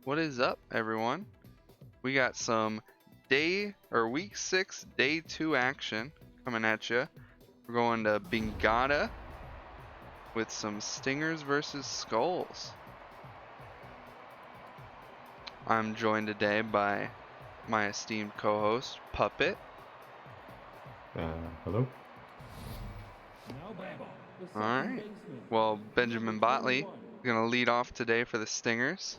What is up, everyone? We got some week 6 day 2 action coming at you. We're going to Bingata with some Stingers versus Skulls. I'm joined today by my esteemed co-host Puppet. Hello. All right. Well, Benjamin Botley is going to lead off today for the Stingers.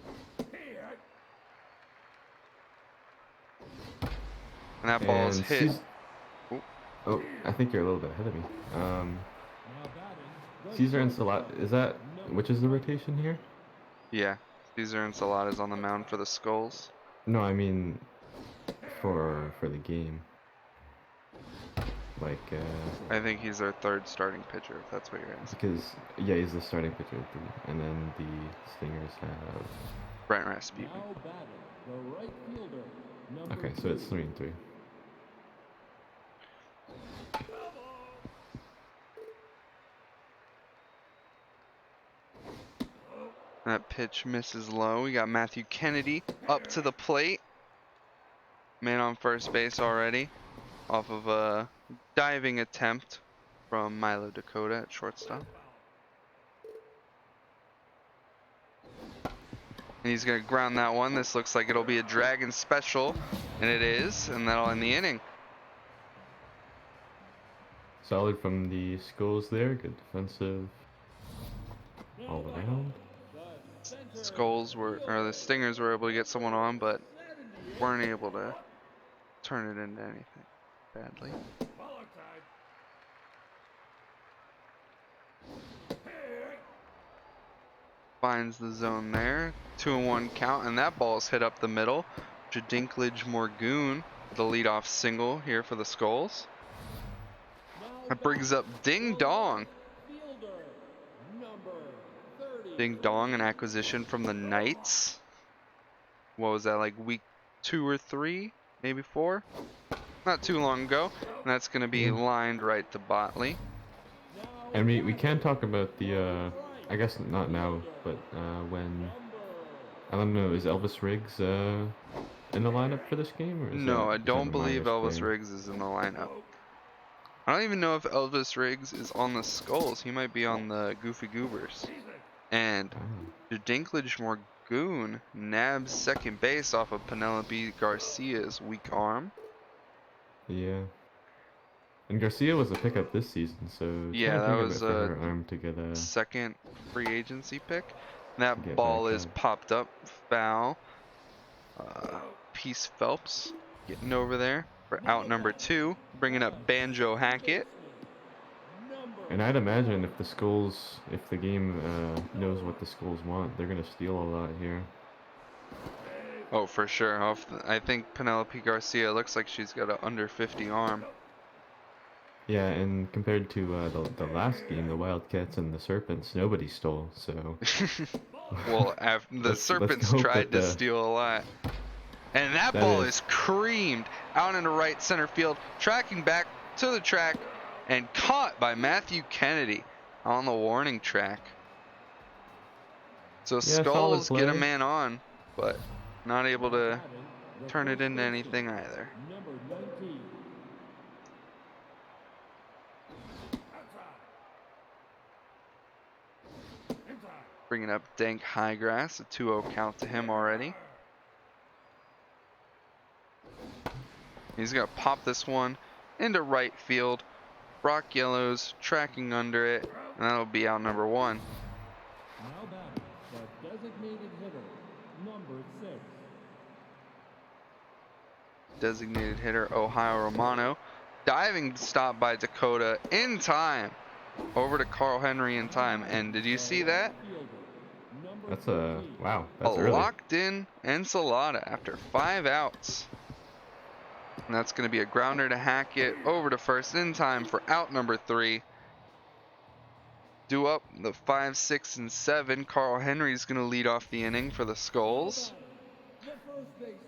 And that ball's hit. Oh, I think you're a little bit ahead of me. Cesar Ensalada, which is the rotation here? Yeah, Cesar Ensalada's on the mound for the Skulls. No, I mean for the game. I think he's their third starting pitcher, if that's what you're asking. Because, yeah, he's the starting pitcher, and then the Stingers have Brent Rasputin. Okay, so it's 3-3. That pitch misses low. We got Matthew Kennedy up to the plate. Man on first base already off of a diving attempt from Milo Dakota at shortstop. And he's going to ground that one. This looks like it'll be a Dragon special, and it is, and that'll end the inning. Solid from the Skulls there. Good defensive all around. The Stingers were able to get someone on, but weren't able to turn it into anything badly. Finds the zone there. 2-1 count, and that ball's hit up the middle. Jadinklage Morgoon, the leadoff single here for the Skulls. That brings up Ding Dong. Ding Dong, an acquisition from the Knights. What was that, like week 2 or 3, maybe 4? Not too long ago. And that's going to be lined right to Botley. And we can talk about the, I guess not now, but when, I don't know, is Elvis Riggs in the lineup for this game? Or no, I don't believe Elvis Riggs is in the lineup. I don't even know if Elvis Riggs is on the Skulls. He might be on the Goofy Goobers. And Jadinklage Morgoon nabs second base off of Penelope Garcia's weak arm. Yeah. And Garcia was a pickup this season, so yeah, that was her arm to get a second free agency pick. And that ball is popped up foul. Peace Phelps getting over there for out number 2, bringing up Banjo Hackett. And I'd imagine if the game knows what the Skulls want, they're gonna steal a lot here. Oh, for sure. I think Penelope Garcia looks like she's got an under 50 arm. Yeah, and compared to the last game, the Wildcats and the Serpents, nobody stole, so... Well, the Serpents tried to steal a lot. And that ball is creamed out into right center field, tracking back to the track, and caught by Matthew Kennedy on the warning track. So Skulls get a man on, but not able to turn it into anything either. Bringing up Dank Highgrass, a 2-0 count to him already. He's going to pop this one into right field. Brock Yellows tracking under it, and that'll be out number 1. Now batting, the designated hitter, number 6. Designated hitter Ohio Romano. Diving stop by Dakota in time. Over to Carl Henry in time. And did you see that? That's wow. That's a early. Locked in Ensalada after 5 outs. And that's going to be a grounder to Hackett over to first in time for out number 3. Due up the 5, 6, and 7. Carl Henry's going to lead off the inning for the Skulls.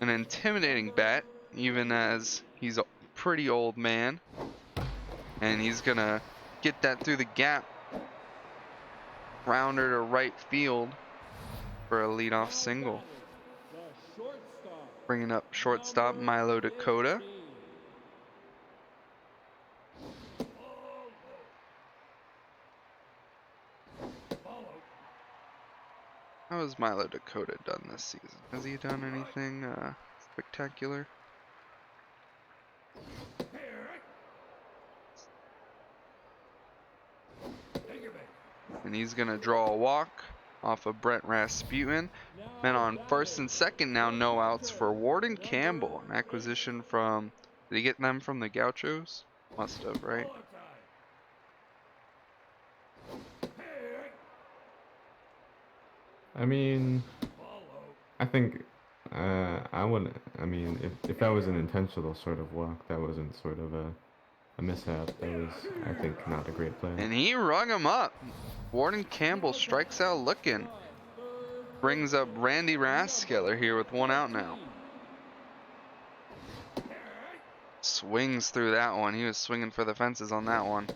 An intimidating bat, even as he's a pretty old man. And he's going to get that through the gap. Rounder to right field for a leadoff single. Bringing up shortstop Milo Dakota. How has Milo Dakota done this season? Has he done anything spectacular? And he's going to draw a walk off of Brent Rasputin. Men on first and second now, no outs for Warden Campbell. An acquisition from, did he get them from the Gauchos? Must have, right? I mean, I think I wouldn't. I mean, if that was an intentional sort of walk, that wasn't sort of a mishap. That was, I think, not a great play. And he rung him up. Warden Campbell strikes out looking. Brings up Randy Raskeller here with 1 out now. Swings through that one. He was swinging for the fences on that one.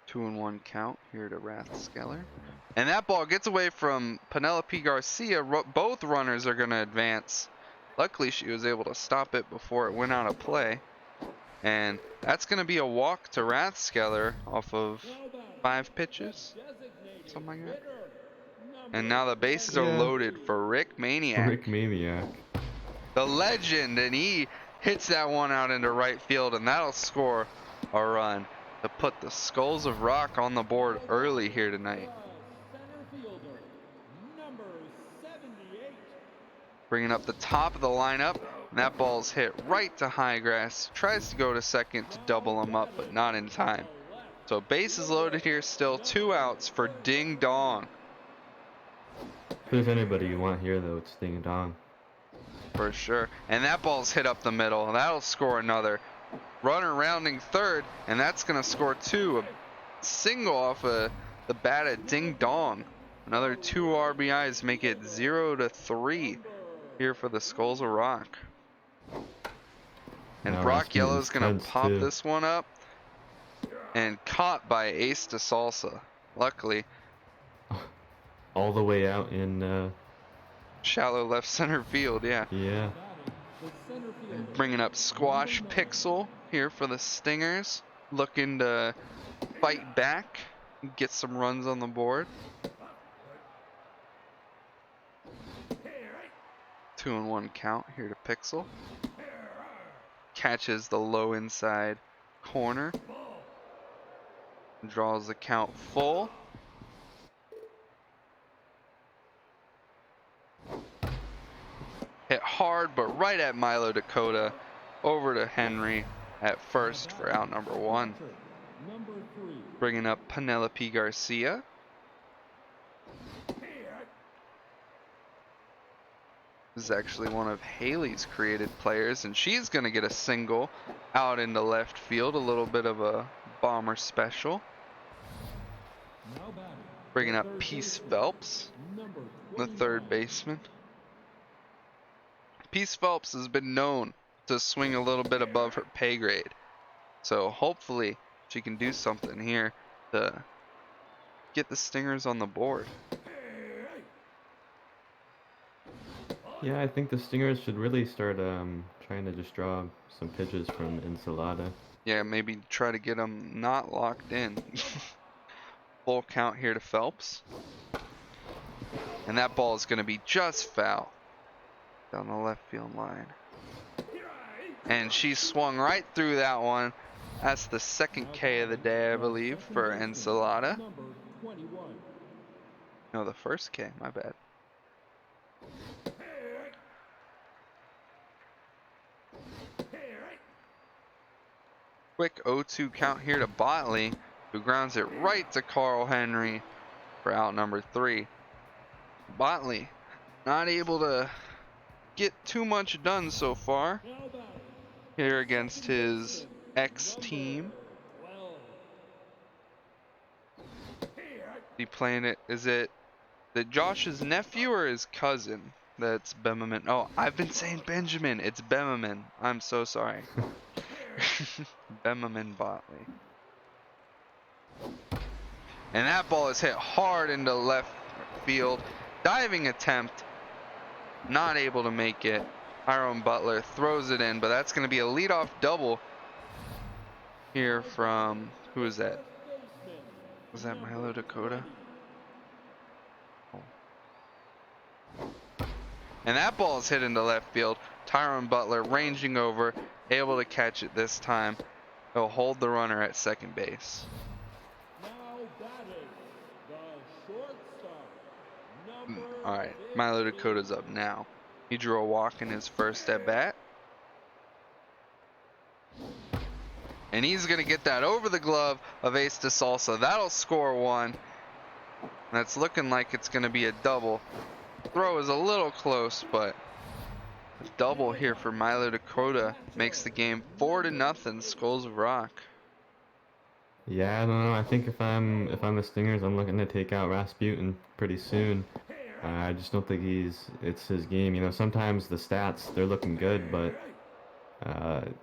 Two and 1 count here to Raskeller. And that ball gets away from Penelope Garcia. Both runners are going to advance. Luckily, she was able to stop it before it went out of play. And that's going to be a walk to Raskeller off of 5 pitches. Something like that. And now the bases are loaded for Rick Maniac. Rick Maniac. The legend. And he hits that one out into right field. And that'll score a run to put the Skulls of Rock on the board early here tonight. Bringing up the top of the lineup. And that ball's hit right to high grass. Tries to go to second to double him up, but not in time. So bases loaded here still. 2 outs for Ding Dong. If there's anybody you want here, though, it's Ding Dong. For sure. And that ball's hit up the middle. That'll score another. Runner rounding third, and that's going to score 2. A single off of the bat of Ding Dong. Another 2 RBIs make it 0-3 here for the Skulls of Rock. And Now Brock Yellow's going to pop too. this one up. And caught by Ace de Salsa. Luckily, All the way out in, shallow left center field, yeah. yeah. Bringing up Squash Pixel here for the Stingers. Looking to fight back, get some runs on the board. 2 and 1 count here to Pixel. Catches the low inside corner. Draws the count full. Hit hard, but right at Milo Dakota. Over to Henry at first for out number 1. Bringing up Penelope Garcia. This is actually one of Haley's created players, and she's going to get a single out into left field. A little bit of a bomber special. Bringing up Peace Phelps, the third baseman. Peace Phelps has been known to swing a little bit above her pay grade. So hopefully she can do something here to get the Stingers on the board. Yeah, I think the Stingers should really start trying to just draw some pitches from Ensalada. Yeah, maybe try to get them not locked in. Full count here to Phelps. And that ball is going to be just foul down the left field line. And she swung right through that one. That's the second K of the day, I believe, for Ensalada. No, the first K, my bad. Quick 0-2 count here to Botley, who grounds it right to Carl Henry for out number 3. Botley not able to get too much done so far here against his ex-team. He playing it, is it Josh's nephew or his cousin that's Bemaman? Oh, I've been saying Benjamin, it's Bemaman. I'm so sorry. Bemaman Botley. And that ball is hit hard into left field. Diving attempt, not able to make it. Tyrone Butler throws it in, but that's going to be a leadoff double here from, who is that? Was that Milo Dakota? And that ball is hit into left field. Tyrone Butler ranging over, able to catch it this time. He'll hold the runner at second base. Now batting, the shortstop, number All right, Milo Dakota's up now. He drew a walk in his first at bat. And he's going to get that over the glove of Ace DeSalsa. That'll score one. That's looking like it's going to be a double. Throw is a little close, but a double here for Milo Dakota makes the game 4-0 Skulls of Rock. Yeah, I don't know. I think if I'm the Stingers, I'm looking to take out Rasputin pretty soon. I just don't think it's his game. You know, sometimes the stats, they're looking good, but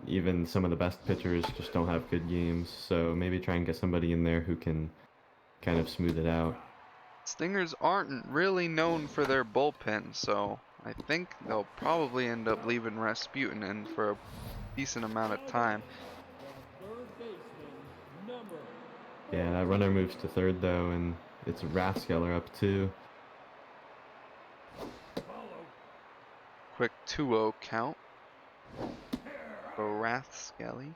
even some of the best pitchers just don't have good games. So maybe try and get somebody in there who can kind of smooth it out. Stingers aren't really known for their bullpen, so I think they'll probably end up leaving Rasputin in for a decent amount of time. third baseman, number Yeah, that runner moves to third though, and it's Rathskeller up too. Quick 2-0 count for Rathskelly.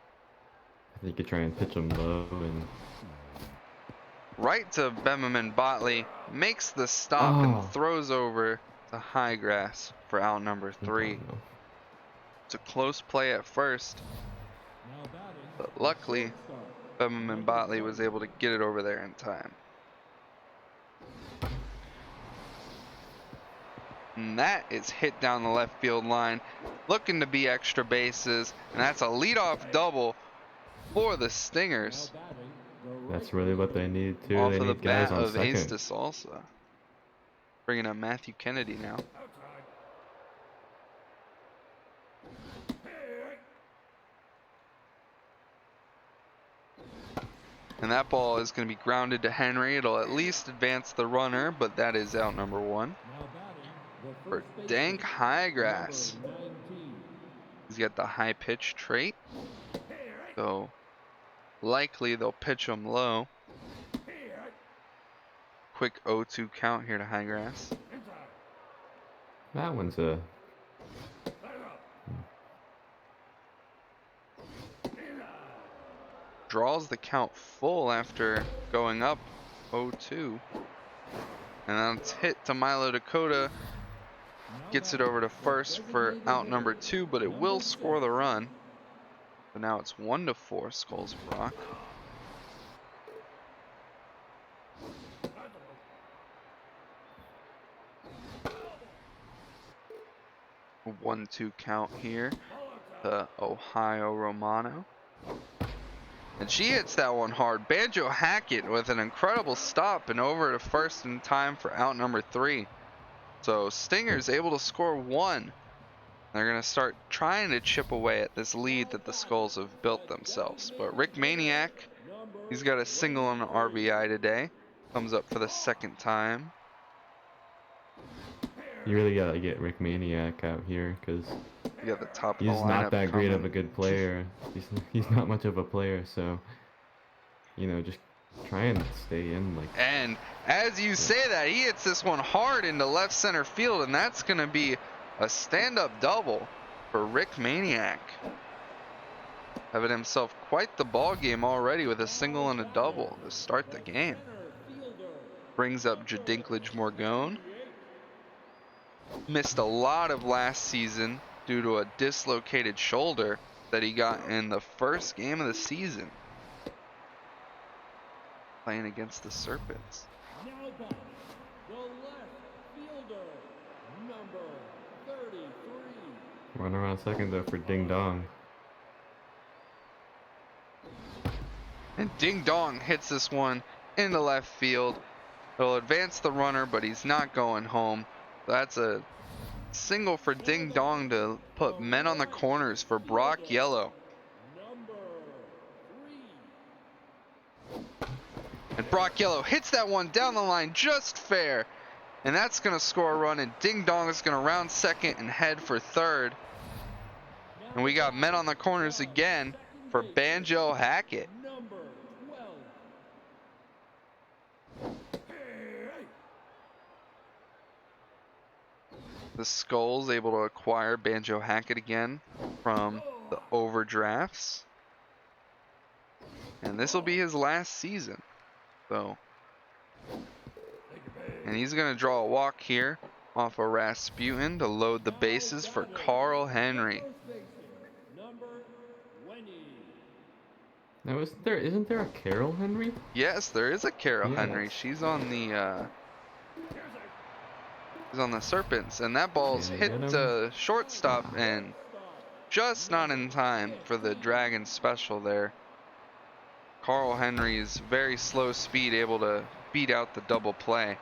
I think you try and pitch him low and. Right to Bemerman Botley, makes the stop Oh. and throws over to high grass for out number 3. It's a close play at first, now batting, but luckily shortstop, Bemerman Botley was able to get it over there in time. And that is hit down the left field line, looking to be extra bases, and that's a leadoff double for the Stingers. now batting, the That's really what they need too. Off They of the need guys bat on of Ace second. DeSalsa. Bringing up Matthew Kennedy now. And that ball is going to be grounded to Henry. It'll at least advance the runner, but that is out number 1 now batting, the for first Dank baseman, Highgrass. number 19. He's got the high pitch trait, so likely they'll pitch him low. Quick 0-2 count here to Highgrass. That one's a. Draws the count full after going up 0-2. And that's hit to Milo Dakota. Gets it over to first for out number 2, but it will score the run. So now it's 1-4 Skulls of Rock. A 1-2 count here to Ohio Romano. And she hits that one hard. Banjo Hackett with an incredible stop and over to first in time for out number 3. So Stingers able to score 1. They're going to start trying to chip away at this lead that the Skulls have built themselves. But Rick Maniac, he's got a single on an RBI today. Comes up for the second time. You really gotta get Rick Maniac out here because You got the top of he's the lineup not that great of coming. a good player. He's not much of a player, so you know, just try and stay in like. And as you say that, he hits this one hard into left center field, and that's going to be a stand-up double for Rick Maniac. Having himself quite the ball game already with a single and a double to start the game. Brings up Jadinklage Morgone. Missed a lot of last season due to a dislocated shoulder that he got in the first game of the season. Playing against the Serpents. Now batting, the left fielder, number 33. Runner on second though for Ding Dong. And Ding Dong hits this one into left field. He'll advance the runner, but he's not going home. That's a single for Ding Dong to put men on the corners for Brock Yellow. Number 3. And Brock Yellow hits that one down the line just fair. And that's going to score a run, and Ding Dong is going to round second and head for third. And we got men on the corners again for Banjo Hackett. Number 12. The Skulls able to acquire Banjo Hackett again from the overdrafts. And this will be his last season. So, and he's going to draw a walk here off of Rasputin to load the bases for Carl Henry. Number 20. Now, isn't there a Carol Henry? Yes, there is a Carol Yeah. Henry. She's on the Serpents, and that ball's Yeah, hit get 'em. to shortstop and just not in time for the Dragon special there. Carl Henry's very slow speed able to beat out the double play.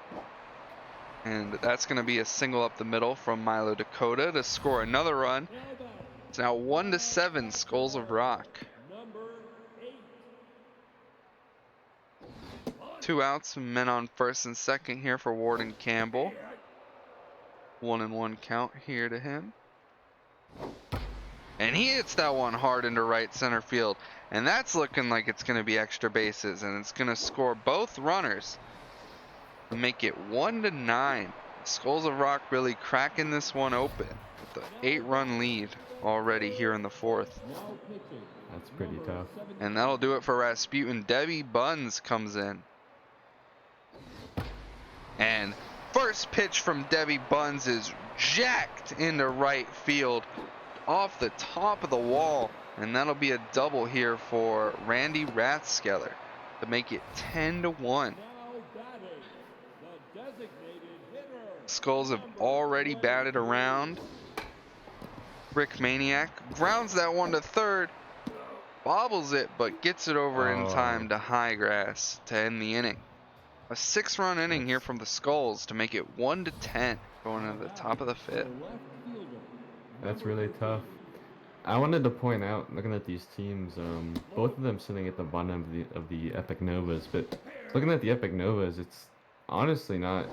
And that's going to be a single up the middle from Milo Dakota to score another run. Now batting, It's now 1-7 Skulls of Rock. number 8. 2 outs, men on first and second here for Warden Campbell. 1-1 count here to him. And he hits that one hard into right center field. And that's looking like it's going to be extra bases. And it's going to score both runners to make it 1-9. Skulls of Rock really cracking this one open with the 8-run lead already here in the fourth. Now pitching. That's pretty tough. And that'll do it for Rasputin. Debbie Buns comes in. And first pitch from Debbie Buns is jacked into right field off the top of the wall. And that'll be a double here for Randy Rathskeller to make it 10-1. Now batting, the designated hitter. Skulls have already batted around. Rick Maniac grounds that one to third. Bobbles it, but gets it over in time to high grass to end the inning. A 6-run inning here from the Skulls to make it 1-10 going to the top of the fifth. The left fielder. That's really tough. I wanted to point out, looking at these teams, both of them sitting at the bottom of the Epic Novas, but looking at the Epic Novas, it's honestly not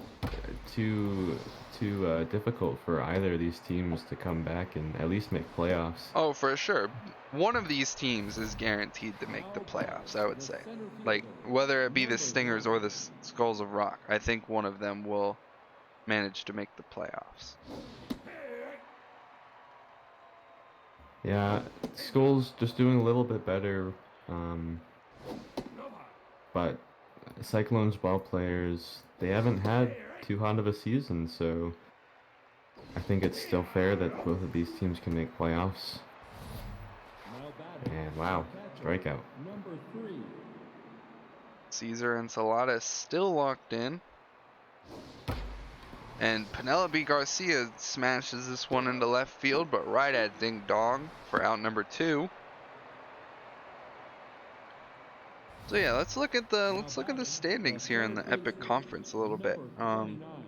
too difficult for either of these teams to come back and at least make playoffs. Oh, for sure. One of these teams is guaranteed to make the playoffs, I would say. Like, whether it be the Stingers or the Skulls of Rock, I think one of them will manage to make the playoffs. Yeah, Skulls just doing a little bit better, but Cyclones ball players, they haven't had too hot of a season, so I think it's still fair that both of these teams can make playoffs. Now batting, And wow, strikeout. number 3. Caesar Ensalada still locked in. And Penelope Garcia smashes this one into left field, but right at Ding Dong for out number 2. So yeah, let's look at the standings here in the Epic Conference a little bit.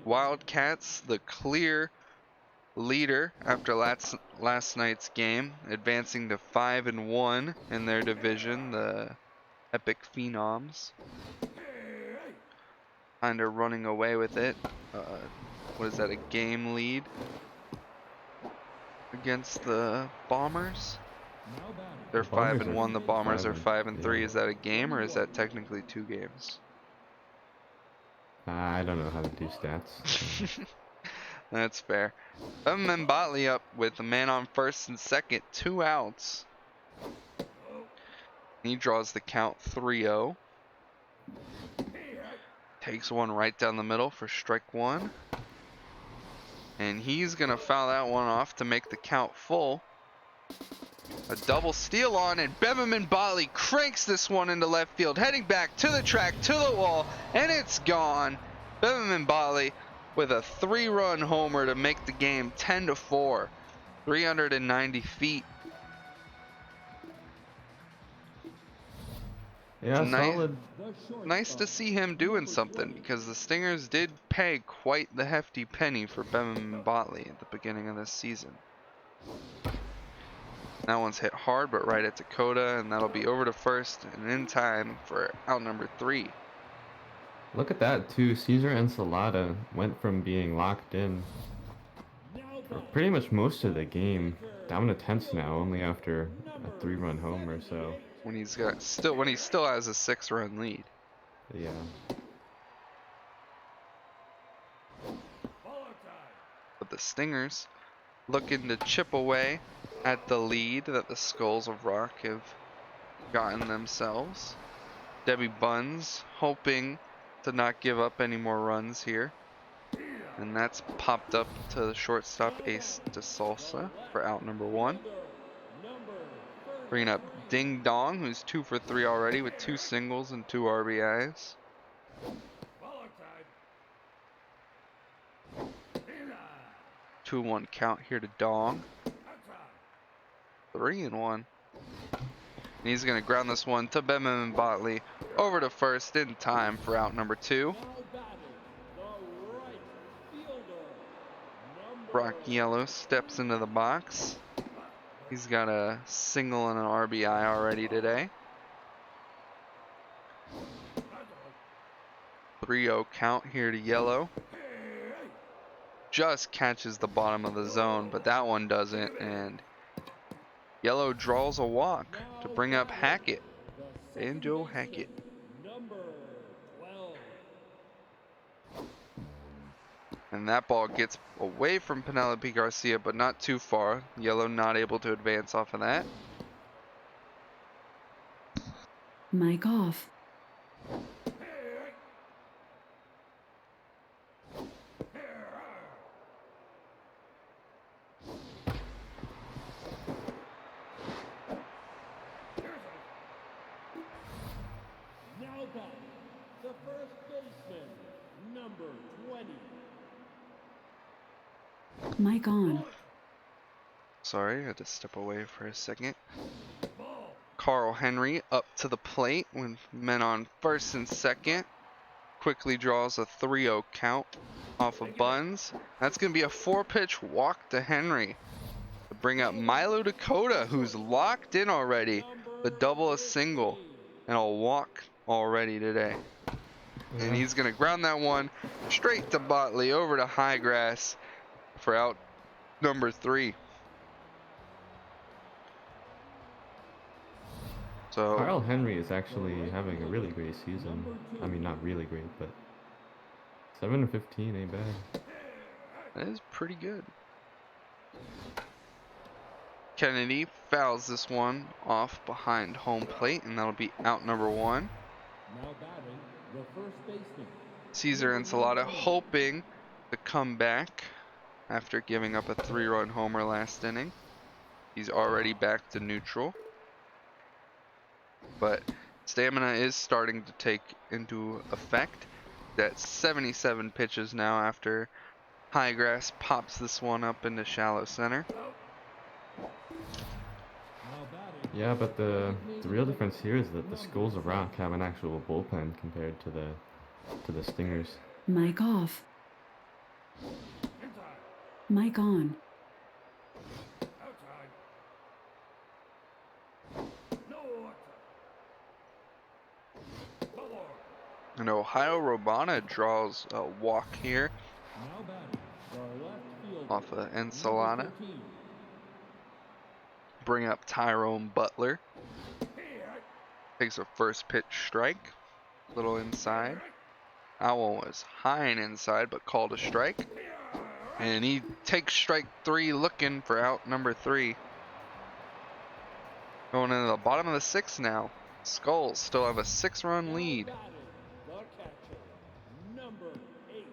Wildcats, the clear leader after last night's game, advancing to 5-1 in their division. The Epic Phenoms kind of running away with it. What is that, a game lead against the Bombers? Now batting, They're The Bombers 5-1. The Bombers are 5-3. yeah. Is that a game or is that technically 2 games? I don't know how to do stats. That's fair. Bevan Botley up with a man on first and second, 2 outs. He draws the count 3-0. Takes one right down the middle for strike 1. And he's going to foul that one off to make the count full. A double steal on, and Bevan Botley cranks this one into left field, heading back to the track, to the wall, and it's gone. Bevan Botley with a 3-run homer to make the game 10-4. 390 feet. Yeah, Nice. solid. the short. Nice to see him doing something, because the Stingers did pay quite the hefty penny for Bevan Botley at the beginning of this season. That one's hit hard, but right at Dakota, and that'll be over to first and in time for out number 3. Look at that too. Caesar Ensalada went from being locked in Now for batting, pretty much most of the game Baker down to 10th now, only Mayfield, after a number 3-run home or so. 78. When he still has a 6-run lead. Yeah. Ball time. But the Stingers looking to chip away at the lead that the Skulls of Rock have gotten themselves. Debbie Buns hoping to not give up any more runs here. And that's popped up to the shortstop Ace de Salsa for out number 1. Fielder, number Bringing up 33. Ding Dong, who's 2 for 3 already with 2 singles and 2 RBIs. Ball time. 2-1 count here to Dong. 3-1. And he's going to ground this one to Benjamin Botley over to first in time for out number 2. Now batting, the right fielder, number Brock Yellow steps into the box. He's got a single and an RBI already today. 3-0 count here to Yellow. Just catches the bottom of the zone, but that one doesn't, and Yellow draws a walk to bring up Hackett. the Banjo second Hackett. baseman, number 12. And that ball gets away from Penelope Garcia, but not too far. Yellow not able to advance off of that. Mic off. Now batting, the first baseman, number 20. Mic on. Sorry, I had to step away for a second. Carl Henry up to the plate with men on first and second. Quickly draws a 3-0 count off of Buns. That's going to be a 4-pitch walk to Henry to bring up Milo Dakota, who's locked in already. The double, a single, and a walk already today. And he's going to ground that one straight to Botley over to high grass for out number 3. So Carl Henry is actually having a really great season. I mean, not really great, but 7-15 ain't bad. that is pretty good. Kennedy fouls this one off behind home plate, and that'll be out number 1. Now batting, the first baseman, Caesar Ensalada hoping to come back after giving up a 3-run homer last inning. He's already back to neutral. But stamina is starting to take into effect. That's 77 pitches now after high grass pops this one up into shallow center. now batting, Yeah, but the real difference here is that the Skulls of Rock have an actual bullpen compared to the Stingers. Mic off. Mic on. And Ohio Robana draws a walk here now batting, the left fielder, off of number Ensalada. 13. Bring up Tyrone Butler. Takes a first pitch strike. Little inside. That one was high and inside, but called a strike. And he takes strike 3 looking for out number 3. Going into the bottom of the 6th now. Skulls still have a 6-run lead. Batting, the catcher, number 8.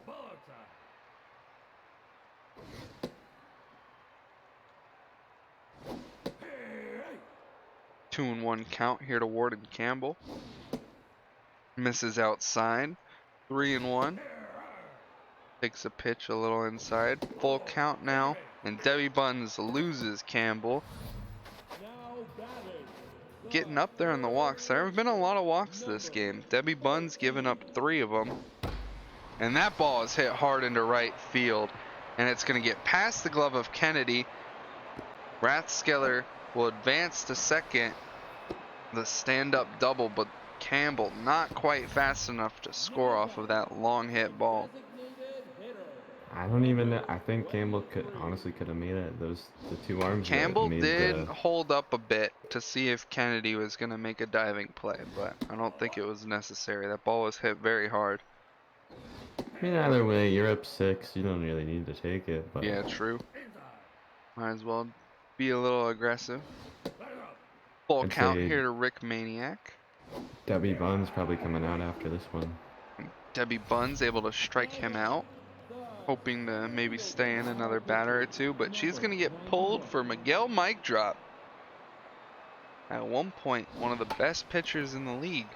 Ball time. 2-1 count here to Warden Campbell. Misses outside. 3-1. Takes a pitch a little inside. Full count now. And Debbie Buns loses Campbell. Now batting, Getting up there in the walks. There have been a lot of walks this game. Debbie Buns giving up 3 of them. And that ball is hit hard into right field. And it's going to get past the glove of Kennedy. Rathskeller will advance to second. the stand-up double, but Campbell not quite fast enough to score off of that long hit ball. Designated hitter. I don't even know. I think Campbell could have made it. Those the two arms that Campbell made did the. hold up a bit to see if Kennedy was going to make a diving play, but I don't think it was necessary. That ball was hit very hard. I mean, either way, you're up 6. You don't really need to take it, but Yeah, true. Might as well be a little aggressive. Full I'd count say- here to Rick Maniac. Debbie Bunn's probably coming out after this one. Debbie Bunn's able to strike him out, hoping to maybe stay in another batter or two, but she's going to get pulled for Miguel Mic Drop. At one point, one of the best pitchers in the league.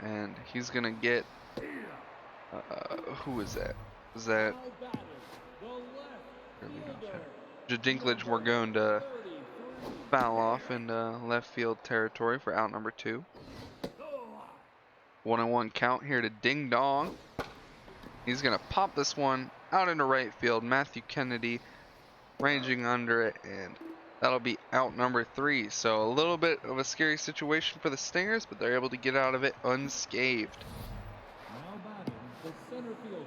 And he's going to get, who is that? Is that Now batting, the left fielder. Jadinklage Morgone to 33. foul off into left field territory for out number 2. 1-1 count here to Ding Dong. He's gonna pop this one out into right field. Matthew Kennedy ranging under it, and that'll be out number 3. So a little bit of a scary situation for the Stingers, but they're able to get out of it unscathed. Now batting, the center fielder.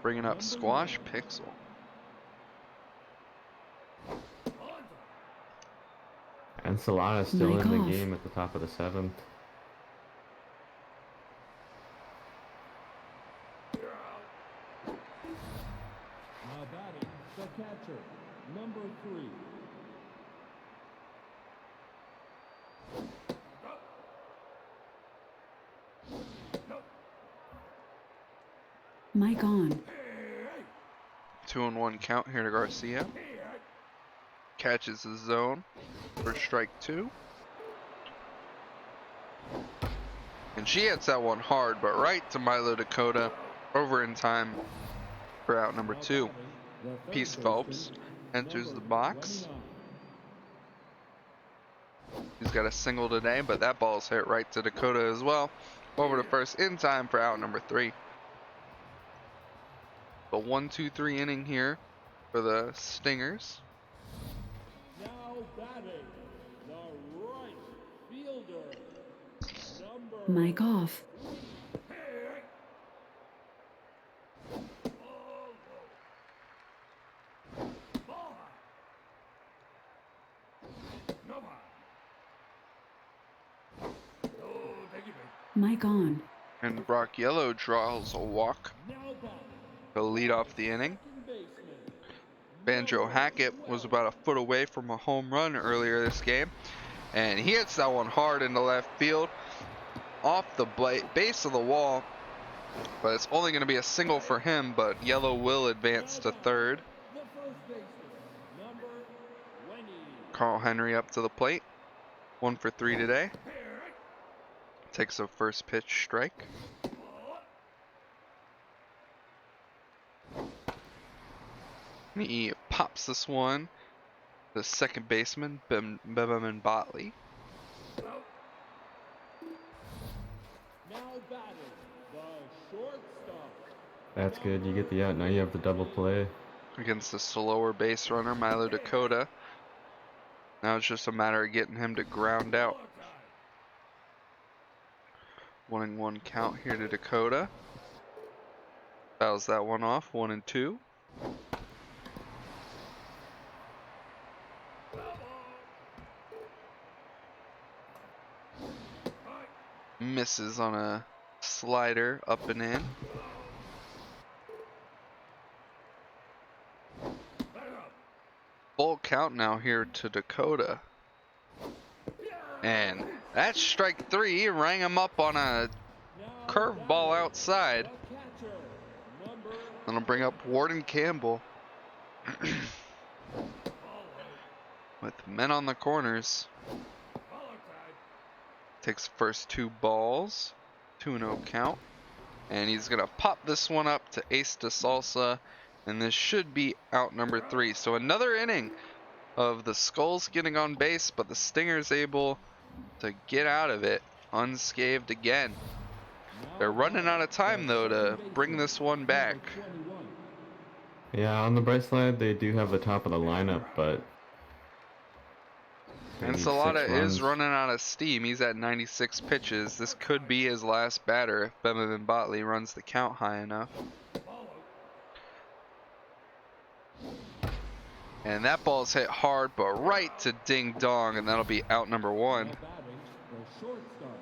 Bringing up Number Squash 9. Pixel. Ensalada's still Mike in the off. game at the top of the 7th. Now batting, the catcher. Number 3. Mic on. 2-1 count here to Garcia. Catches the zone for strike 2. And she hits that one hard, but right to Milo Dakota. Over in time for out number 2. Peace Phelps enters the box. He's got a single today, but that ball's hit right to Dakota as well. Over to first in time for out number 3. The 1-2-3 inning here for the Stingers. Now batting, the right fielder. Number Mic off. Mic on. And Brock Yellow draws a walk now batting, to lead off the inning. second baseman. Banjo Hackett was about a foot away from a home run earlier this game, and he hits that one hard into left field off the base of the wall, but it's only going to be a single for him, but Yellow will advance to third. The first baseman, number 20. Carl Henry up to the plate, 1 for 3 today. Takes a first pitch strike. He pops this one. The second baseman, Bebeman Botley. Now batting, the shortstop. That's good. You get the out. Now you have the double play. Against the slower base runner, Milo Dakota. Now it's just a matter of getting him to ground out. 1-1 count here to Dakota. Fouls that one off, 1-2. Misses on a slider up and in. Full count now here to Dakota. And that's strike 3. He rang him up on a Now curveball batting, outside. the catcher, number Then I'll bring up Warden Campbell. With men on the corners. Takes the first 2 balls. 2-0 count. And he's going to pop this one up to Ace de Salsa. And this should be out number 3. So another inning of the Skulls getting on base, but the Stingers able to get out of it unscathed again. They're running out of time though to bring this one back. number 21. Yeah, on the bright side, they do have the top of the lineup, but They need 6 Ensalada runs. is running out of steam. He's at 96 pitches. This could be his last batter if Bevan Botley runs the count high enough. And that ball's hit hard, but right to ding dong, and that'll be out number 1. Now batting, the shortstop,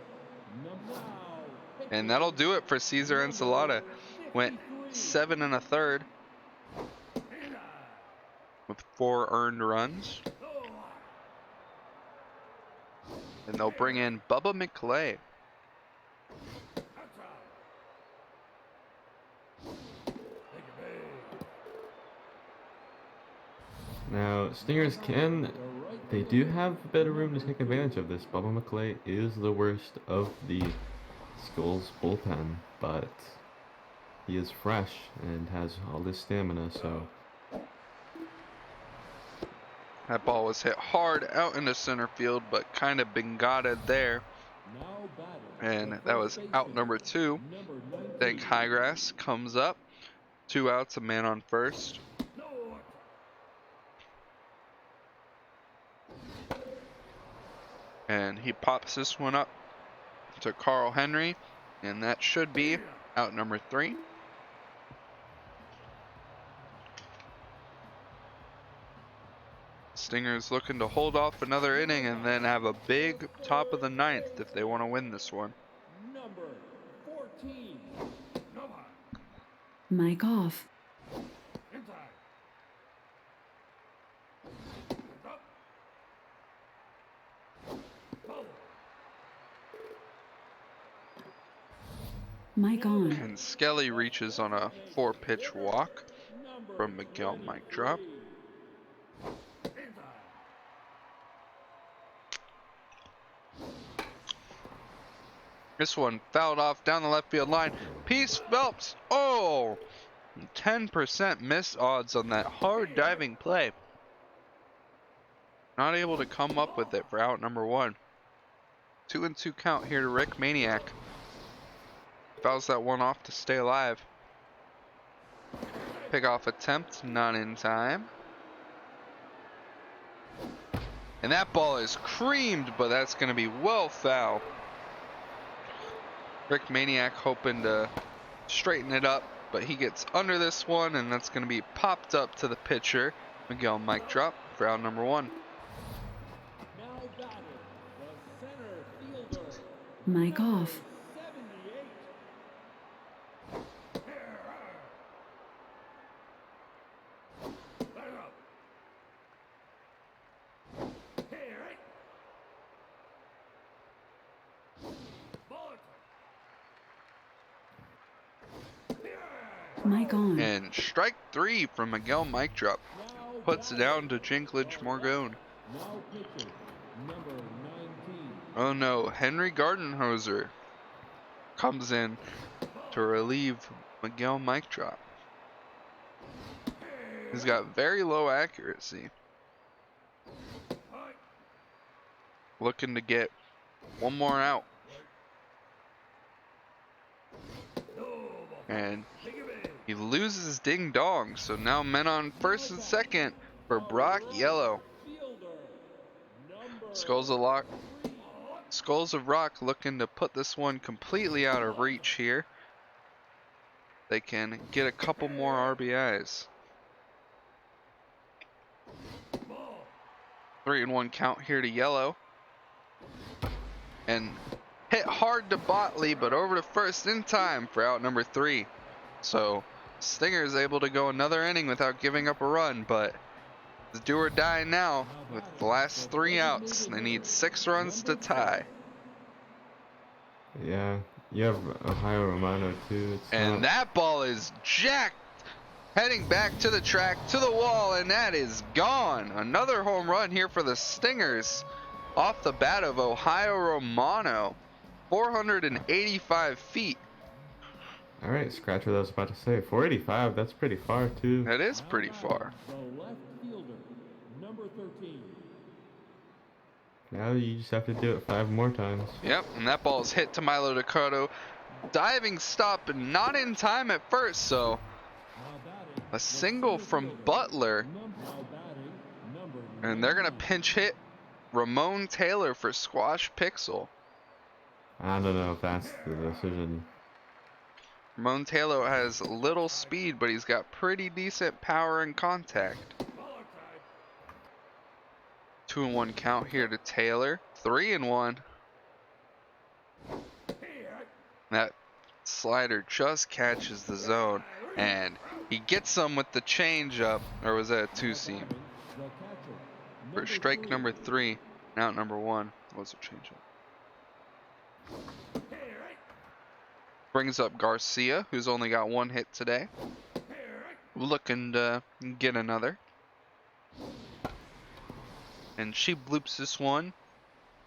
now And that'll do it for Cesar Ensalada. Went 7 1/3 with 4 earned runs. And they'll bring in Bubba McClay. Now, Stingers they do have a bit of room to take advantage of this. Bubba McClay is the worst of the Skulls bullpen, but he is fresh and has all this stamina, so. That ball was hit hard out into center field, but kind of bengotted there. Now batting, And that was out number 2. number 19. Dank Highgrass comes up. 2 outs, a man on first. And he pops this one up to Carl Henry. And that should be out number 3. Stingers looking to hold off another inning and then have a big top of the 9th if they want to win this one. Number 14. Mic off. Mic on. And Skelly reaches on a 4-pitch walk from Miguel Mike Drop. This one fouled off down the left field line. Peace Phelps. Oh, 10% miss odds on that hard diving play. Not able to come up with it for out number 1. 2-2 count here to Rick Maniac. Fouls that one off to stay alive. Pickoff attempt, not in time. And that ball is creamed, but that's going to be well foul. Rick Maniac hoping to straighten it up, but he gets under this one, and that's going to be popped up to the pitcher, Miguel Mike Drop, for out number 1. Now batting, the center fielder, Mic off. 78. Mic on. And strike 3 from Miguel Mike Drop. Now Puts it down to Jinklage Morgone. Now pitching, number 19. Oh no, Henry Gardenhoser comes in to relieve Miguel Mike Drop. He's got very low accuracy. Looking to get one more out. And he loses Ding Dong, so now men on first and second for Brock Yellow. Skulls of Rock looking to put this one completely out of reach here. They can get a couple more RBIs. 3-1 count here to Yellow. And hit hard to Botley, but over to first in time for out number 3. So Stinger is able to go another inning without giving up a run, but it's do or die now with the last 3 outs. They need 6 runs to tie. Yeah, you have Ohio Romano too. And that ball is jacked, heading back to the track, to the wall, and that is gone. Another home run here for the Stingers off the bat of Ohio Romano. 485 feet. All right, scratch what I was about to say. 485, that's pretty far too. That is pretty far. The left fielder, number 13. Now you just have to do it 5 more times. Yep, and that ball is hit to Milo Dakota. Diving stop and not in time at first, so Now batting, a single from Butler. now batting, number And they're going to pinch hit Ramon Taylor for Squash Pixel. I don't know if that's the decision. Ramon Taylor has little speed, but he's got pretty decent power and contact. 2-1 count here to Taylor. 3-1. That slider just catches the zone, and he gets some with the changeup, or was that a two-seam? The catcher, For strike number 3, out number 1 was a changeup. Brings up Garcia, who's only got 1 hit today. Looking to get another. And she bloops this one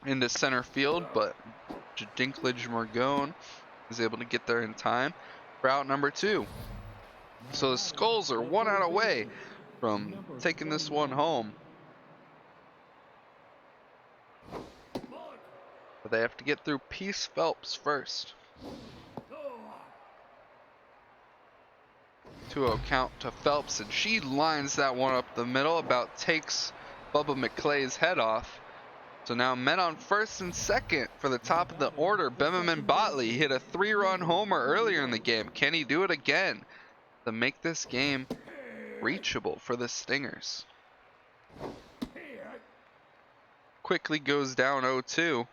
into center field, but Dinklage Morgone is able to get there in time for out number 2. So the Skulls are 1 out away from taking this one home. But they have to get through Peace Phelps first. 2-0 count to Phelps, and she lines that one up the middle, about takes Bubba McClay's head off. So now men on first and second for the top of the order. Bemerman Botley hit a 3-run homer earlier in the game. Can he do it again to make this game reachable for the Stingers? Quickly goes down 0-2.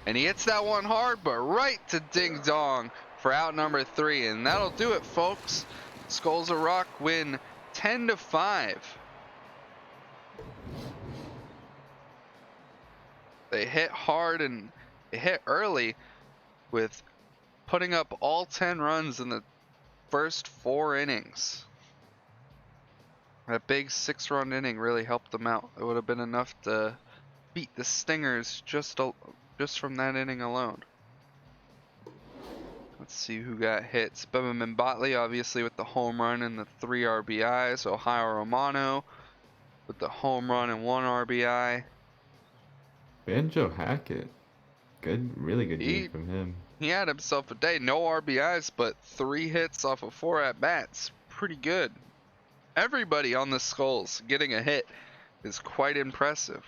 And he hits that one hard, but right to ding dong for out number 3. And that'll do it, folks. Skulls of Rock win 10-5. They hit hard and they hit early, with putting up all 10 runs in the first 4 innings. That big 6-run inning really helped them out. It would have been enough to beat the Stingers just from that inning alone. Let's see who got hits. Bemerman Botley, obviously, with the home run and the 3 RBIs. Ohio Romano with the home run and 1 RBI. Banjo Hackett, really good game from him. He had himself a day. No RBIs, but 3 hits off of 4 at-bats. Pretty good. Everybody on the Skulls getting a hit is quite impressive.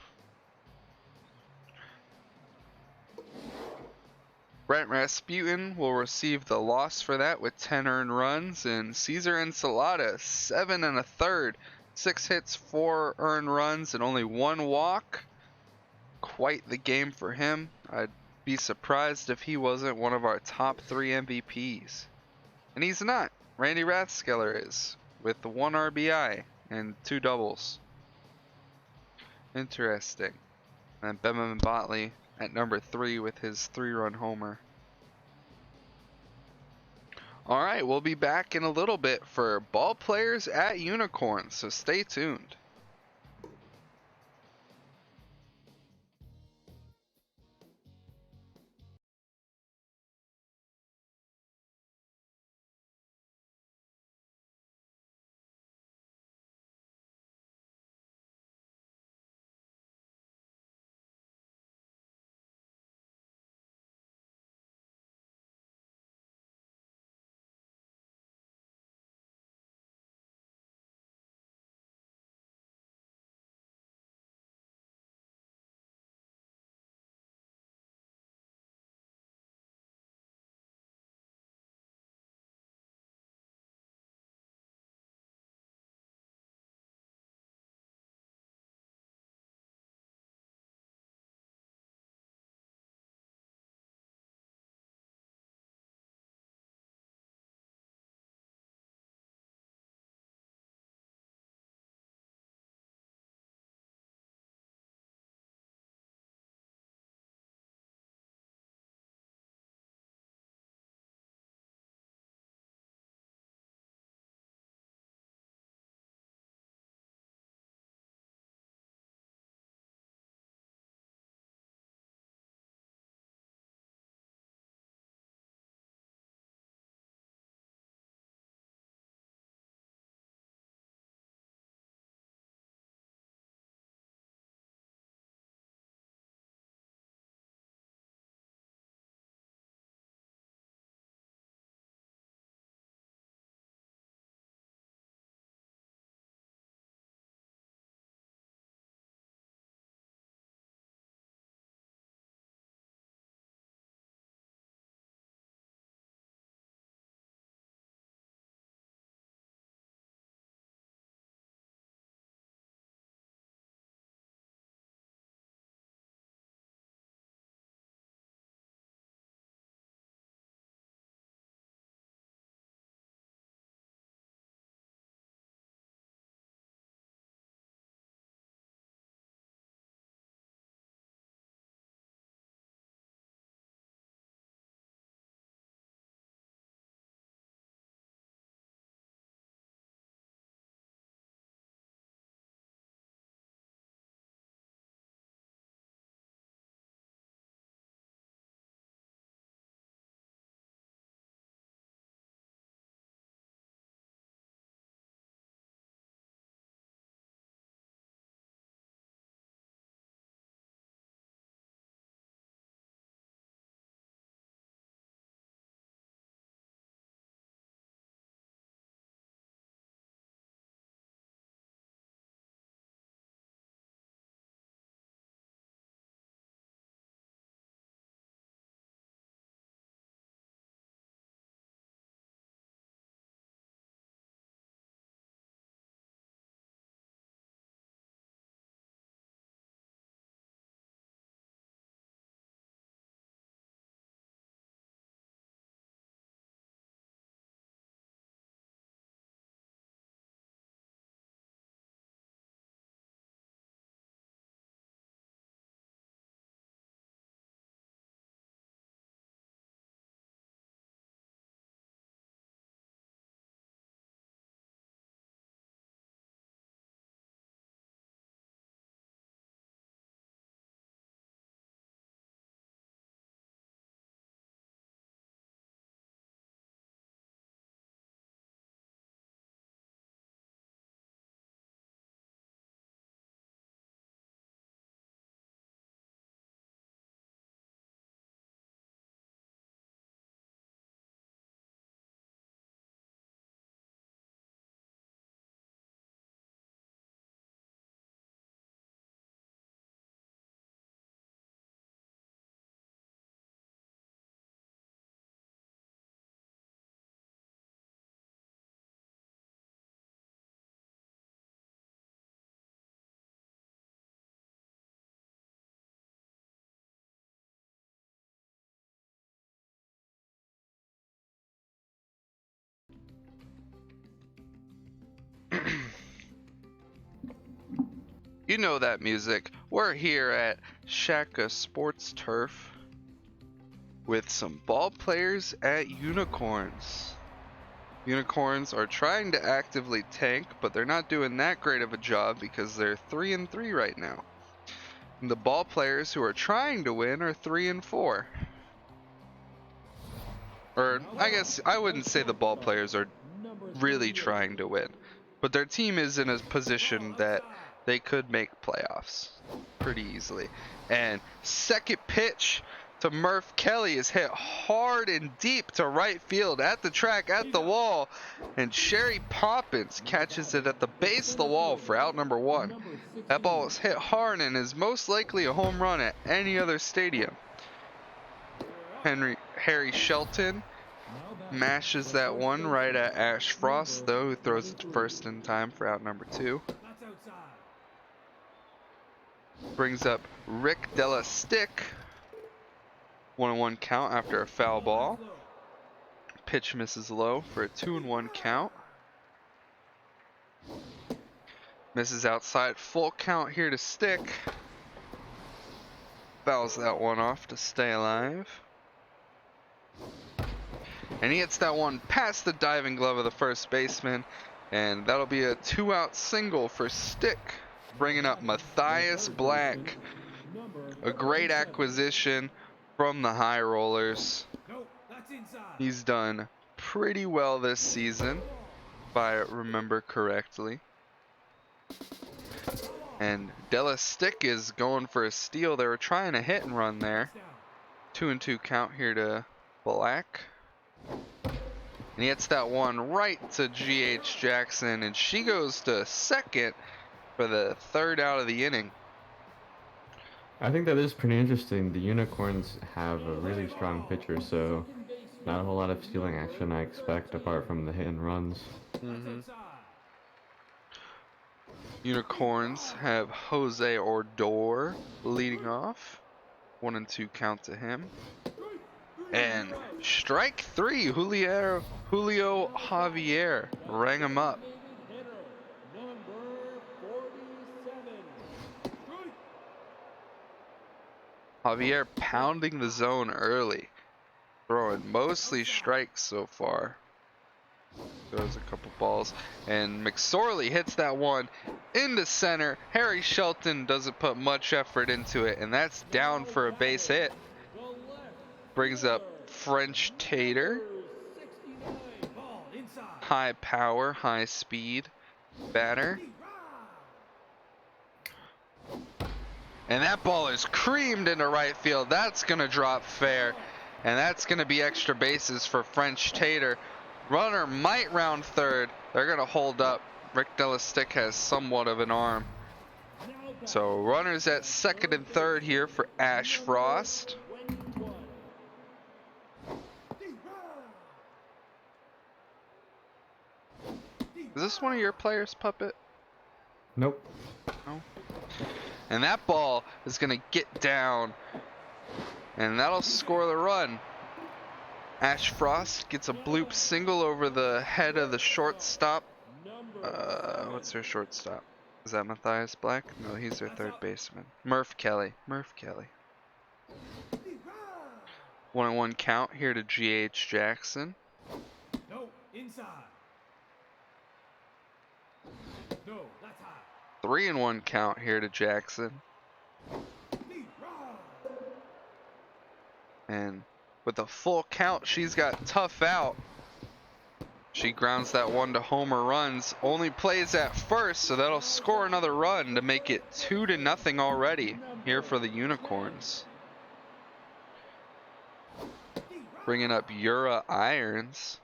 Brent Rasputin will receive the loss for that with 10 earned runs, and Cesar Ensalada, 7 1/3, 6 hits, 4 earned runs, and only 1 walk. Quite the game for him. I'd be surprised if he wasn't one of our top 3 MVPs. And he's not. Randy Rathskeller is, with the 1 RBI and 2 doubles. Interesting. And Bemerman Botley at number 3 with his 3-run homer. Alright, we'll be back in a little bit for Ball Players at Unicorn, so stay tuned. You know that music. We're here at Shaka Sports Turf with some ball players at Unicorns. Unicorns are trying to actively tank, but they're not doing that great of a job because they're 3-3 right now. And the ball players who are trying to win are 3-4. Or I guess I wouldn't say the ball players are really trying to win, but their team is in a position that they could make playoffs pretty easily. And second pitch to Murph Kelly is hit hard and deep to right field at the track, at the wall, and Sherry Poppins catches it at the base of the wall for out number 1. That ball was hit hard and is most likely a home run at any other stadium. Harry Shelton mashes that one right at Ash Frost, though, who throws it to first in time for out number 2. Brings up Rick Della Stick. 1-1 count after a foul ball. Pitch misses low for a 2-1 count. Misses outside, full count here to Stick. Fouls that one off to stay alive. And he hits that one past the diving glove of the first baseman. And that'll be a 2-out single for Stick. Bringing up Matthias Black. A great acquisition from the High Rollers. He's done pretty well this season, if I remember correctly. And Della Stick is going for a steal. They were trying to hit and run there. 2-2 count here to Black. And he hits that one right to G.H. Jackson, and she goes to second for the 3rd out of the inning. I think that is pretty interesting. The Unicorns have a really strong pitcher, so not a whole lot of stealing action I expect apart from the hit and runs. Unicorns have Jose Ordor leading off. 1-2 count to him. And strike 3, Julio Javier rang him up. Javier pounding the zone early, throwing mostly strikes so far. Throws a couple balls, and McSorley hits that one into center. Harry Shelton doesn't put much effort into it, and that's down for a base hit. Brings up French Tater. High power, high speed batter. And that ball is creamed into right field. That's going to drop fair. And that's going to be extra bases for French Tater. Runner might round third. They're going to hold up. Rick Della Stick has somewhat of an arm. So runners at second and third here for Ash Frost. Is this one of your players, Puppet? Nope. No. And that ball is going to get down, and that'll score the run. Ash Frost gets a bloop single over the head of the shortstop. What's their shortstop? Is that Matthias Black? No, he's their third baseman. Murph Kelly. 1-1 count here to G.H. Jackson. No, inside. No, that's high. 3-1 count here to Jackson. And with a full count, she's got tough out. She grounds that one to homer runs. Only plays at first, so that'll score another run to make it 2-0 already here for the Unicorns. Bringing up Ura Irons.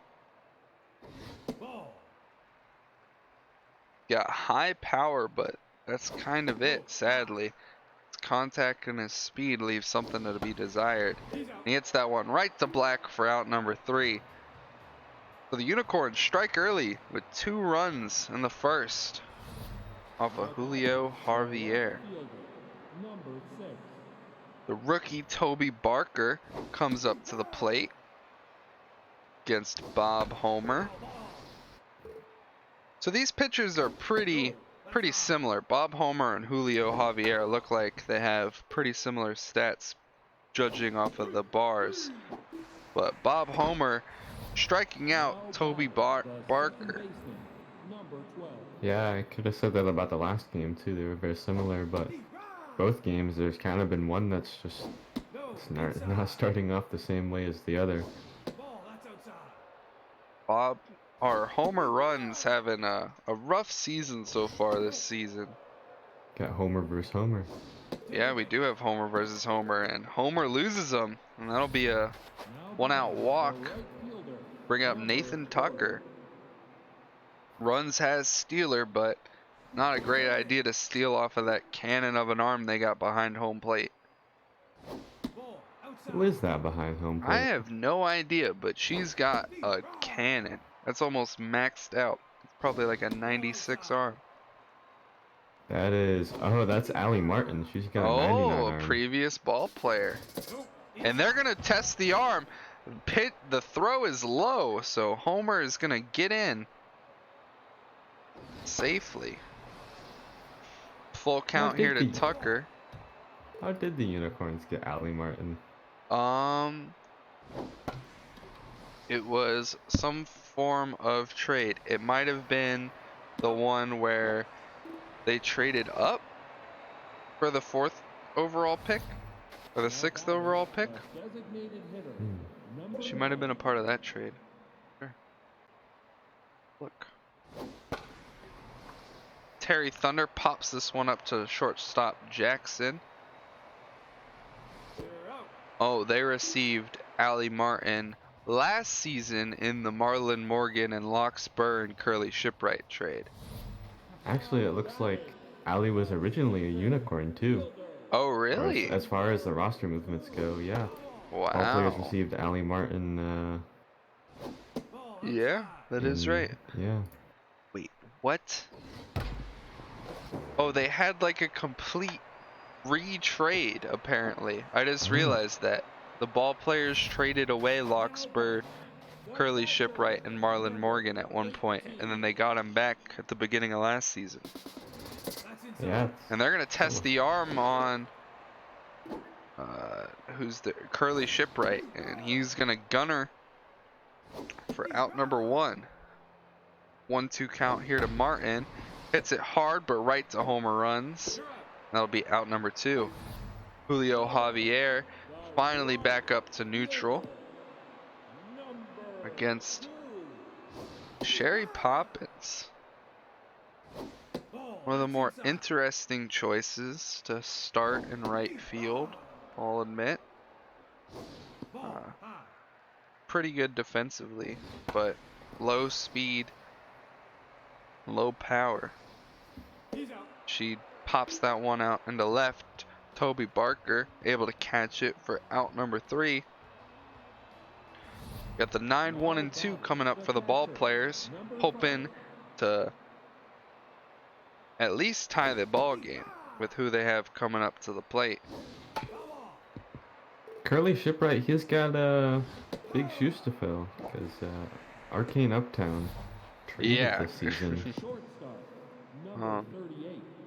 Got high power, but that's kind of it, sadly. His contact and his speed leave something to be desired. And he hits that one right to Black for out number 3. So the Unicorns strike early with 2 runs in the first off of Julio Javier. The rookie Toby Barker comes up to the plate against Bob Homer. So these pitchers are pretty pretty similar. Bob Homer and Julio Javier look like they have pretty similar stats judging off of the bars. But Bob Homer striking out Toby Barker. Yeah, I could have said that about the last game too. They were very similar, but both games there's kind of been one that's just it's not starting off the same way as the other. Homer runs having a rough season so far this season. Got Homer versus Homer. Yeah, we do have Homer versus Homer, and Homer loses them, and that'll be a one-out walk. Bring up Nathan Tucker. Runs has Steeler, but not a great idea to steal off of that cannon of an arm they got behind home plate. Who is that behind home plate? I have no idea, but she's got a cannon. That's almost maxed out. It's probably like a 96 arm. That is, oh, that's Allie Martin. She's got a 99 Oh, a arm. previous ball player. And they're going to test the arm. The throw is low, so Homer is going to get in safely. Full count here to Tucker. How did the Unicorns get Allie Martin? It was some form of trade. It might have been the one where they traded up for the 4th overall pick or the 6th overall pick. She might have been a part of that trade. Sure. Look. Terry Thunder pops this one up to shortstop Jackson. Oh, they received Allie Martin last season in the Marlon Morgan and Locke Spur and Curly Shipwright trade. Actually, it looks like Allie was originally a Unicorn too. Oh, really? As far as the roster movements go, yeah. Wow. All players received Allie Martin. Yeah, that is right. Yeah. Wait, what? Oh, they had like a complete retrade apparently. I just realized that. The ball players traded away Locke Spur, Curly Shipwright, and Marlon Morgan at one point, and then they got him back at the beginning of last season. Yeah. And they're gonna test the arm on who's the Curly Shipwright, and he's gonna gunner for out number 1. 1-2 count here to Martin. Hits it hard, but right to Homer runs. That'll be out number 2. Julio Javier finally back up to neutral against Sherry Poppins. One of the more interesting choices to start in right field, I'll admit. Pretty good defensively, but low speed, low power. She pops that one out into left. Toby Barker able to catch it for out number 3. Got the 9, 1, and 2 coming up for the ball players, hoping to at least tie the ball game with who they have coming up to the plate. Curly Shipwright, he's got big shoes to fill because Arcane Uptown traded this season.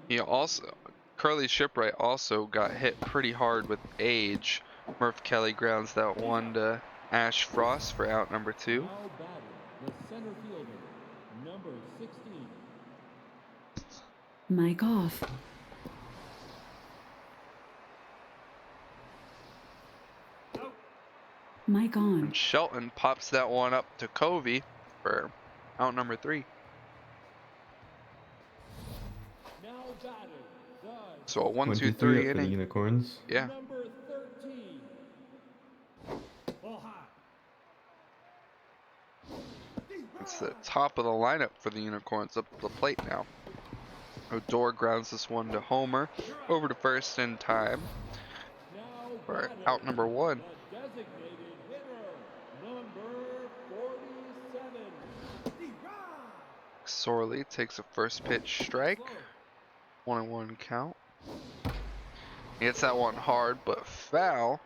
He also, Curly Shipwright also got hit pretty hard with age. Murph Kelly grounds that one to Ash Frost for out number 2. Now batting, the center fielder, number 16. Mic off. Mic on. And Shelton pops that one up to Covey for out number 3. Now batting, the So a 1, 2, 3 up for the inning. Unicorns. Yeah. number 13. Ball high. It's the top of the lineup for the Unicorns up to the plate now. Odor grounds this one to Homer. Over to first in time Now for batting, out number 1. the designated hitter, number 47. Sorley takes a first pitch strike. 1-1 count. He hits that one hard but foul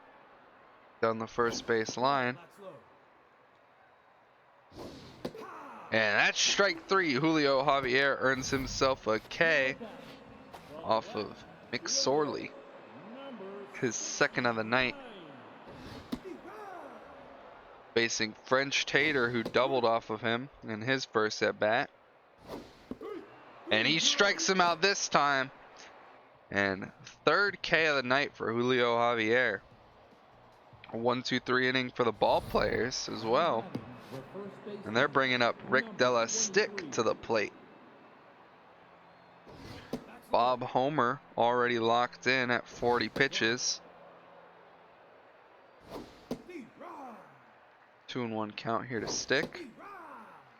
down the first base line. And that's strike 3. Julio Javier earns himself a K off of McSorley, his second of the night. Facing French Tater, who doubled off of him in his first at bat. And he strikes him out this time. And third K of the night for Julio Javier. A 1-2-3 inning for the ball players as well. And they're bringing up Rick Della Stick to the plate. Bob Homer already locked in at 40 pitches. 2-1 count here to Stick.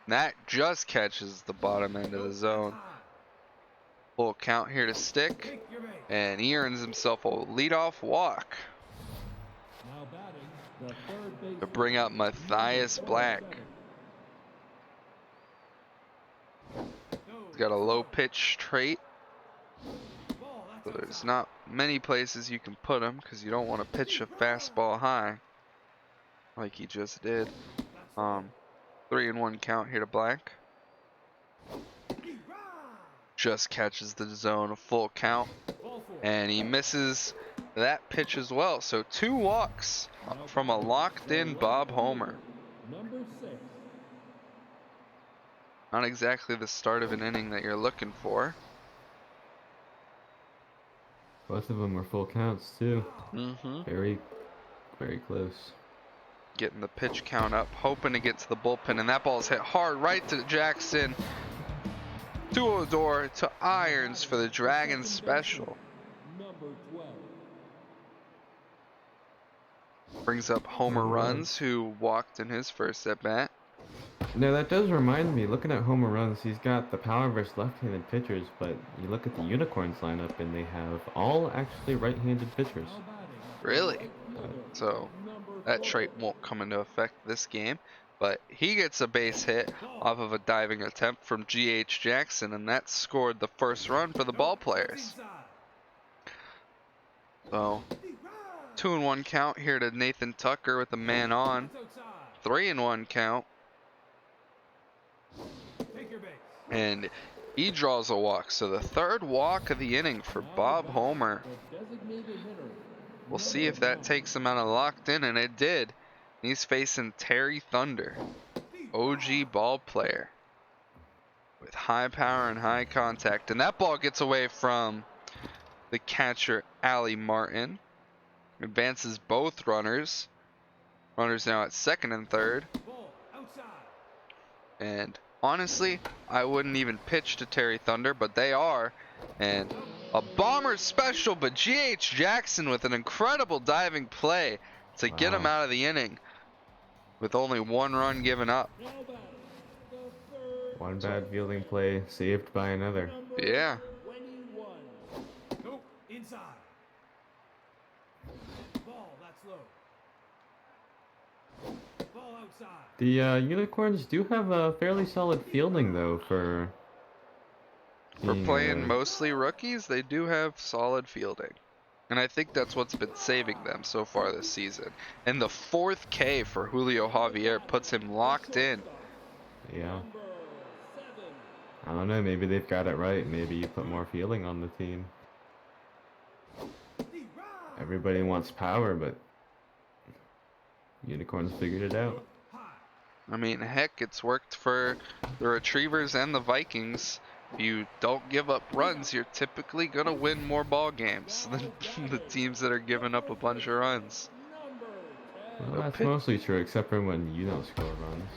That just catches the bottom end of the zone. Full count here to Stick. And he earns himself a leadoff walk to bring up Matthias Black. He's got a low pitch trait. So there's not many places you can put him because you don't want to pitch a fastball high like he just did. 3-1 count here to Black. Just catches the zone, a full count, and he misses that pitch as well. So 2 walks from a locked in Bob Homer. Not exactly the start of an inning that you're looking for. Both of them were full counts too. Very, very close. Getting the pitch count up, hoping to get to the bullpen, and that ball's hit hard right to Jackson. To Odor, to Irons for the Dragons special. Brings up Homer Runs, who walked in his first at bat. Now that does remind me, looking at Homer Runs, he's got the power versus left-handed pitchers, but you look at the Unicorns lineup and they have all actually right-handed pitchers. Really? So that trait won't come into effect this game, but he gets a base hit off of a diving attempt from G.H. Jackson, and that scored the first run for the ball players. So 2-1 count here to Nathan Tucker with the man on. 3-1 count. And he draws a walk. So the third walk of the inning for Bob Homer. We'll see if that takes him out of locked in, and it did. He's facing Terry Thunder, OG ball player with high power and high contact. And that ball gets away from the catcher, Ali Martin. Advances both runners. Runners now at second and third. And honestly, I wouldn't even pitch to Terry Thunder, but they are. And a bomber special, but G.H. Jackson with an incredible diving play to get him out of the inning with only 1 run given up. One bad fielding play saved by another. Yeah. Inside. Ball, that's low. Ball outside. The Unicorns do have a fairly solid fielding though for being, playing mostly rookies. They do have solid fielding. And I think that's what's been saving them so far this season. And the 4th K for Julio Javier puts him locked in. Yeah. I don't know, maybe they've got it right. Maybe you put more fielding on the team. Everybody wants power, but Unicorns figured it out. I mean, heck, it's worked for the Retrievers and the Vikings. If you don't give up runs, you're typically going to win more ball games than the teams that are giving up a bunch of runs. Well, that's mostly true, except for when you don't score runs.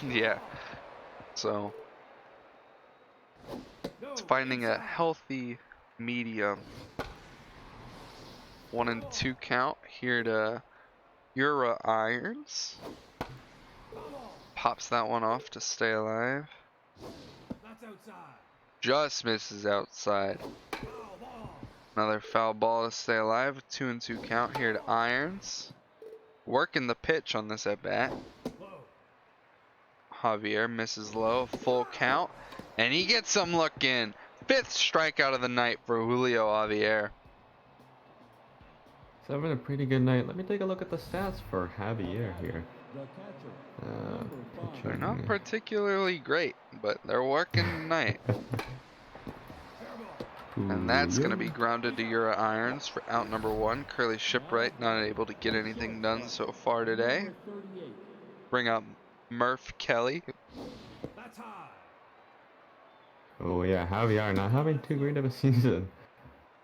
Yeah. So, it's finding a healthy medium. 1-2 count here to Ura Irons. Pops that one off to stay alive. Just misses outside. Another foul ball to stay alive. 2-2 count here to Irons. Working the pitch on this at bat. Javier misses low. Full count. And he gets some look in. 5th strikeout of the night for Julio Javier. He's having a pretty good night. Let me take a look at the stats for Javier here. The catcher, Uh, number 5. They're not particularly great, but they're working tonight. And that's going to be grounded to Ura Irons for out number 1. Curly Shipwright not able to get anything done so far today. Number 38. Bring up Murph Kelly. That's high. Oh yeah, Javier not having too great of a season.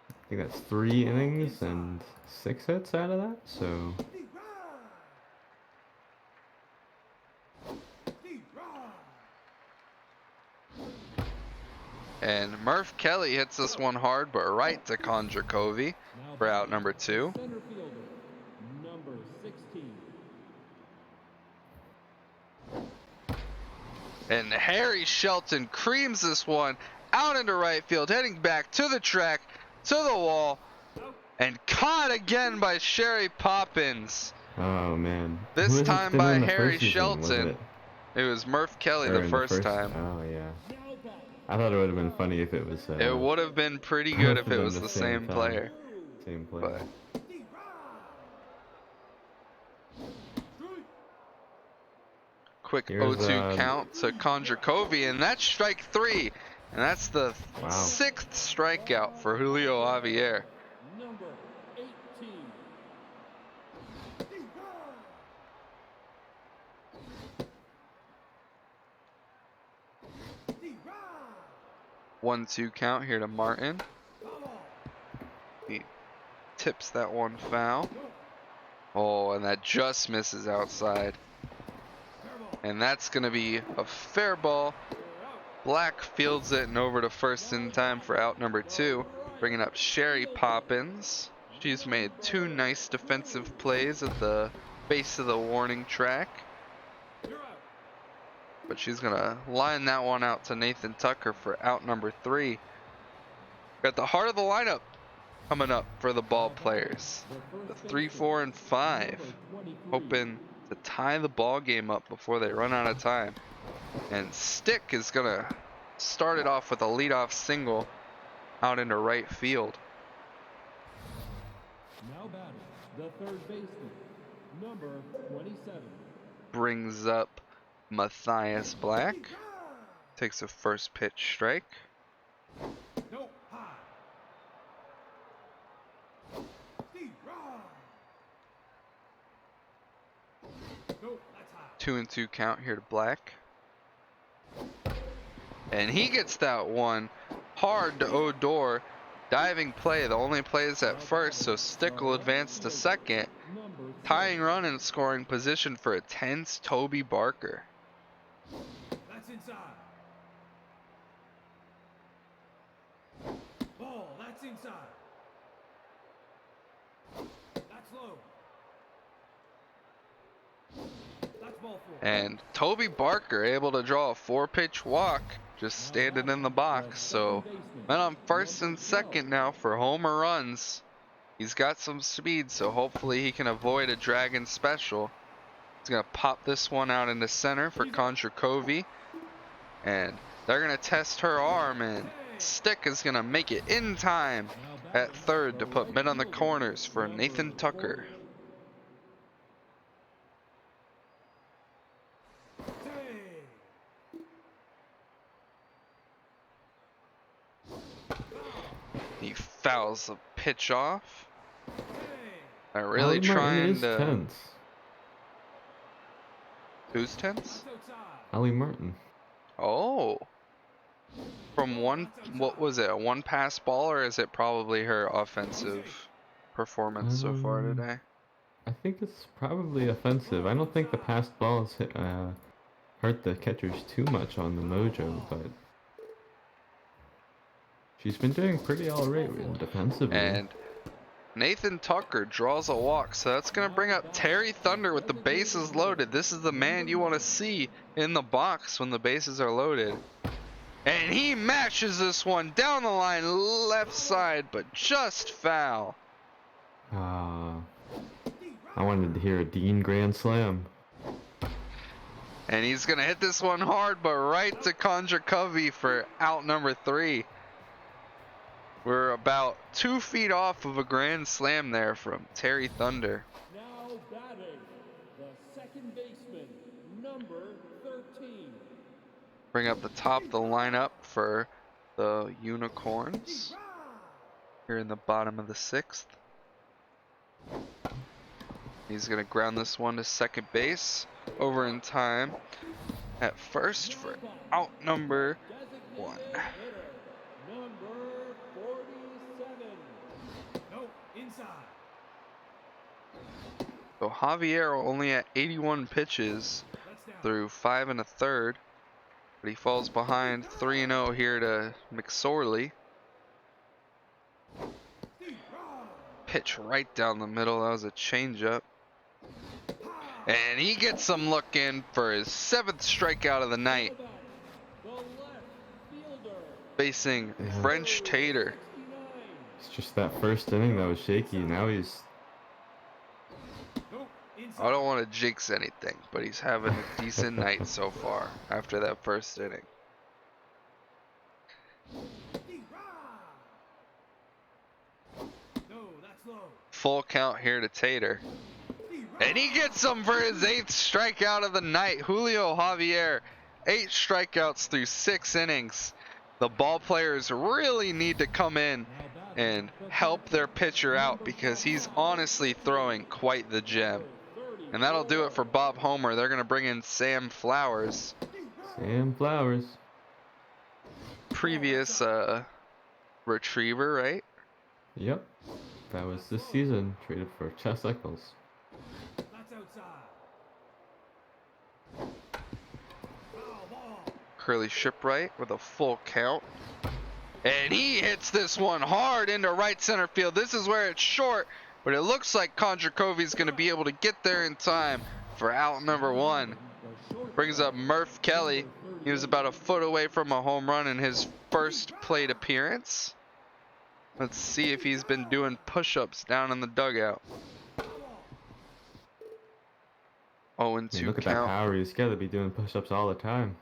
I think that's 3 innings and 6 hits out of that, so And Murph Kelly hits this one hard, but right to Conjure Covey Now for out number 2. center fielder, number 16. And Harry Shelton creams this one out into right field, heading back to the track, to the wall, and caught again by Sherry Poppins. oh man. This Who was it time did by in the Harry first season? Was Shelton. it- It was Murph Kelly or the in first time. Oh yeah. Now batting, I thought it would have been funny if it was. It would have been pretty good if both of it them was the the same same time. player. Same player. But quick Here's, 0-2 count to Conjure Covey, and that's strike 3. And that's the Wow. 6th strikeout for Julio Javier. number 18. 1-2 count here to Martin. He tips that one foul. Oh, and that just misses outside. And that's going to be a fair ball. Black fields it and over to first in time for out number 2. Bringing up Sherry Poppins. She's made 2 nice defensive plays at the base of the warning track. But she's going to line that one out to Nathan Tucker for out number 3. Got the heart of the lineup coming up for the ball players. The 3, 4, and 5. Hoping to tie the ball game up before they run out of time. And Stick is going to start it off with a leadoff single out into right field. Now batting, the third baseman, number 27. Brings up Matthias Black. Takes a first pitch strike. No, high. 2-2 count here to Black. And he gets that one hard to Odor. Diving play, the only play is at first, so Stick will advance to second. Number Tying run in scoring position for a tense Toby Barker. That's inside. Ball, that's inside. That's low. That's ball 4. And Toby Barker able to draw a 4-pitch walk, just standing in the box. So men on first and second now for homer runs. He's got some speed, so hopefully he can avoid a Dragon special. He's gonna pop this one out into center for Conjure Covey. And they're gonna test her arm, and Stick is gonna make it in time at third to put men on the corners for Nathan Tucker. He fouls the pitch off. They're really Ali Martin trying is to. tense. Who's tense? Ali Martin. Oh. From one, what was it? A one pass ball, or is it probably her offensive performance so far today? I think it's probably offensive. I don't think the past balls hurt the catchers too much on the mojo, but she's been doing pretty alright defensively. And Nathan Tucker draws a walk, so that's going to bring up Terry Thunder with the bases loaded. This is the man you want to see in the box when the bases are loaded. And he mashes this one down the line, left side, but just foul. I wanted to hear a Dean Grand Slam. And he's going to hit this one hard, but right to Conjure Covey for out number 3. We're about 2 feet off of a grand slam there from Terry Thunder. Now batting, the second baseman, Bring up the top of the lineup for the Unicorns here in the bottom of the 6th. He's going to ground this one to second base. Over in time at first for out number 1. Number 47. No, inside. So Javier only at 81 pitches That's down. through 5 1/3. But he falls behind 3-0 here to McSorley. Pitch right down the middle. That was a changeup. And he gets some look in for his 7th strikeout of the night, The left fielder. facing Yeah. French Tater. 69. It's just that first inning that was shaky. Now he's No, inside. I don't want to jinx anything, but he's having a decent night so far after that first inning. No, that's low. Full count here to Tater. And he gets them for his 8th strikeout of the night. Julio Javier, 8 strikeouts through 6 innings. The ball players really need to come in and help their pitcher out because he's honestly throwing quite the gem. And that'll do it for Bob Homer. They're going to bring in Sam Flowers. Sam Flowers. Previous retriever, right? Yep. That was this season. Traded for Chess Eccles. That's outside. Foul ball. Curly Shipwright with a full count. And he hits this one hard into right center field. This is where it's short, but it looks like Kondrakovi's going to be able to get there in time for out number 1. Brings up Murph Kelly. He was about a foot away from a home run in his first plate appearance. Let's see if he's been doing push-ups down in the dugout. Oh, and I mean, 2 look at that count. power. He's got to be doing push-ups all the time.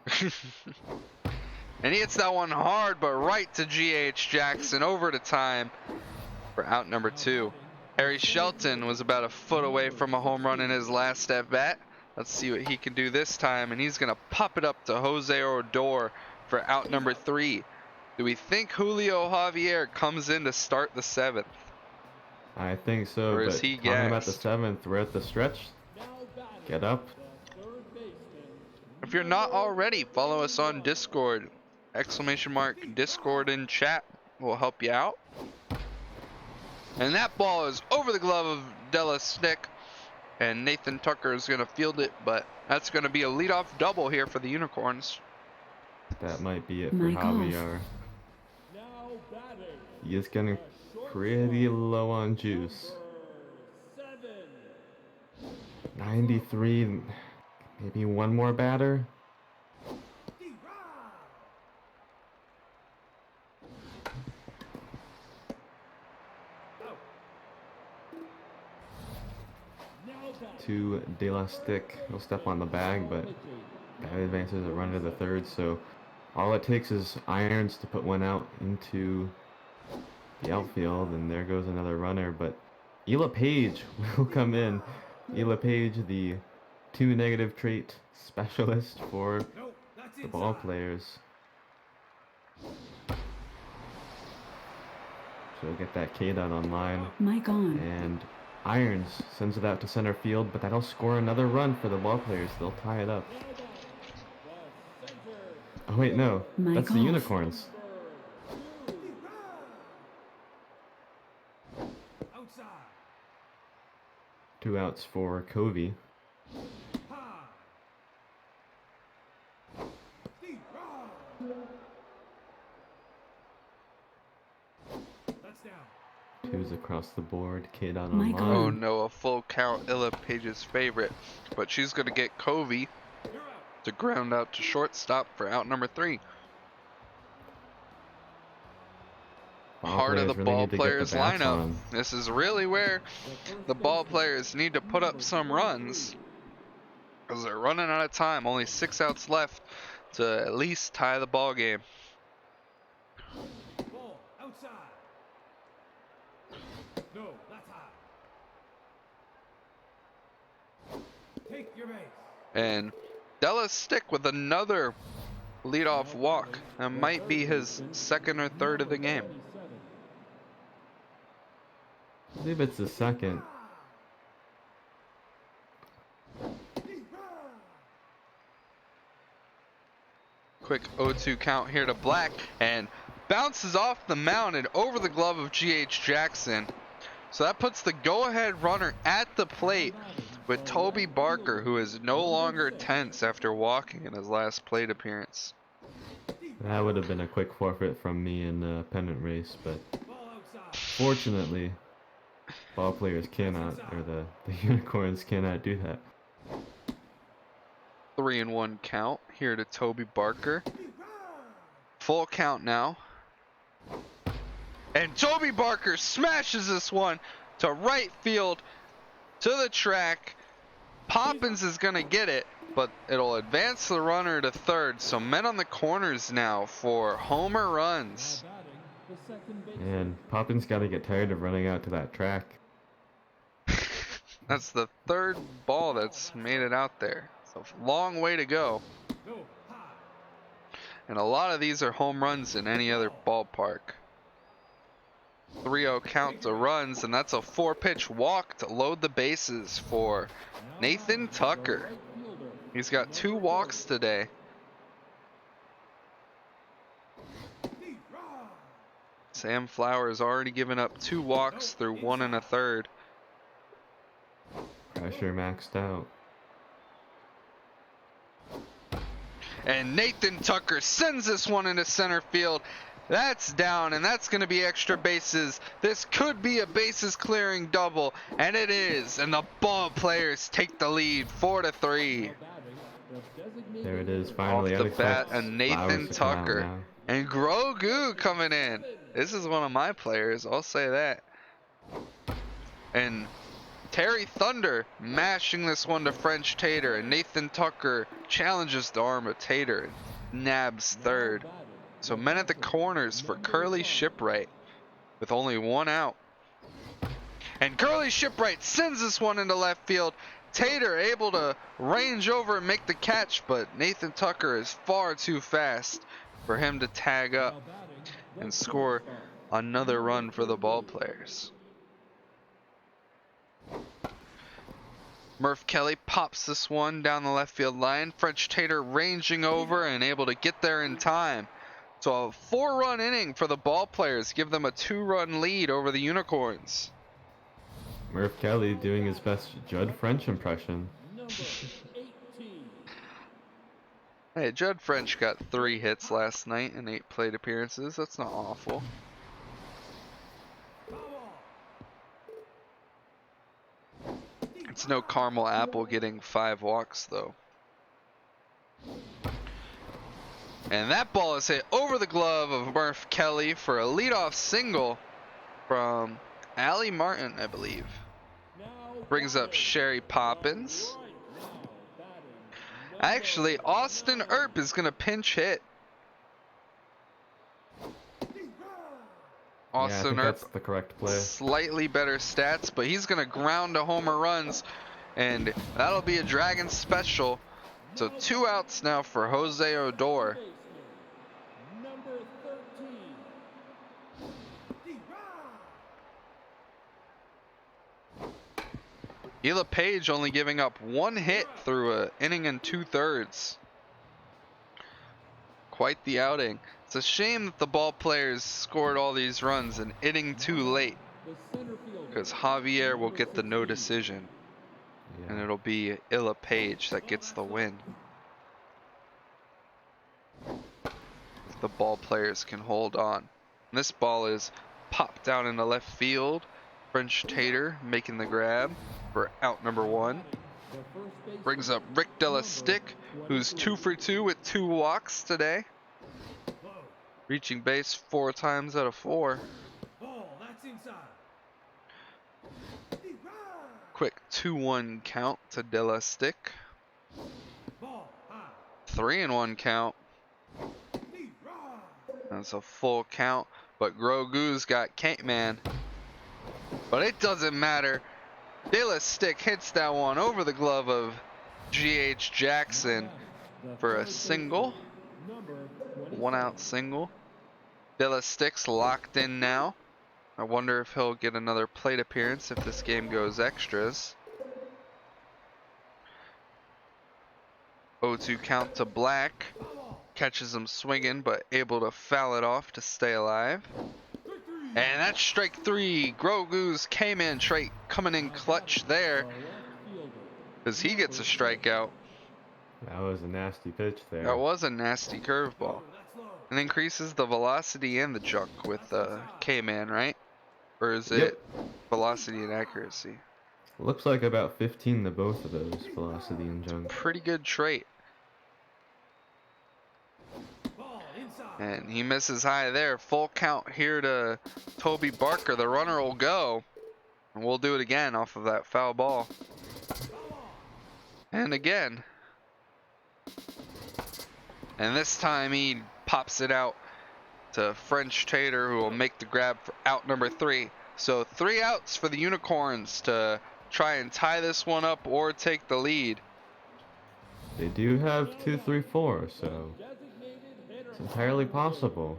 And he hits that one hard, but right to G.H. Jackson, over to time for out number 2. Harry Shelton was about a foot away from a home run in his last at bat. Let's see what he can do this time, and he's going to pop it up to Jose Odor for out number 3. Do we think Julio Javier comes in to start the 7th? I think so. Or is But he talking about the gassed? 7th, we're at the stretch. Now batting. Get up. The third baseman. If you're not already, follow us on Discord. ! Discord in chat will help you out. And that ball is over the glove of Della Snick. And Nathan Tucker is going to field it, but that's going to be a leadoff double here for the Unicorns. That might be it for Mike off. Javier. Now batting. He is getting pretty low on juice. Number 7. 93. Maybe one more batter. Now batting. To De La Stick. He'll step on the bag, but that advances a run to the 3rd. So all it takes is irons to put one out into the outfield, and there goes another runner. But Ela Page will come in. Ela Page, the 2 negative trait specialist for No, that's the inside. ball players. She'll get that K dot online. Mic on. And Irons sends it out to center field, but that'll score another run for the ball players. They'll tie it up. Now batting. The center. Oh wait, no. Mike That's the off. Unicorns. Outside. 2 outs for Covey. High. That's down. 2s across the board. K dot Mike online. Oh no, a full count, Illa Page's favorite. But she's going to get Covey You're out. to ground out to shortstop for out number 3. Ball Heart of the players really ball need to get the players bats lineup. on. This is really where the ball players need to put up some runs. Because they're running out of time. Only 6 outs left to at least tie the ball game. Ball outside. No, that's high. Take your base. And Della Stick with another leadoff walk. That might be his second or third of the game. I believe it's the second. Quick 0-2 count here to Black, and bounces off the mound and over the glove of G.H. Jackson. So that puts the go-ahead runner at the plate with Toby Barker, who is no longer tense after walking in his last plate appearance. That would have been a quick forfeit from me in the pennant race, but fortunately, ball players cannot, or the Unicorns cannot do that. 3-1 count here to Toby Barker. Full count now. And Toby Barker smashes this one to right field, to the track. Poppins is going to get it, but it'll advance the runner to third. So men on the corners now for homer runs. And Poppins got to get tired of running out to that track. That's the third ball that's made it out there. So long way to go. And a lot of these are home runs in any other ballpark. 3-0 count to runs, and that's a 4-pitch walk to load the bases for Nathan Tucker. He's got 2 walks today. Sam Flowers already given up 2 walks through 1 1/3. Pressure maxed out. And Nathan Tucker sends this one into center field. That's down, and that's going to be extra bases. This could be a bases clearing double, and it is. And the ball players take the lead 4-3. There it is, finally. Off the bat, Expect and Nathan Flowers to come out Tucker. now. And Grogu coming in. This is one of my players, I'll say that. And Terry Thunder mashing this one to French Tater, and Nathan Tucker challenges the arm of Tater and nabs third. So men at the corners for Curly Shipwright with only 1 out. And Curly Shipwright sends this one into left field. Tater able to range over and make the catch, but Nathan Tucker is far too fast for him to tag up and score another run for the ball players. Murph Kelly pops this one down the left field line. French Tater ranging over and able to get there in time. So a 4-run inning for the ball players, give them a 2-run lead over the Unicorns. Murph Kelly doing his best Judd French impression. Hey, Judd French got 3 hits last night in 8 plate appearances. That's not awful. It's no Caramel Apple getting 5 walks though. And that ball is hit over the glove of Murph Kelly for a leadoff single from Allie Martin, I believe. Brings up Sherry Poppins. Actually, Austin Earp is going to pinch hit. Yeah, I Austin think Earp, that's the correct play. slightly better stats, but he's going to ground to homer runs, and that'll be a Dragon special. So 2 outs now for Jose Odor. Ela Page only giving up 1 hit through an inning and 2/3. Quite the outing. It's a shame that the ball players scored all these runs an inning too late, because Javier will get the no decision, and Yeah. it'll be Ela Page that gets the win. If the ball players can hold on. And this ball is popped down into left field. French Tater making the grab for out number 1. Brings up Rick Della Stick, who's 2 for 2 with 2 walks today. Reaching base 4 times out of 4. Ball, that's inside. Quick 2-1 count to Della Stick. Ball, high. 3-1 count. That's a full count, but Grogu's got Cakeman. But it doesn't matter. Della Stick hits that one over the glove of G.H. Jackson for a single. Number 1 out single. Della Stick's locked in now. I wonder if he'll get another plate appearance if this game goes extras. 0-2 count to Black. Catches him swinging, but able to foul it off to stay alive. And that's strike 3. Grogu's K-Man trait coming in clutch there, because he gets a strikeout. That was a nasty pitch there. That was a nasty curveball. Oh, that's low. And increases the velocity and the junk with K-Man, right? Or is Yep. it velocity and accuracy? Looks like about 15 to both of those, velocity and junk. Pretty good trait. Ball inside. And he misses high there. Full count here to Toby Barker. The runner will go. And we'll do it again off of that foul ball. And again. And this time he pops it out to French Tater, who will make the grab for out number 3. So 3 outs for the Unicorns to try and tie this one up or take the lead. They do have 2, 3, 4, so it's entirely possible.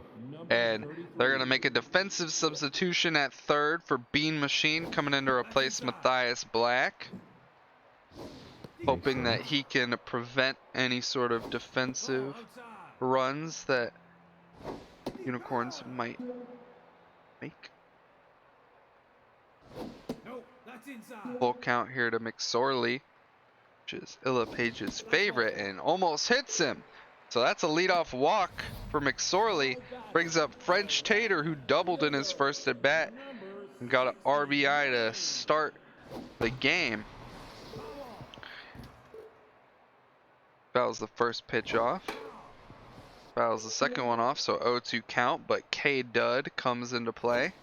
And they're going to make a defensive substitution at third for Bean Machine coming in to replace Matthias Black. Hoping that he can prevent any sort of defensive Ball outside. runs that Unicorns might make. No, that's inside. Full count here to McSorley, which is Illa Page's favorite, and almost hits him. So that's a leadoff walk for McSorley. Brings up French Tater, who doubled in his first at bat and got an RBI to start the game. Fouls the first pitch off. Fouls the second one off, so 0-2 count, but K Dud comes into play.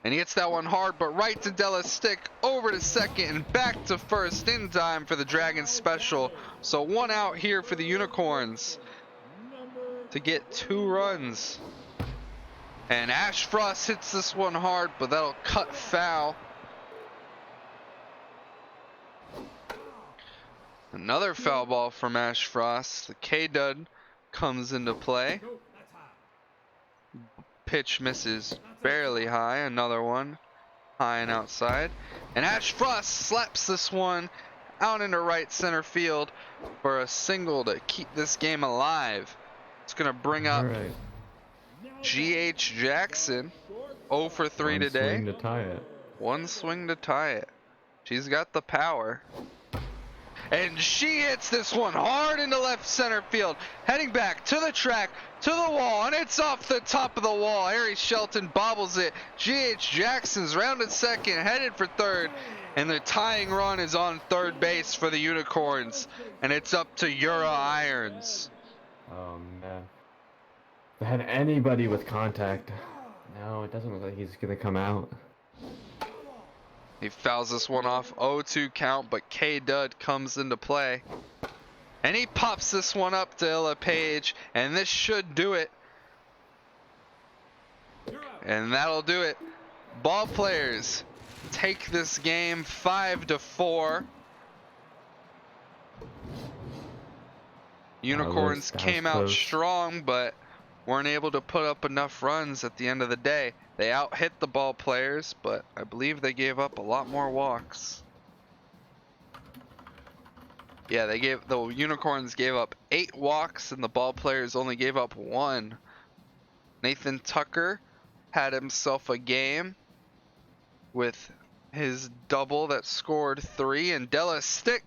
And he hits that one hard, but right to Della's stick, over to second, and back to first in time for the Dragons special. So 1 out here for the Unicorns to get 2 runs. And Ash Frost hits this one hard, but that'll cut foul. Another foul ball from Ash Frost. The K-Dud comes into play. No, that's high. Pitch misses barely high. Another one high and outside. And Ash Frost slaps this one out into right center field for a single to keep this game alive. It's going to bring up Alright. G.H. Jackson. 0 for 3 One today. swing to tie it. 1 swing to tie it. She's got the power. And she hits this one hard into left center field. Heading back to the track, to the wall, and it's off the top of the wall. Harry Shelton bobbles it. G.H. Jackson's rounded second, headed for third. And the tying run is on third base for the Unicorns. And it's up to Ura Irons. Oh man. If they had anybody with contact. No, it doesn't look like he's gonna come out. He fouls this one off. 0-2 count, but K-Dud comes into play. And he pops this one up to Illa Page, and this should do it. And that'll do it. Ball players take this game 5-4. Unicorns that was came out close. strong, but weren't able to put up enough runs at the end of the day. They out-hit the ball players, but I believe they gave up a lot more walks. Yeah, the Unicorns gave up 8 walks and the ball players only gave up 1. Nathan Tucker had himself a game with his double that scored 3, and Della Stick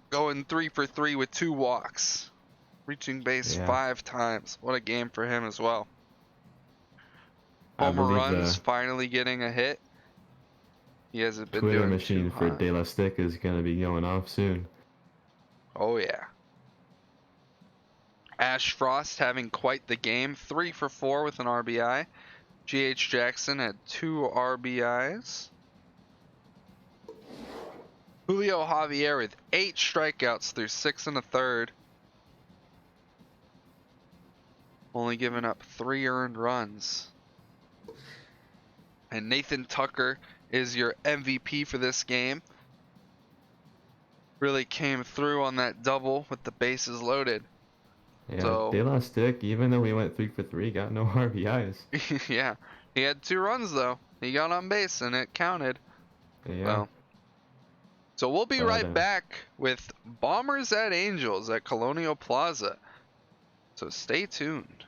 going 3 for 3 with 2 walks, reaching base Yeah. 5 times. What a game for him as well. I Homer believe runs, the finally getting a hit. He hasn't been Twitter doing machine too for hot. De La Stick is gonna be going off soon. Oh yeah. Ash Frost having quite the game. 3 for 4 with an RBI. G.H. Jackson had 2 RBIs. Julio Javier with 8 strikeouts through 6 1/3. Only giving up 3 earned runs. And Nathan Tucker is your MVP for this game. really came through on that double with the bases loaded. Yeah, So De La Stick, even though he went 3 for 3, got no RBIs. yeah, he had 2 runs though. He got on base and it counted. Yeah, So we'll be but right back with Bombers at Angels at Colonial Plaza. So stay tuned.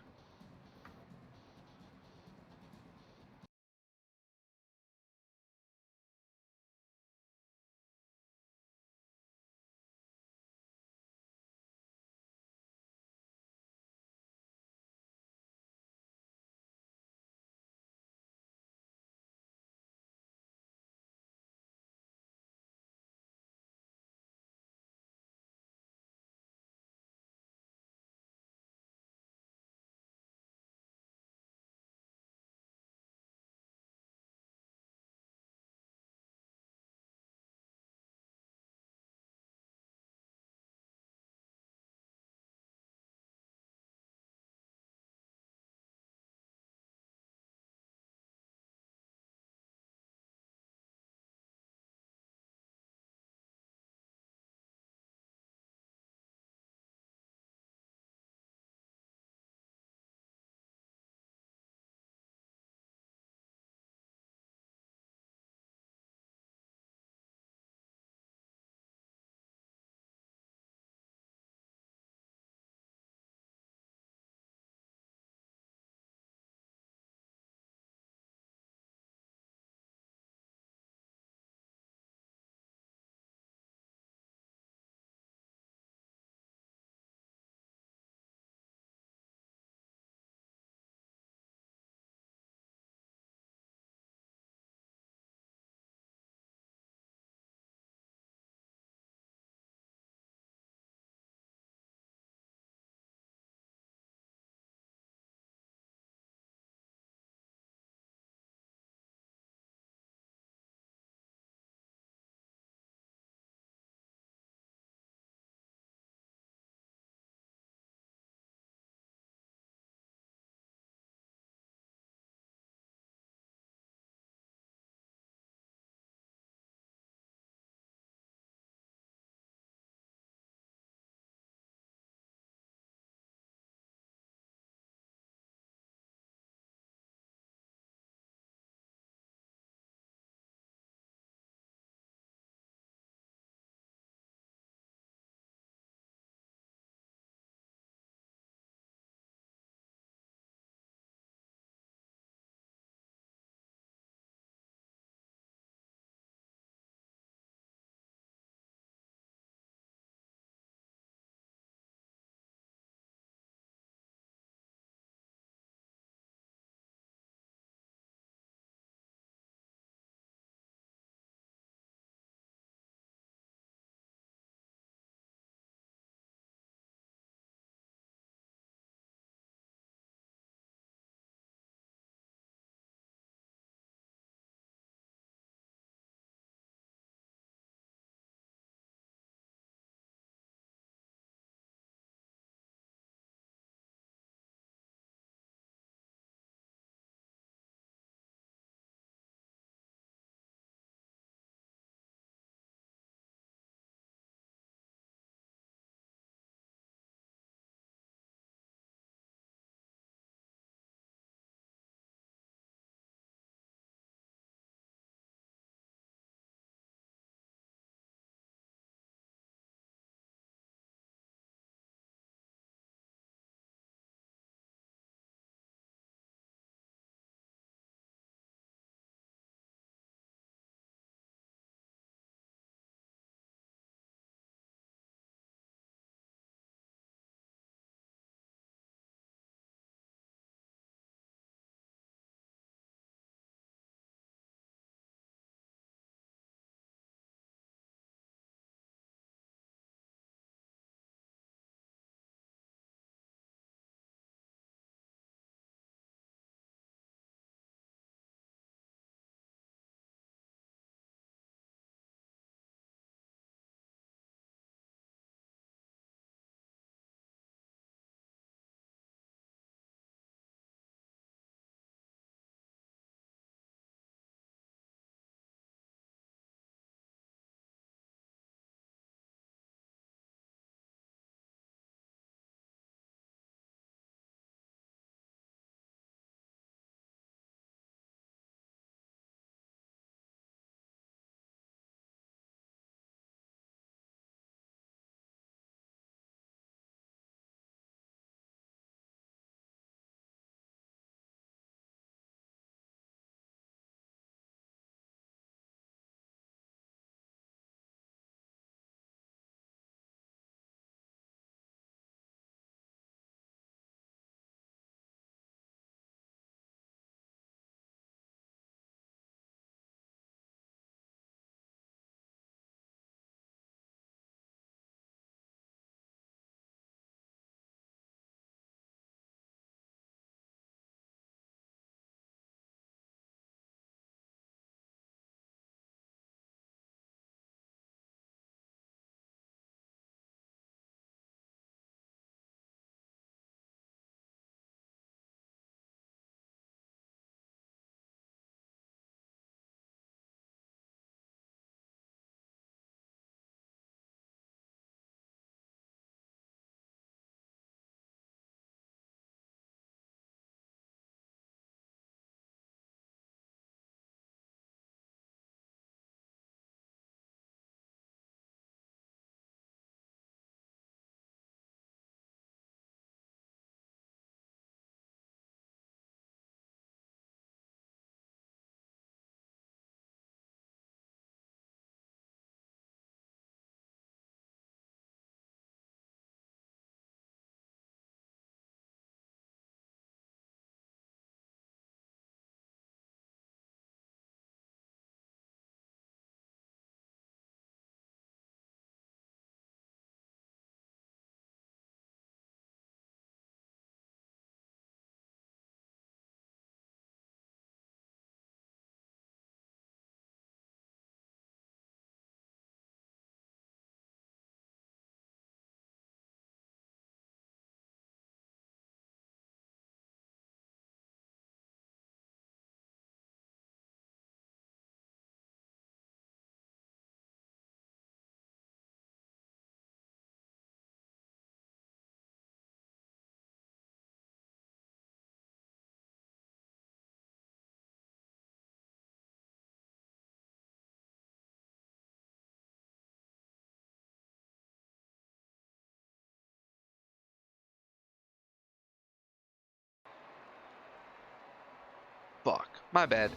My bad.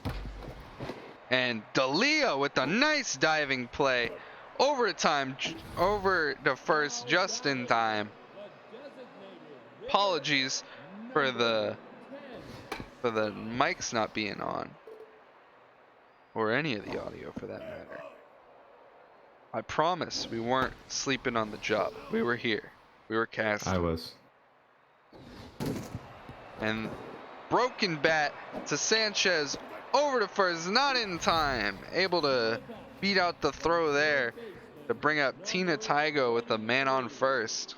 And D'Elia with a nice diving play. Overtime, over to first just in time. Apologies for the mics not being on. Or any of the audio for that matter. I promise we weren't sleeping on the job. We were here. We were casting. I was. And broken bat to Sanchez over to first, not in time. Able to beat out the throw there to bring up Tina Tygo with a man on first.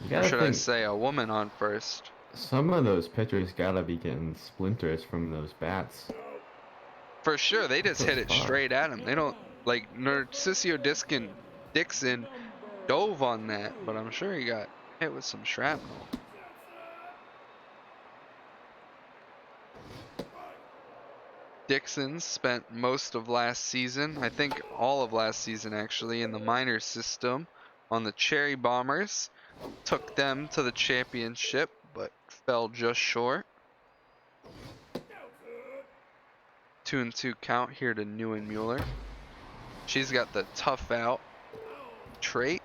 You Or gotta should I think, say a woman on first? some of those pitchers gotta be getting splinters from those bats. For sure, they just What hit the it fuck? straight at him. They don't, like, Narcisio Dixon dove on that, but I'm sure he got hit with some shrapnel. Dixon spent most of last season, I think all of last season actually, in the minor system on the Cherry Bombers. Took them to the championship, but fell just short. 2-2 count here to Neuenmuller. She's got the tough out trait.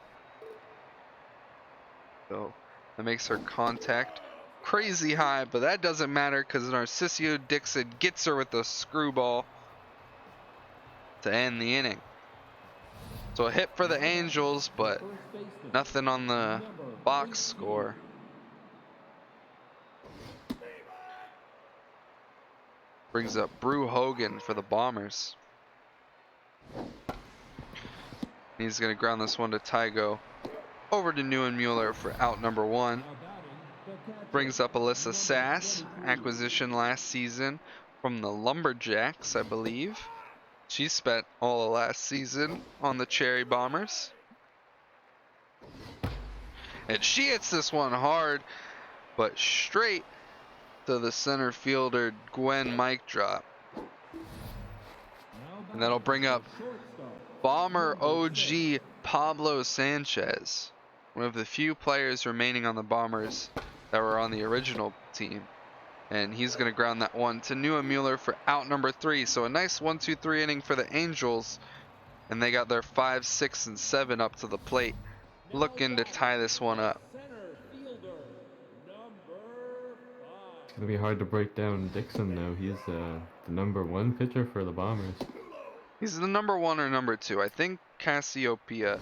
So that makes her contact crazy high, but that doesn't matter because Narcisio Dixon gets her with a screwball to end the inning. So a hit for the Angels, but nothing on the box score. Brings up Brew Hogan for the Bombers. He's going to ground this one to Tygo. Over to Neuenmuller for out number one. Brings up Alyssa Sass, acquisition last season from the Lumberjacks, I believe. She spent all of last season on the Cherry Bombers. And she hits this one hard, but straight to the center fielder Gwen mic drop. And that'll bring up Bomber OG Pablo Sanchez, one of the few players remaining on the Bombers that were on the original team. And he's going to ground that one to Neuenmuller for out number 3. So a nice 1-2-3 inning for the Angels. And they got their 5, 6, and 7 up to the plate, looking to tie this one up. It's gonna be hard to break down Dixon though. He's the number 1 pitcher for the Bombers. He's the number 1 or number 2. I think Cassiopeia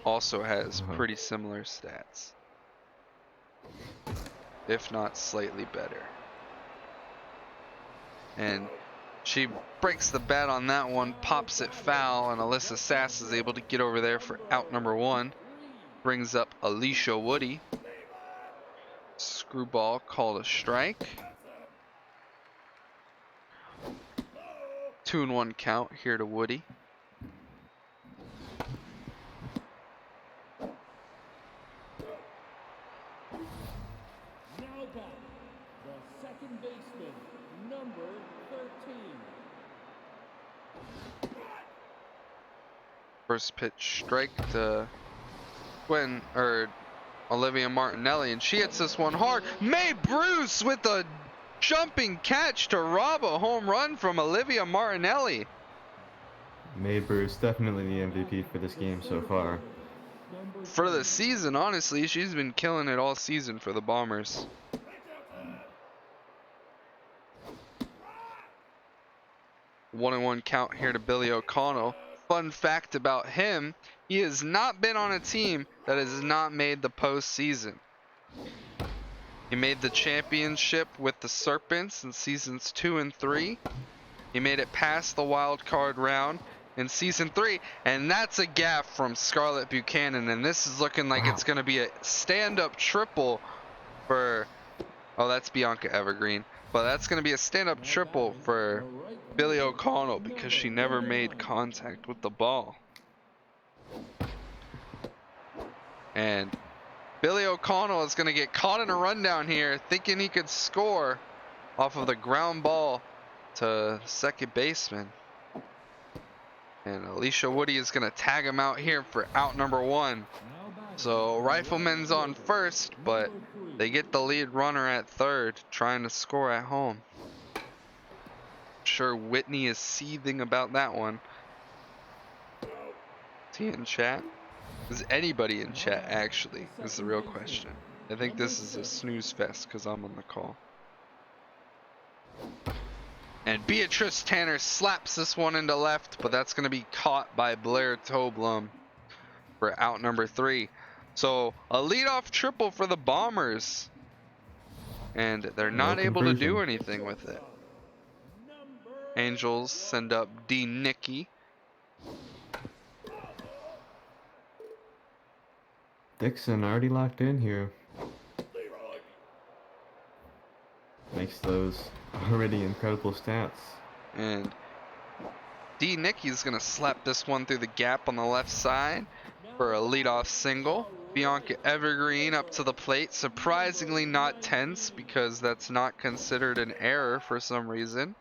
also has Uh-huh. pretty similar stats, if not slightly better. And she breaks the bat on that one, pops it foul, and Alyssa Sass is able to get over there for out number 1. Brings up Alicia Woody. Screwball called a strike. 2-1 count here to Woody. Now back, the second baseman, number 13. First pitch strike to Olivia Martinelli, and she hits this one hard. Mae Bruce with a jumping catch to rob a home run from Olivia Martinelli. Mae Bruce, definitely the MVP for this game so far. For the season, honestly, she's been killing it all season for the Bombers. One and one count here to Billy O'Connell. Fun fact about him, he has not been on a team that has not made the postseason. He made the championship with the Serpents in seasons 2 and 3. He made it past the wild card round in season 3, and that's a gaff from Scarlett Buchanan, and this is looking like it's going to be a stand-up triple for, oh, that's Bianca Evergreen, but that's going to be a stand-up triple for Billy O'Connell because she never made contact with the ball. And Billy O'Connell is going to get caught in a rundown here, thinking he could score off of the ground ball to second baseman. And Alicia Woody is going to tag him out here for out number 1. So Rifleman's on first, but they get the lead runner at third, trying to score at home. sure Whitney is seething about that one. Is he in chat? Is anybody in chat actually? Is the real question. I think this is a snooze fest because I'm on the call. And Beatrice Tanner slaps this one into left, but that's going to be caught by Blair Toblum for out number 3. So a leadoff triple for the Bombers. And they're not able to do conversion. anything with it. Angels send up D. Nicky. Dixon already locked in here. Makes those already incredible stats. And D. Nicky's going to slap this one through the gap on the left side for a leadoff single. Bianca Evergreen up to the plate. Surprisingly not tense because that's not considered an error for some reason.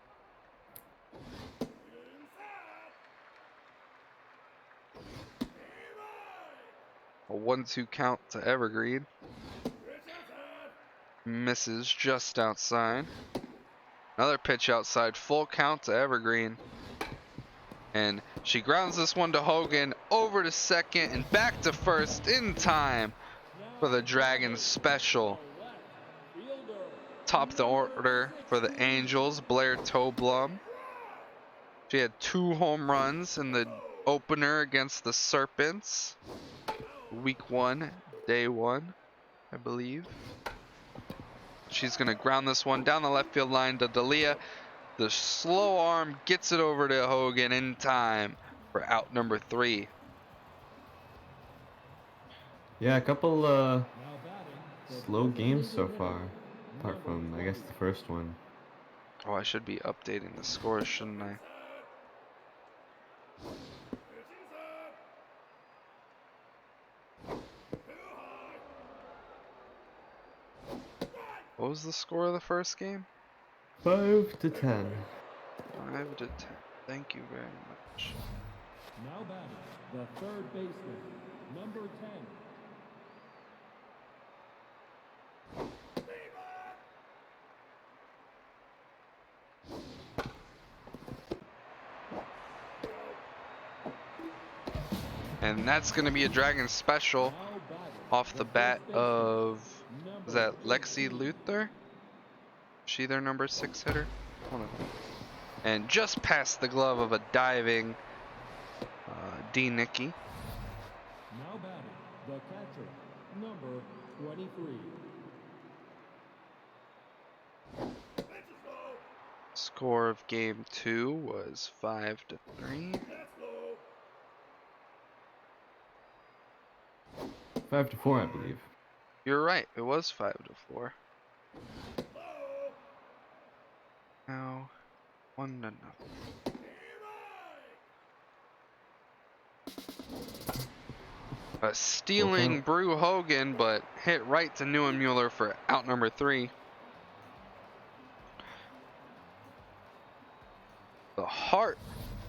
A 1-2 count to Evergreen. Misses just outside. Another pitch outside. Full count to Evergreen. And she grounds this one to Hogan, over to second and back to first in time for the Dragons special. Top of the order for the Angels, Blair Toblum. She had 2 home runs in the opener against the Serpents. Week 1, day 1, I believe. She's going to ground this one down the left field line to Dalia. The slow arm gets it over to Hogan in time for out number 3. Yeah, a couple slow games so far. Apart from, I guess, the first one. Oh, I should be updating the scores, shouldn't I? What was the score of the first game? 5 to 10. 5 to 10. Thank you very much. Now batting, the third baseman, number 10. And that's going to be a Dragon special Now batting, off the bat of, is that Lexi Luther? She their number 6 hitter? Hold on. And just past the glove of a diving D. Nicky. now batting, the catcher, number 23. Score of game 2 was 5 to 3. 5 to 4, I believe. You're right, it was 5 to 4. Now 1 to 0. Stealing Brew Hogan, but hit right to Neuenmuller for out number 3. The heart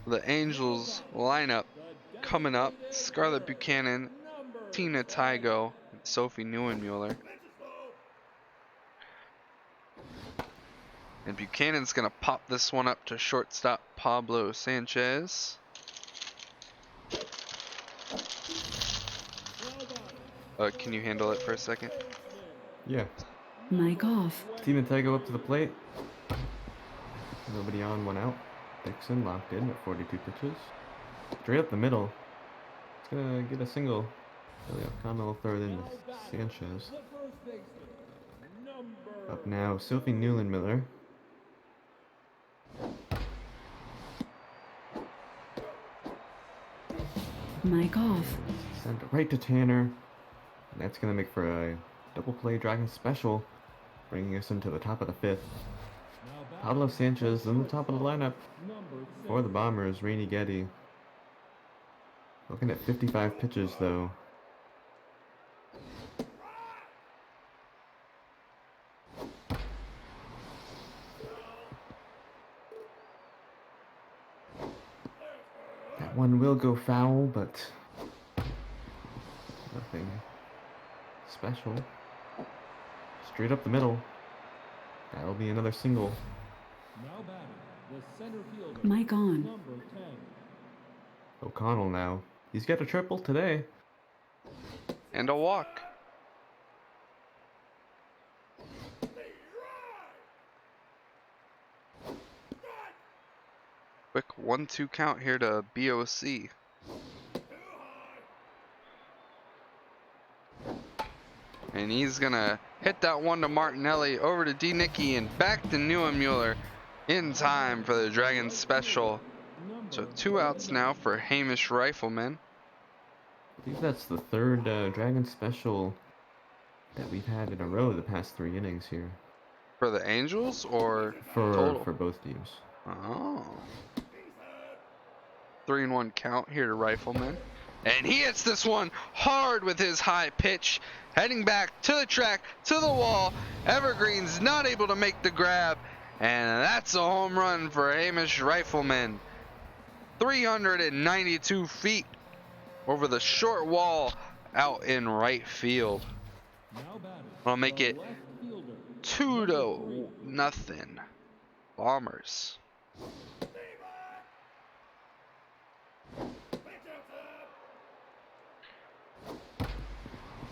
of the Angels lineup coming up: Scarlett Buchanan, Tina Tygo, and Sophie Neuenmuller. And Buchanan's gonna pop this one up to shortstop Pablo Sanchez. Can you handle it for a second? Yeah. Mic off. Tina Tego up to the plate. Nobody on, 1 out. Dixon locked in at 42 pitches. Straight up the middle. It's gonna get a single. Really, O'Connell will throw it in to Sanchez. The first baseman, number Up now, Sophie Neuenmuller. Mic off. Send it right to Tanner. And that's gonna make for a double play Dragon special, bringing us into the top of the 5th. now batting, Pablo Sanchez in the top of the lineup number 6. for the Bombers, Rainy Getty. Looking at 55 pitches though. That one will go foul, but nothing special. Straight up the middle. That'll be another single. Now batting, The center fielder. Mike on. Number 10. O'Connell now. He's got a triple today. And a walk. Quick 1-2 count here to BOC. And he's gonna hit that one to Martinelli, over to D. Nicky, and back to Neuenmuller in time for the Dragons special. So 2 outs now for Hamish Rifleman. I believe that's the third Dragon special that we've had in a row the past 3 innings here. For the Angels or For total? for both teams. Oh. 3-1 count here to Rifleman. And he hits this one hard with his high pitch. Heading back to the track, to the wall. Evergreen's not able to make the grab. And that's a home run for Hamish Rifleman. 392 feet over the short wall out in right field. Now batting. I'll make the it left fielder. 2-0. Bombers.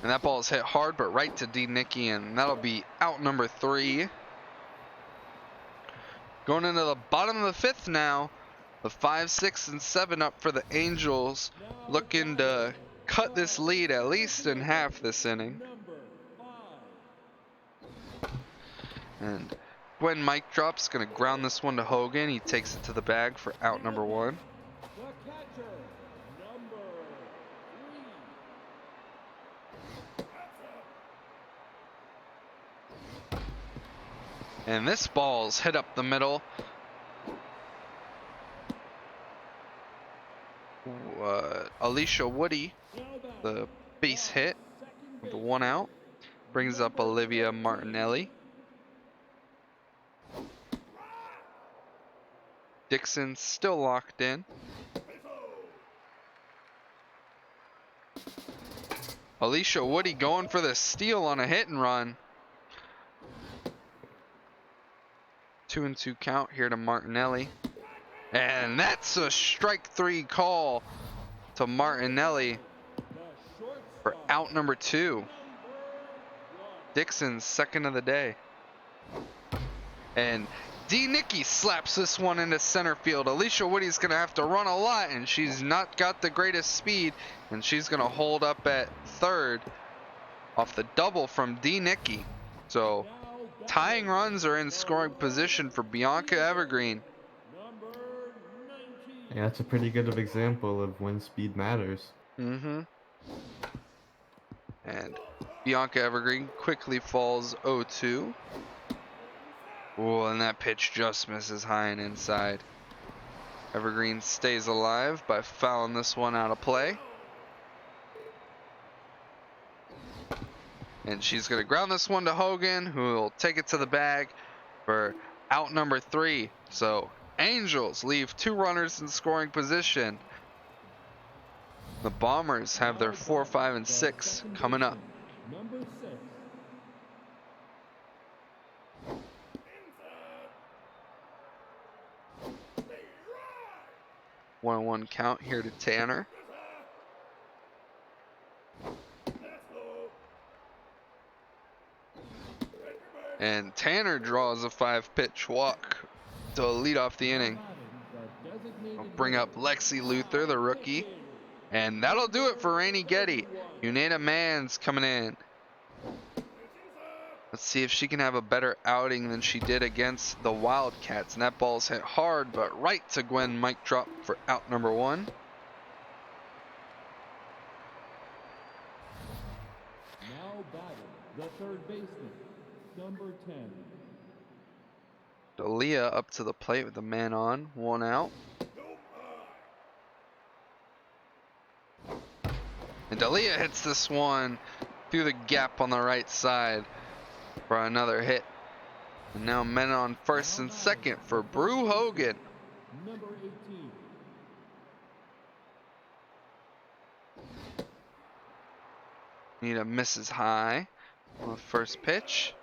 And that ball is hit hard, but right to D. Nicky, and that'll be out number 3. Going into the bottom of the 5th now. The 5, 6, and 7 up for the Angels, looking to cut this lead at least in half this inning. Number 5. And when Mike drops, gonna ground this one to Hogan. He takes it to the bag for out number 1. The catcher. Number 3. And this ball's hit up the middle. Alicia Woody, the base hit with the 1 out, brings up Olivia Martinelli. Dixon still locked in. Alicia Woody going for the steal on a hit and run. 2-2 count here to Martinelli. And that's a strike 3 call to Martinelli for out number 2. Dixon's second of the day. And D. Nicky slaps this one into center field. Alicia Woody's going to have to run a lot, and she's not got the greatest speed. And she's going to hold up at third off the double from D. Nicky. So tying runs are in scoring position for Bianca Evergreen. Yeah, that's a pretty good of example of when speed matters. And Bianca Evergreen quickly falls 0-2. Oh, and that pitch just misses high and inside. Evergreen stays alive by fouling this one out of play. And she's going to ground this one to Hogan, who will take it to the bag for out number 3. So Angels leave 2 runners in scoring position. The Bombers have their 4, 5, and 6 coming up. Number 6. 1-1 count here to Tanner. And Tanner draws a 5-pitch walk to lead off the inning. I'll bring up Lexi Luther, the rookie. And that'll do it for Rainey Getty. Uneda Mann's coming in. Let's see if she can have a better outing than she did against the Wildcats. And that ball's hit hard, but right to Gwen Mike drop for out number 1. Now batting, the third baseman, number 10. Dalia up to the plate with the man on, 1 out. And Dalia hits this one through the gap on the right side for another hit. And now men on first and second for Brew Hogan. Number 18. Nita misses high on the first pitch.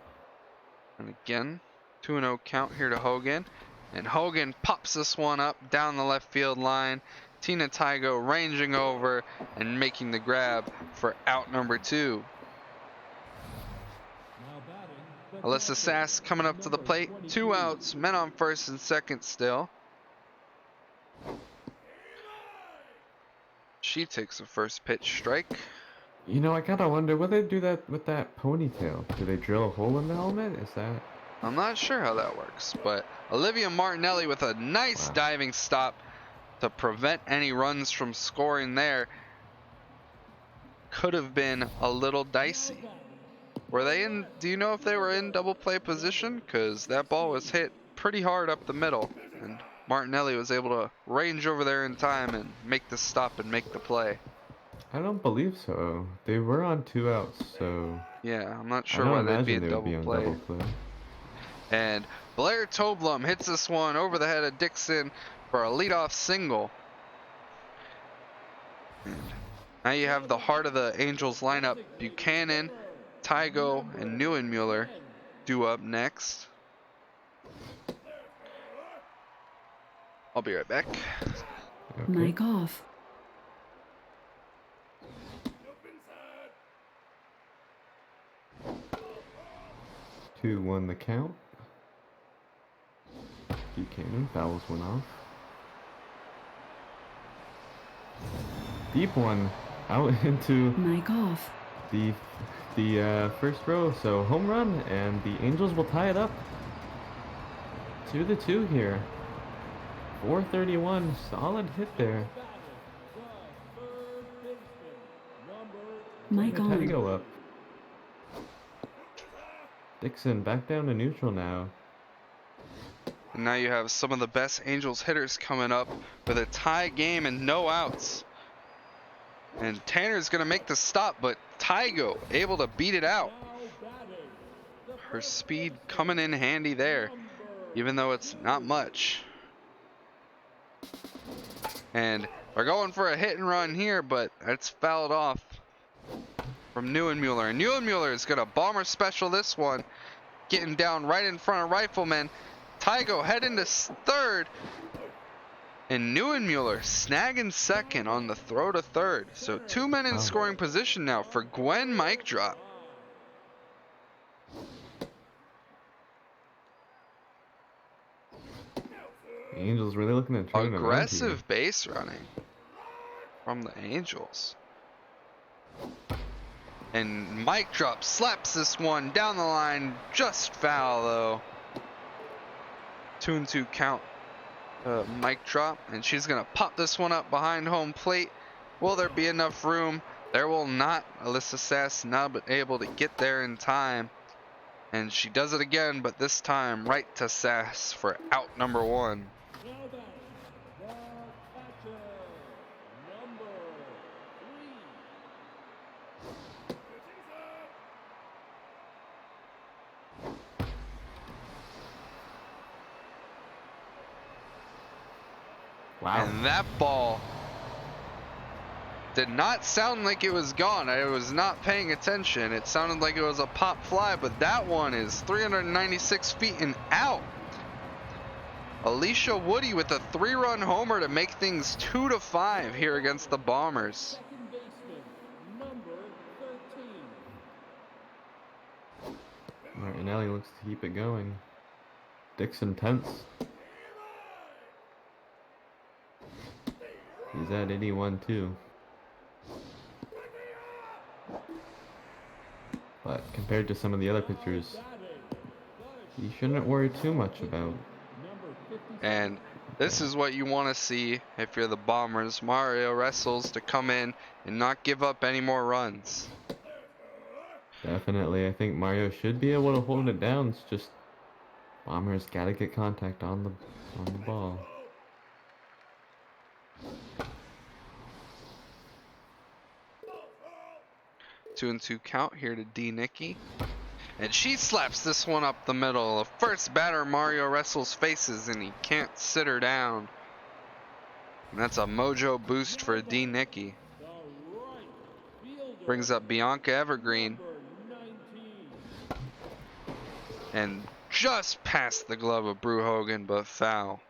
And again, 2-0 count here to Hogan. And Hogan pops this one up down the left field line. Tina Tygo ranging over and making the grab for out number 2. Now batting, the Alyssa catcher, Sass coming up to the number plate. 22. 2 outs, men on first and second still. She takes the first pitch strike. You know, I gotta wonder, will they do that with that ponytail? Do they drill a hole in the helmet? Is that... I'm not sure how that works, but Olivia Martinelli with a nice Wow. diving stop to prevent any runs from scoring there. Could have been a little dicey. Were they in, do you know if they were in double play position? Because that ball was hit pretty hard up the middle, and Martinelli was able to range over there in time and make the stop and make the play. I don't believe so. They were on 2 outs, so... Yeah, I'm not I sure don't why they'd be imagine in they would be double on play. double play. And Blair Toblum hits this one over the head of Dixon for a leadoff single. And now you have the heart of the Angels lineup. Buchanan, Tygo, and Neuenmuller due up next. I'll be right back. Okay. Mic off. 2-1 the count. Buchanan fouls one off. Deep one out into Mic off. the first row, so home run, and the Angels will tie it up. 2-2 here. 431, solid hit there. Mic on. Tygo up. Dixon back down to neutral now. And now you have some of the best Angels hitters coming up with a tie game and no outs. And Tanner's going to make the stop, but Tygo able to beat it out. Her speed coming in handy there, even though it's not much. And we're going for a hit and run here, but it's fouled off from Neuenmuller. And Neuenmuller is going to bomber special this one, getting down right in front of Rifleman. Tygo heading to third. And Neuenmuller snagging second on the throw to third. So 2 men in scoring position now for Gwen mic drop. The Angels really looking at turning it around here. Aggressive base running from the Angels. And mic drop slaps this one down the line. Just foul though. 2-2 count. Mic drop, and she's gonna pop this one up behind home plate. Will there be enough room? There will not. Alyssa Sass not able to get there in time, and she does it again, but this time right to Sass for out number 1. Now batting, the catcher, number 3. Wow. And that ball did not sound like it was gone. I was not paying attention. It sounded like it was a pop fly, but that one is 396 feet and out. Alicia Woody with a 3-run homer to make things 2-5 here against the Bombers. Second baseman, number 13. Martinelli looks to keep it going. Dixon tense. He's at 81 too. But compared to some of the other pitchers, you shouldn't worry too much about. And this is what you want to see if you're the Bombers. Mario Wrestles to come in and not give up any more runs. Definitely, I think Mario should be able to hold it down. It's just Bombers gotta get contact on the ball. 2-2 count here to D. Nicky. And she slaps this one up the middle. The first batter Mario Wrestles faces, and he can't sit her down. And that's a mojo boost for D. Nicky. The right fielder, Brings up Bianca Evergreen. number 19. And just past the glove of Bruhogan, but foul.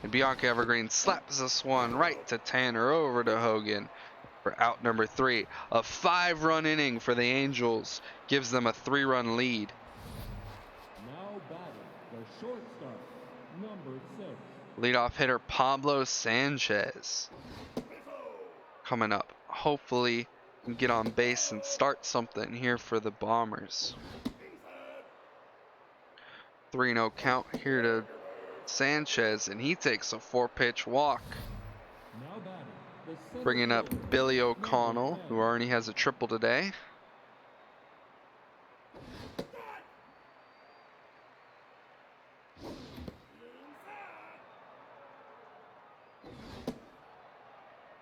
And Bianca Evergreen slaps this one right to Tanner, over to Hogan for out number 3. A 5-run inning for the Angels gives them a 3-run lead. Now batting, the shortstop, number 6. Leadoff hitter Pablo Sanchez coming up. Hopefully can get on base and start something here for the Bombers. 3-0 count here to Sanchez, and he takes a 4-pitch walk. Now batting, the center Bringing up fielder, Billy number O'Connell, 10. who already has a triple today.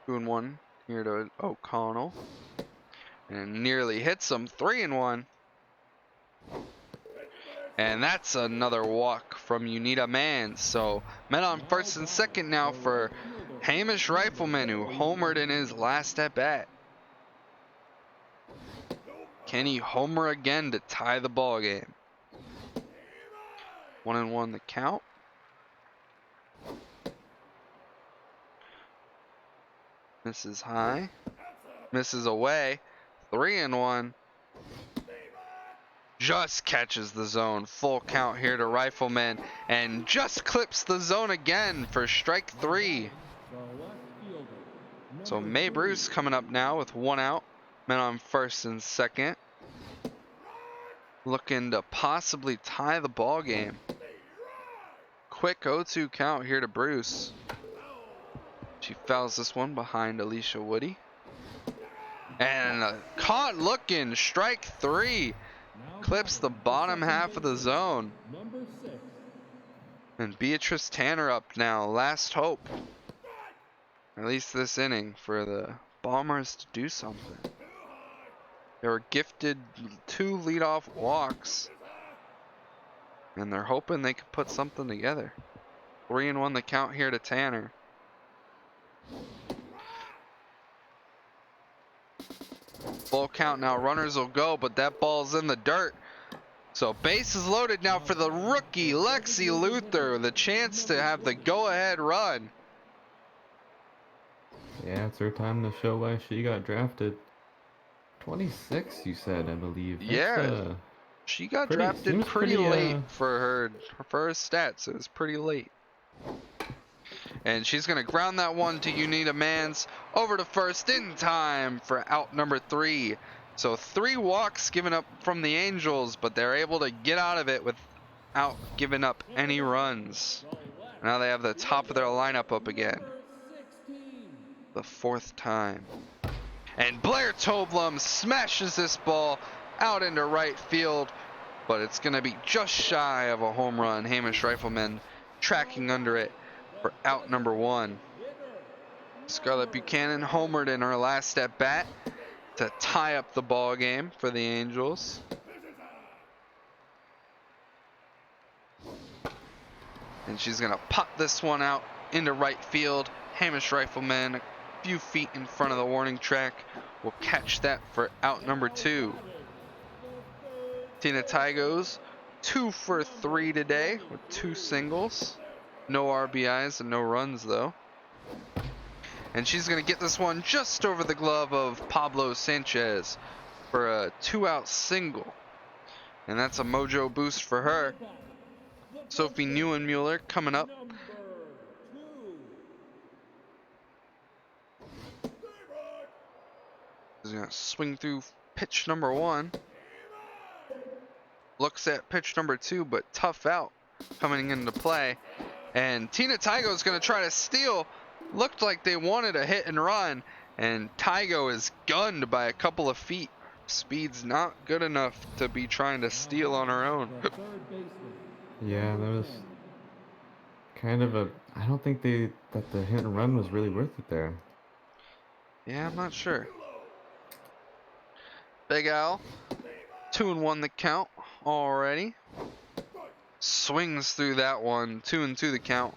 2-1 here to O'Connell. And nearly hits him. 3-1. And that's another walk from Unita Man. So men on first and second now for Hamish Rifleman, who homered in his last at bat. Can he homer again to tie the ball game? 1-1 the count. Misses high. Misses away. 3-1. Just catches the zone. Full count here to Rifleman, and just clips the zone again for strike 3. The left fielder, So number May 3. Bruce coming up now with 1 out. Men on first and second. Looking to possibly tie the ball game. Quick 0-2 count here to Bruce. She fouls this one behind Alicia Woody. And a caught looking strike 3. Now Clips the batting, bottom second half of the baseman, zone. Number 6. And Beatrice Tanner up now. Last hope. At least this inning for the Bombers to do something. They were gifted 2 leadoff walks. And they're hoping they could put something together. 3-1 the count here to Tanner. Full count now. Runners will go, but that ball's in the dirt. So base is loaded now for the rookie Lexi Luther. The chance to have the go-ahead run. Yeah, it's her time to show why she got drafted. 26, you said, I believe. That's, Yeah. She got pretty- drafted seems pretty pretty, late for her stats. It was pretty late. And she's going to ground that one to Unita Mans over to first in time for out number 3. So 3 walks given up from the Angels, but they're able to get out of it without giving up any runs. Now they have the top of their lineup up again. The 4th time. And Blair Toblum smashes this ball out into right field, but it's going to be just shy of a home run. Hamish Rifleman tracking under it for out number 1. Scarlett Buchanan homered in her last at bat to tie up the ball game for the Angels. And she's going to pop this one out into right field. Hamish Rifleman, a few feet in front of the warning track, will catch that for out number 2. Tina Tygos, 2 for 3 today with 2 singles. No RBIs and no runs though. And she's going to get this one just over the glove of Pablo Sanchez for a 2-out single. And that's a mojo boost for her. Sophie Neuenmuller coming up. She's going to swing through pitch number 1. Looks at pitch number 2, but tough out coming into play. And Tina Tygo is going to try to steal. Looked like they wanted a hit and run, and Tygo is gunned by a couple of feet. Speed's not good enough to be trying to steal on her own. The third baseman, Yeah, that was kind of a. I don't think that the hit and run was really worth it there. Yeah, I'm not sure. Big Al, 2-1 the count already. Swings through that one, 2-2 the count.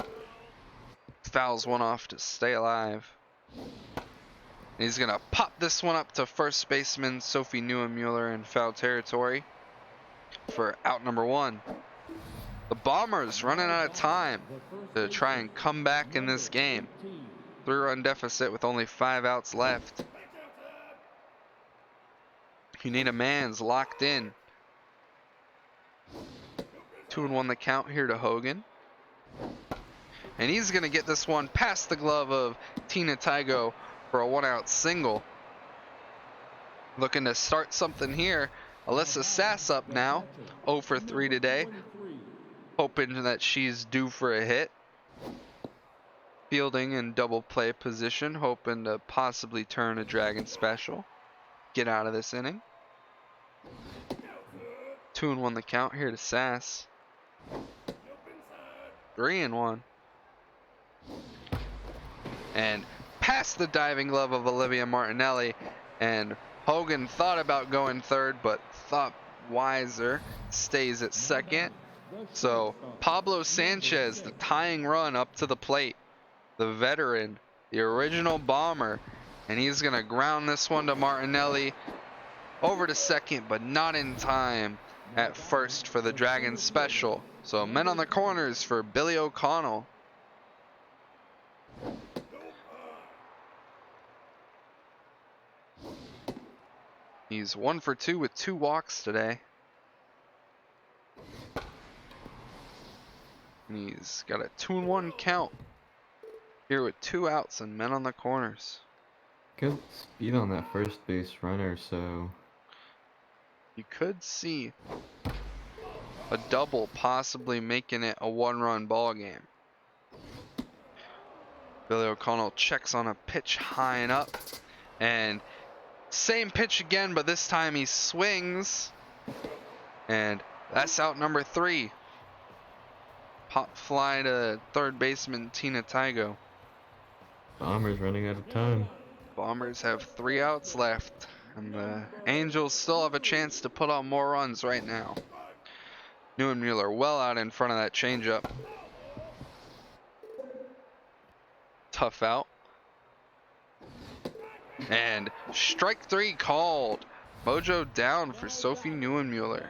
Fouls one off to stay alive. And he's going to pop this one up to first baseman Sophie Neuenmuller in foul territory for out number 1. The Bombers running out of time to try and come back in this game. 3-run deficit with only 5 outs left. You need a man's locked in. 2-1 the count here to Hogan. And he's going to get this one past the glove of Tina Tygo for a 1-out single. Looking to start something here. Alyssa Sass up now, 0 for 3 today. Hoping that she's due for a hit. Fielding in double play position, hoping to possibly turn a Dragon special. Get out of this inning. 2-1 the count here to Sass. 3-1. And past the diving glove of Olivia Martinelli, and Hogan thought about going third, but thought wiser, stays at second. So Pablo Sanchez, the tying run up to the plate, the veteran, the original Bomber, and he's gonna ground this one to Martinelli over to second, but not in time at first for the Dragon special. So men on the corners for Billy O'Connell. He's 1 for 2 with 2 walks today. And he's got a 2-1 count here with 2 outs and men on the corners. Good speed on that first base runner, so You could see a double possibly making it a 1-run ball game. Billy O'Connell checks on a pitch high and up, and same pitch again, but this time he swings, and that's out number 3. Pop fly to third baseman Tina Tygo. Bombers running out of time. Bombers have 3 outs left, and the Angels still have a chance to put on more runs right now. Neuenmuller well out in front of that changeup. Tough out. And strike 3 called. Mojo down for Sophie Neuenmuller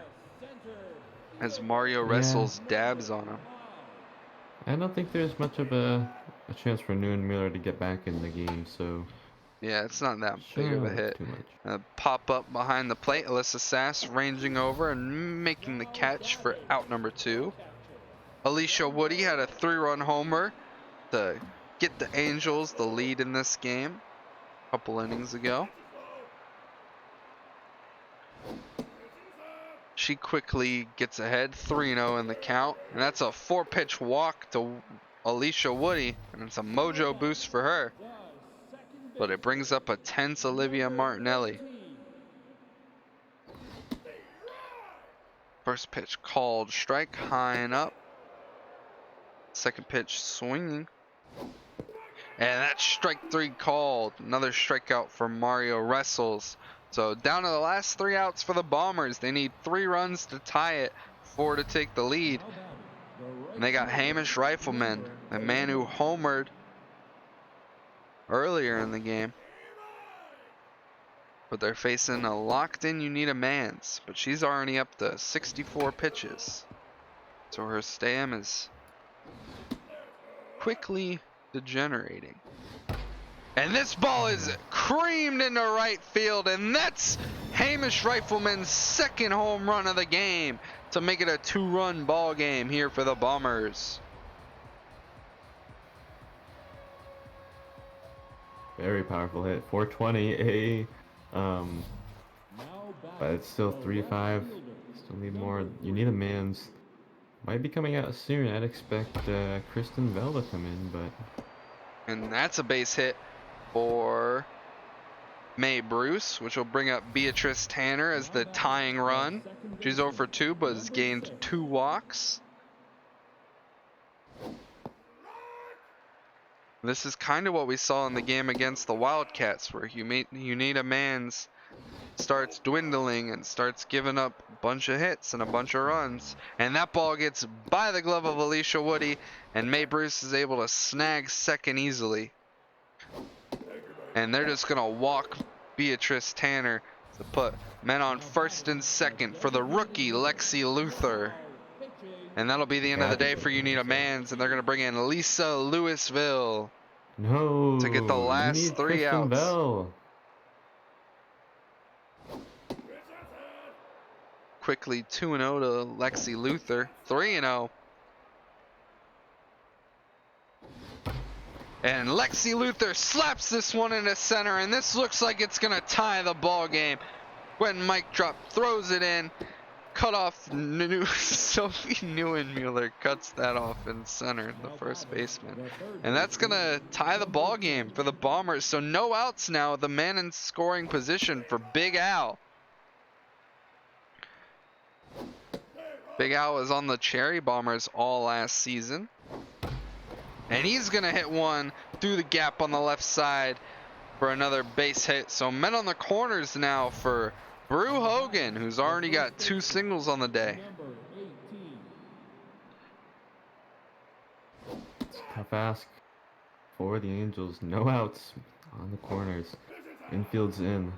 as Mario wrestles dabs on him. I don't think there's much of a chance for Neuenmuller to get back in the game, so Yeah, it's not that big of a hit. too much. Pop up behind the plate. Alyssa Sass ranging over and making the catch for out number 2. Alicia Woody had a 3-run homer to get the Angels the lead in this game a couple innings ago. She quickly gets ahead, 3-0 in the count, and that's a 4-pitch walk to Alicia Woody, and it's a mojo boost for her. But it brings up a tense Olivia Martinelli. First pitch called, strike high and up. Second pitch swinging. And that's strike 3 called. Another strikeout for Mario wrestles. So down to the last 3 outs for the Bombers. They need 3 runs to tie it, 4 to take the lead. And they got Hamish Rifleman, the man who homered earlier in the game. But they're facing a locked-in Unita Mans, but she's already up to 64 pitches. So her stam is quickly degenerating. And this ball is creamed into right field, and that's Hamish Rifleman's 2nd home run of the game to make it a 2-run ball game here for the Bombers. Very powerful hit. 420, but it's still 3-5. Still need more. You need a man's. Might be coming out soon. I'd expect Kristen Bell to come in, but. And that's a base hit for Mae Bruce, which will bring up Beatrice Tanner as the tying run. She's 0 for 2, but has gained 2 walks. This is kind of what we saw in the game against the Wildcats, where Unita Mans starts dwindling and starts giving up a bunch of hits and a bunch of runs. And that ball gets by the glove of Alicia Woody, and Mae Bruce is able to snag second easily. And they're just going to walk Beatrice Tanner to put men on first and second for the rookie Lexi Luther. And that'll be the end of the day for Unita Mans, and they're going to bring in Lisa Louisville. No. To get the last you need 3 Kristen outs. Bell. Quickly 2-0 to Lexi Luther. 3-0. And Lexi Luther slaps this one into center, and this looks like it's going to tie the ball game. When Mike Drop throws it in, cut off. Sophie Neuenmuller cuts that off in center, the first baseman. And that's going to tie the ball game for the Bombers. So no outs now, the man in scoring position for Big Al. Big Al was on the Cherry Bombers all last season. And he's going to hit one through the gap on the left side for another base hit. So men on the corners now for Brew Hogan, who's already got 2 singles on the day. It's a tough ask for the Angels. No outs on the corners. Infield's in.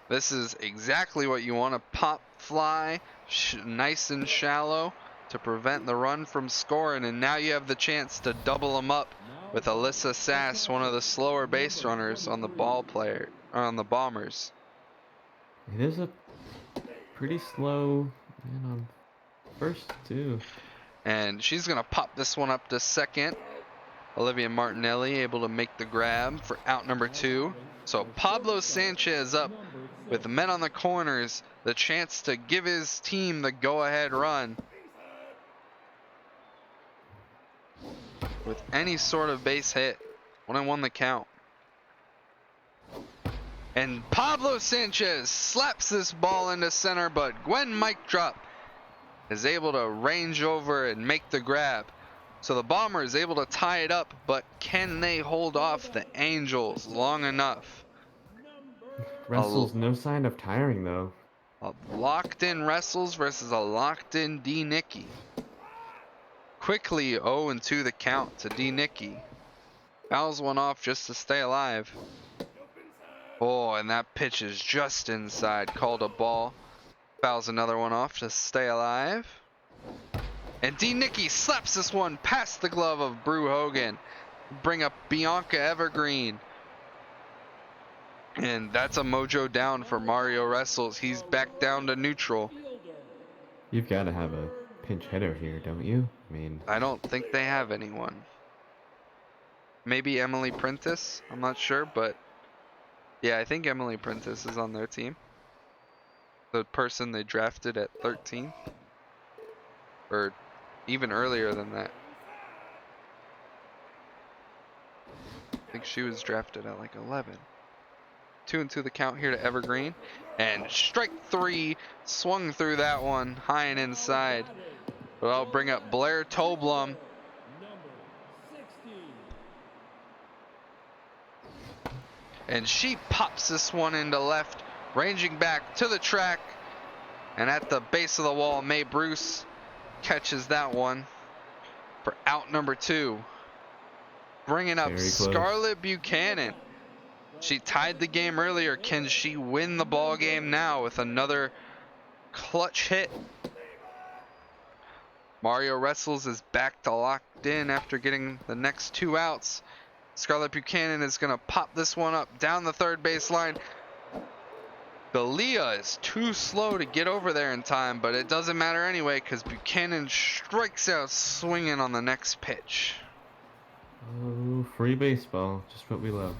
This is exactly what you want. A pop fly, nice and shallow to prevent the run from scoring. And now you have the chance to double them up with Alyssa Sass, one of the slower base runners on the Bombers. It is a pretty slow man on first too. And she's gonna pop this one up to second. Olivia Martinelli able to make the grab for out number 2. So Pablo Sanchez up with the men on the corners, the chance to give his team the go-ahead run. With any sort of base hit. 1-1 the count. And Pablo Sanchez slaps this ball into center, but Gwen Mike Drop is able to range over and make the grab. So the Bombers able to tie it up, but can they hold off the Angels long enough? Wrestles no sign of tiring though. A locked-in Wrestles versus a locked-in D. Nicky. Quickly 0-2 the count to D. Nicky. Fouls one off just to stay alive. Oh, and that pitch is just inside. Called a ball. Fouls another one off to stay alive. And D. Nicky slaps this one past the glove of Brew Hogan. Bring up Bianca Evergreen. And that's a mojo down for Mario Wrestles. He's back down to neutral. You've got to have a pinch hitter here, don't you? I mean, I don't think they have anyone. Maybe Emily Prentice? I'm not sure, but yeah, I think Emily Prentice is on their team. The person they drafted at 13. Or even earlier than that. I think she was drafted at like 11. 2-2 the count here to Evergreen. And strike 3. Swung through that one. High and inside. But I'll bring up Blair Toblum. And she pops this one into left. Ranging back to the track. And at the base of the wall, Mae Bruce catches that one for out number 2. Bringing up Scarlett Buchanan. She tied the game earlier. Can she win the ball game now with another clutch hit? Mario Wrestles is back to locked in after getting the next 2 outs. Scarlett Buchanan is going to pop this one up down the third base line. Belia is too slow to get over there in time, but it doesn't matter anyway because Buchanan strikes out swinging on the next pitch. oh, free baseball, just what we love.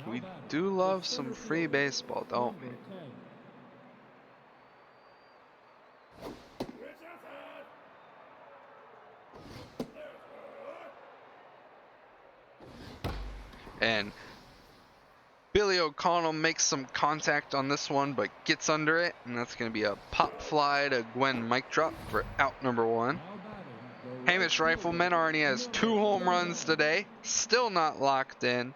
We do love some free baseball, don't we? And Billy O'Connell makes some contact on this one, but gets under it, and that's going to be a pop fly to Gwen Mike Drop for out number 1. Hamish Rifleman already has 2 home runs today, still not locked in.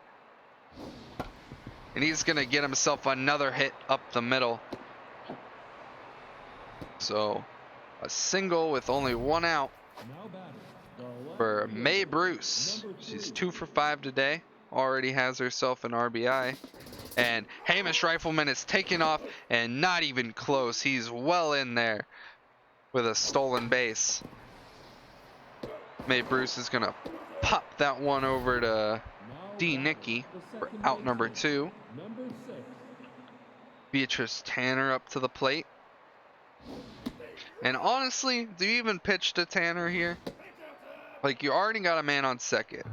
And he's going to get himself another hit up the middle. So, a single with only 1 out. Now batting, the for May Bruce. She's 2 for 5 today. Already has herself an RBI. And Hamish Rifleman is taking off and not even close. He's well in there with a stolen base. May Bruce is going to pop that one over to D. Nicky for out number 2. Number 6. Beatrice Tanner up to the plate. And honestly, do you even pitch to Tanner here? Like, you already got a man on second.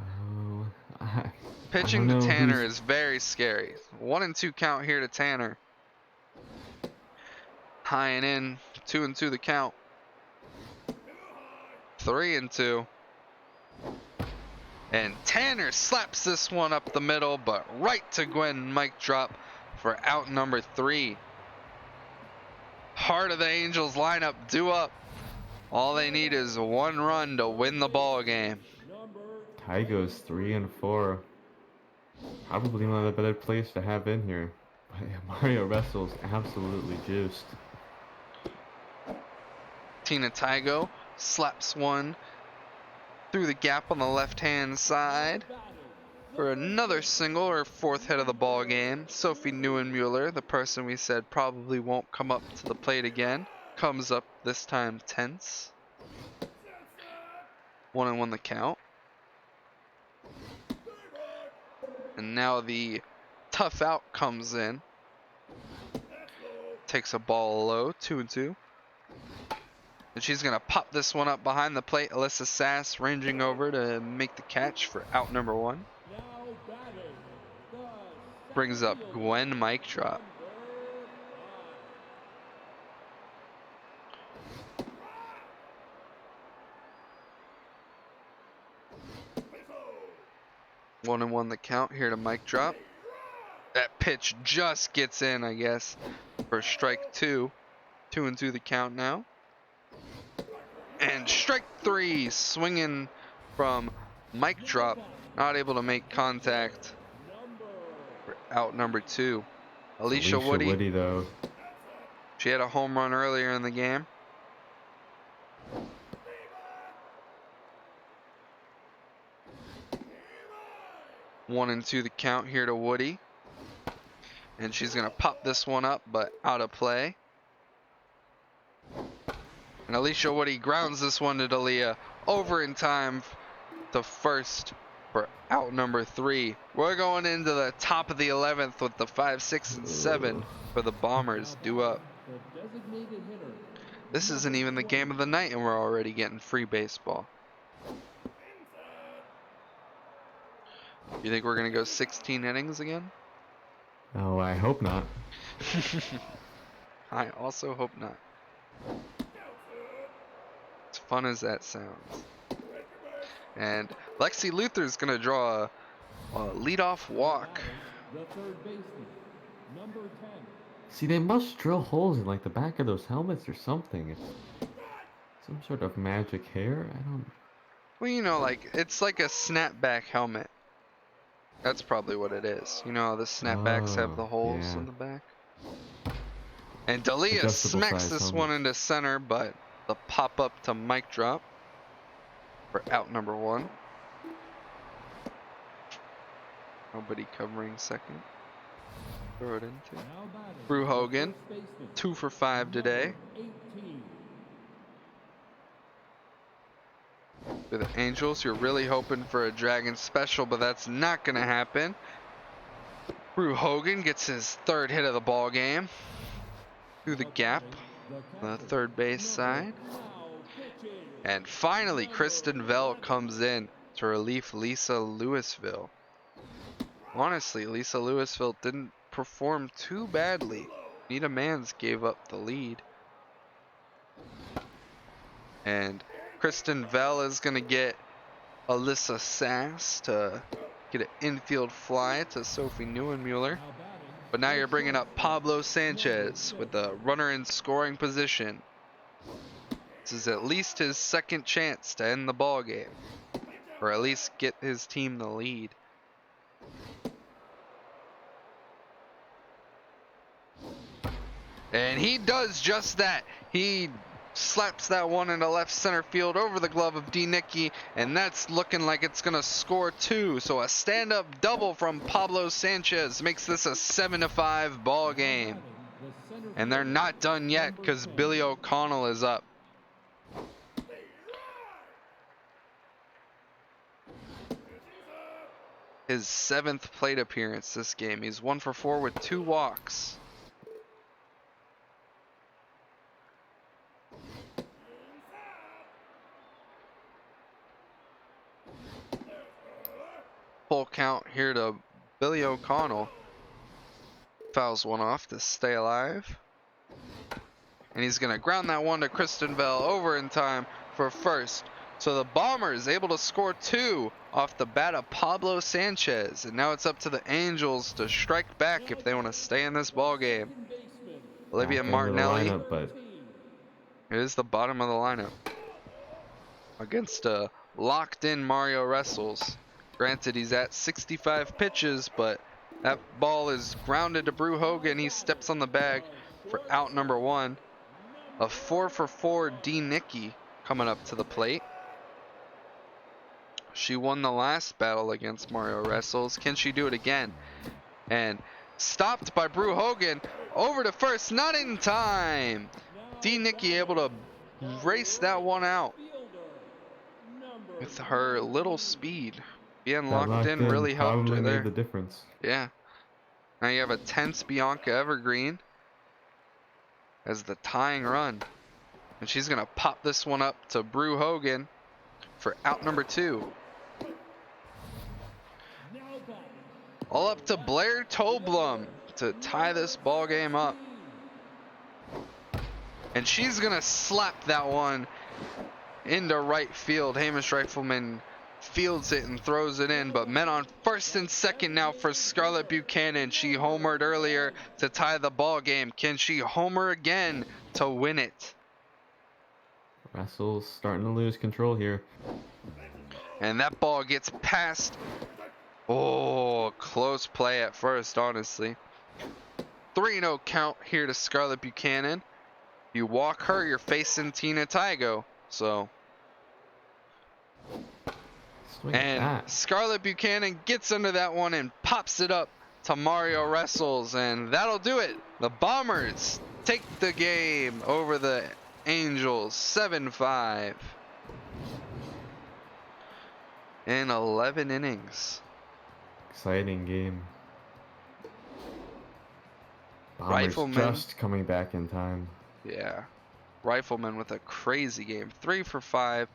Oh, Pitching don't to know Tanner who's- is very scary. 1-2 count here to Tanner. High and in, 2-2 the count. 3-2. And Tanner slaps this one up the middle, but right to Gwen mic drop for out number 3. Heart of the Angels lineup due up. All they need is 1 run to win the ball game. Ty goes 3 and 4. Probably one of the better plays to have in here. But yeah, Mario Wrestle's absolutely juiced. Tina Tygo slaps one through the gap on the left-hand side for another single, or 4th hit of the ball game. Sophie Neuenmuller, the person we said probably won't come up to the plate again, comes up this time tense. 1-1 the count. And now the tough out comes in. Takes a ball low, 2-2. And she's going to pop this one up behind the plate. Alyssa Sass ranging over to make the catch for out number 1. Now batting, the Brings up Gwen mic drop. One and one the count here to mic drop. That pitch just gets in, I guess, for strike 2. 2-2 the count now. And strike 3, swinging from mic drop, not able to make contact for out number 2. Alicia Woody, though. she had a home run earlier in the game. One and 2 the count here to Woody. And she's going to pop this one up, but out of play. And Alicia Woody grounds this one to Dalia over in time to first for out number 3. We're going into the top of the 11th with the 5, 6, and 7 for the Bombers due up. the designated hitter. This isn't even the game of the night and we're already getting free baseball. You think we're going to go 16 innings again? Oh, I hope not. I also hope not. As fun as that sounds. And Lexi Luther's going to draw a leadoff walk. The third baseman, number 10. See, they must drill holes in like the back of those helmets or something. It's some sort of magic hair. I don't. Well, you know, like, it's like a snapback helmet. That's probably what it is. You know how the snapbacks have the Oh, holes yeah. in the back? And Dalia Adjustable smacks size this helmet. one into center, but the pop up to mic drop for out number 1. Nobody covering second. Throw it into. Now batting, Brew the Hogan, first baseman, 2 for 5 today. number 18. For the Angels, you're really hoping for a Dragon special, but that's not going to happen. Brew Hogan gets his 3rd hit of the ball game through the gap on the third base side. Now pitching, And finally, Kristen Vell comes in to relief Lisa Louisville. Honestly, Lisa Louisville didn't perform too badly. Nita Mans gave up the lead. And Kristen Vell is going to get Alyssa Sass to get an infield fly to Sophie Neuenmuller. now batting, But now you're bringing up Pablo Sanchez with the runner in scoring position. This is at least his 2nd chance to end the ball game, or at least get his team the lead. And he does just that. He slaps that one into left center field over the glove of D. Nicky, and that's looking like it's going to score 2. So a stand-up double from Pablo Sanchez makes this a 7-5 ball game. The center And they're fielder, not done yet number because 10. Billy O'Connell is up. His 7th plate appearance this game. He's 1 for 4 with 2 walks. Full count here to Billy O'Connell. Fouls one off to stay alive. And he's going to ground that one to Kristen Bell over in time for first. So the Bombers able to score 2 off the bat of Pablo Sanchez. And now it's up to the Angels to strike back if they want to stay in this ball game. Second baseman, Olivia Back end of the Martinelli lineup, but it is the bottom of the lineup against a locked-in Mario Wrestles. Granted, he's at 65 pitches, but that ball is grounded to Brew Hogan. He steps on the bag for out number 1. A 4 for 4 D. Nicky coming up to the plate. She won the last battle against Mario Wrestles. Can she do it again? And stopped by Brew Hogan. Over to first, not in time. D. Nicky able to race that one out fielder, number with her little speed. Being that locked in really helped probably her made there. the difference. Yeah. Now you have a tense Bianca Evergreen as the tying run. And she's going to pop this one up to Brew Hogan for out number 2. now batting, All up to Blair Toblum to tie this ball game up. And she's going to slap that one into right field. Hamish Rifleman fields it and throws it in, but men on first and second now for Scarlett Buchanan. She homered earlier to tie the ball game. Can she homer again to win it? Wrestle's starting to lose control here. And that ball gets past. Oh, close play at first, honestly. 3-0 count here to Scarlett Buchanan. You walk her, you're facing Tina Tygo. So, Swing and that. Scarlett Buchanan gets under that one and pops it up to Mario Wrestles, and that'll do it. The Bombers take the game over the Angels 7-5 in 11 innings. Exciting game. Bombers Rifleman. just coming back in time. Yeah. Rifleman with a crazy game. 3 for 5,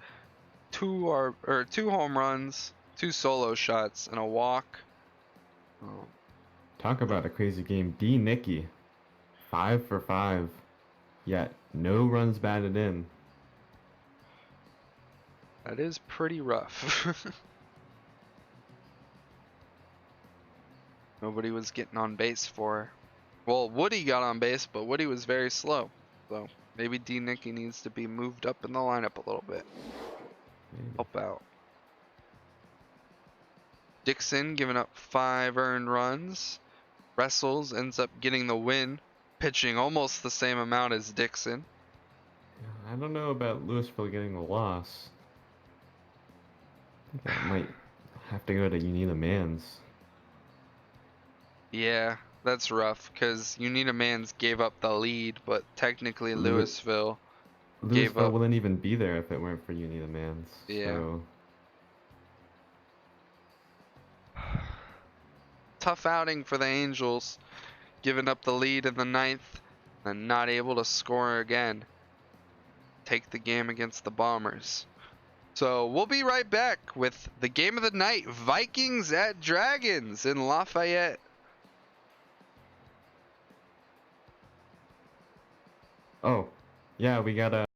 2 home runs, 2 solo shots, and a walk. Oh, Talk about a crazy game. D. Nicky, 5 for 5, yet no runs batted in. that is pretty rough. Nobody was getting on base for her. Well, Woody got on base, but Woody was very slow. So maybe D. Nicky needs to be moved up in the lineup a little bit. Maybe. Help out. Dixon giving up 5 earned runs. Wrestles ends up getting the win, pitching almost the same amount as Dixon. Yeah, I don't know about Louisville getting the loss. I think that might have to go to Unita Mans. Yeah, that's rough because Unita Mans gave up the lead, but technically Lou- Louisville gave Louisville up. wouldn't even be there if it weren't for Unita Mans. Yeah. So Tough outing for the Angels, giving up the lead in the 9th and not able to score again. Take the game against the Bombers. So we'll be right back with the game of the night, Vikings at Dragons in Lafayette. oh, yeah, we got a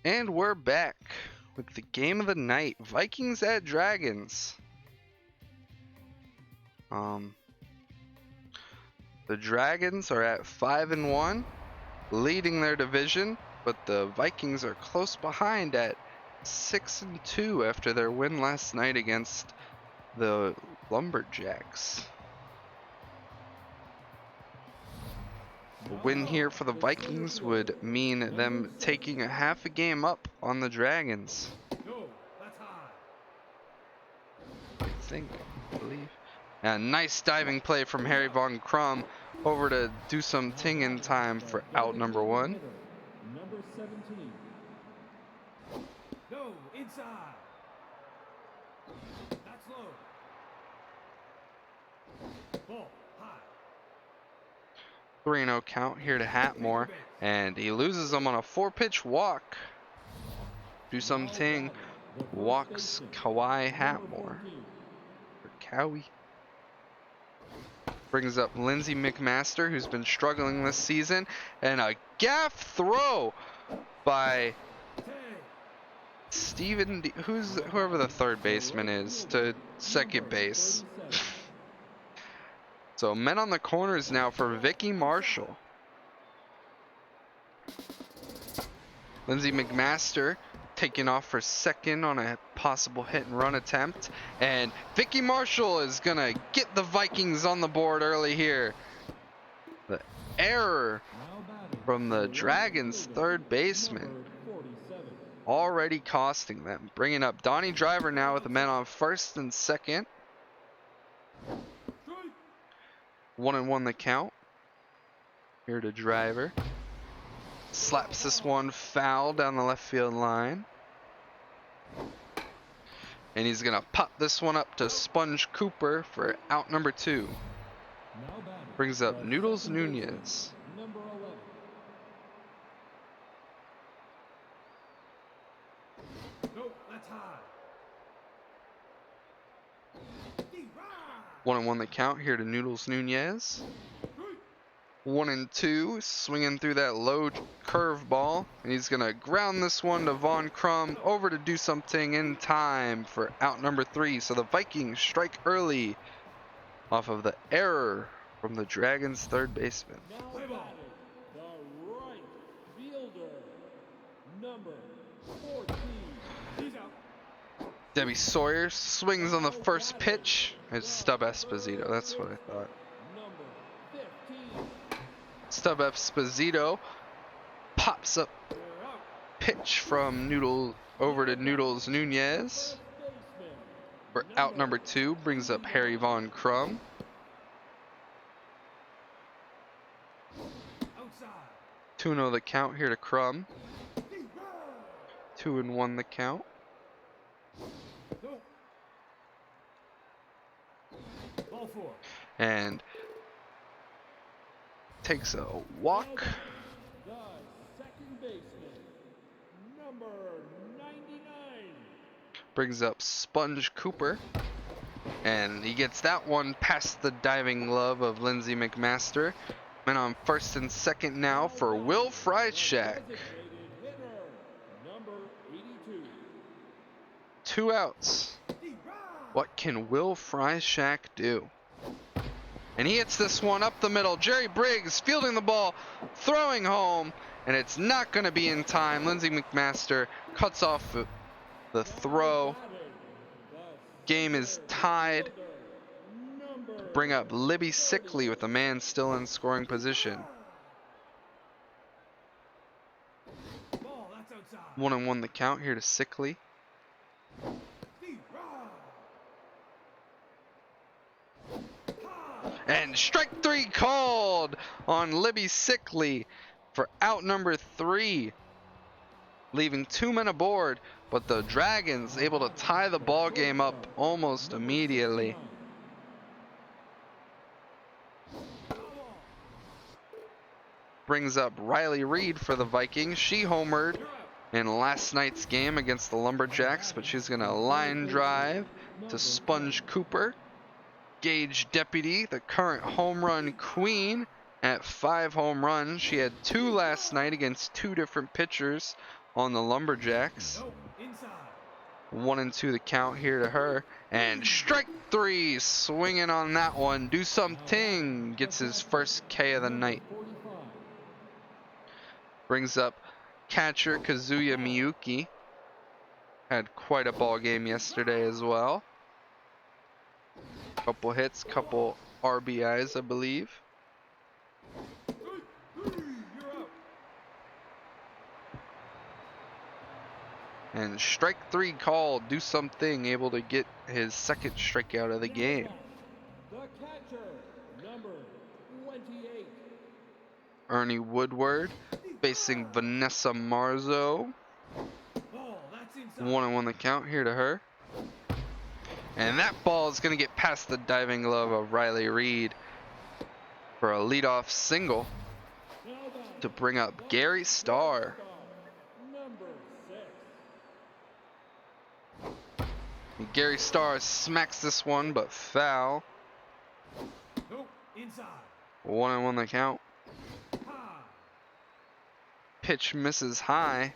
And we're back with the game of the night, Vikings at Dragons. The Dragons are at 5-1, leading their division, but the Vikings are close behind at 6-2 after their win last night against the Lumberjacks. A win here for the Vikings would mean them taking a half a game up on the Dragons. No, that's high. I believe. And nice diving play from Harry Von Crum over to do some ting in time for out number 1. Hitter, number 17. No, inside. That's low. Ball, high. 3-0 count here to Hatmore, and he loses them on a 4-pitch walk. Do some ting, walks Kawhi Hatmore. Or Cowie. Brings up Lindsey McMaster, who's been struggling this season, and a gaff throw by Steven, whoever the third baseman is, to second base. So men on the corners now for Vicky Marshall. Lindsey McMaster taking off for second on a possible hit and run attempt. And Vicky Marshall is gonna get the Vikings on the board early here. The error from the Dragons' third baseman already costing them. Bringing up Donnie Driver now with the men on first and second. 1-1 the count. Here to Driver. Slaps this one foul down the left field line. And he's gonna pop this one up to Sponge Cooper for out number 2. Brings up Noodles Nunez. Number 11. No, that's high. 1-1 the count here to Noodles Nunez. 1-2, swinging through that low curveball, and he's gonna ground this one to Von Crum over to do something in time for out number 3. So the Vikings strike early off of the error from the Dragons' third baseman. Now batting, the right fielder, number 14. He's out. Debbie Sawyer swings on the first pitch. It's Stub Esposito, that's what I thought. Number 15. Stub Esposito pops up They're out. pitch from Noodle over to Noodles Nunez Baseman, for out number 2. Brings up Harry Von Crum. Outside. 2-0 the count here to Crum. 2-1 the count. No. Ball 4. And takes a walk. the second baseman, number 99. Brings up Sponge Cooper. And he gets that one past the diving glove of Lindsey McMaster. Men on first and second now for Will Freishack. Designated hitter, number 82. 2 outs. What can Will Freishack do? And he hits this one up the middle. Jerry Briggs fielding the ball, throwing home, and it's not going to be in time. Lindsey McMaster cuts off the throw. Game is tied. Bring up Libby Sickley with a man still in scoring position. Ball, that's outside. 1-1 the count here to Sickley. And strike 3 called on Libby Sickley for out number 3. Leaving 2 men aboard, but the Dragons able to tie the ball game up almost immediately. Brings up Riley Reed for the Vikings. She homered in last night's game against the Lumberjacks, but she's going to line drive to Sponge Cooper. Gage Deputy, the current home run queen, at 5 home runs. She had 2 last night against 2 different pitchers. on the Lumberjacks. No, inside. 1-2 the count here to her. And strike three, swinging on that one. Do something. Gets his first K of the night. 45. Brings up catcher Kazuya Miyuki. Had quite a ball game yesterday as well. Couple hits, couple RBIs, I believe. You're out. And strike three called. Do something. Able to get his second strikeout of the game. The catcher, number 28. Ernie Woodward facing Vanessa Marzo. Ball, that's inside. 1-1 the count here to her. And that ball is going to get past the diving glove of Riley Reed for a leadoff single Now batting, to bring up Gary Starr. number 6. Gary Starr smacks this one, but foul. No, inside. 1-1 the count. High. Pitch misses high.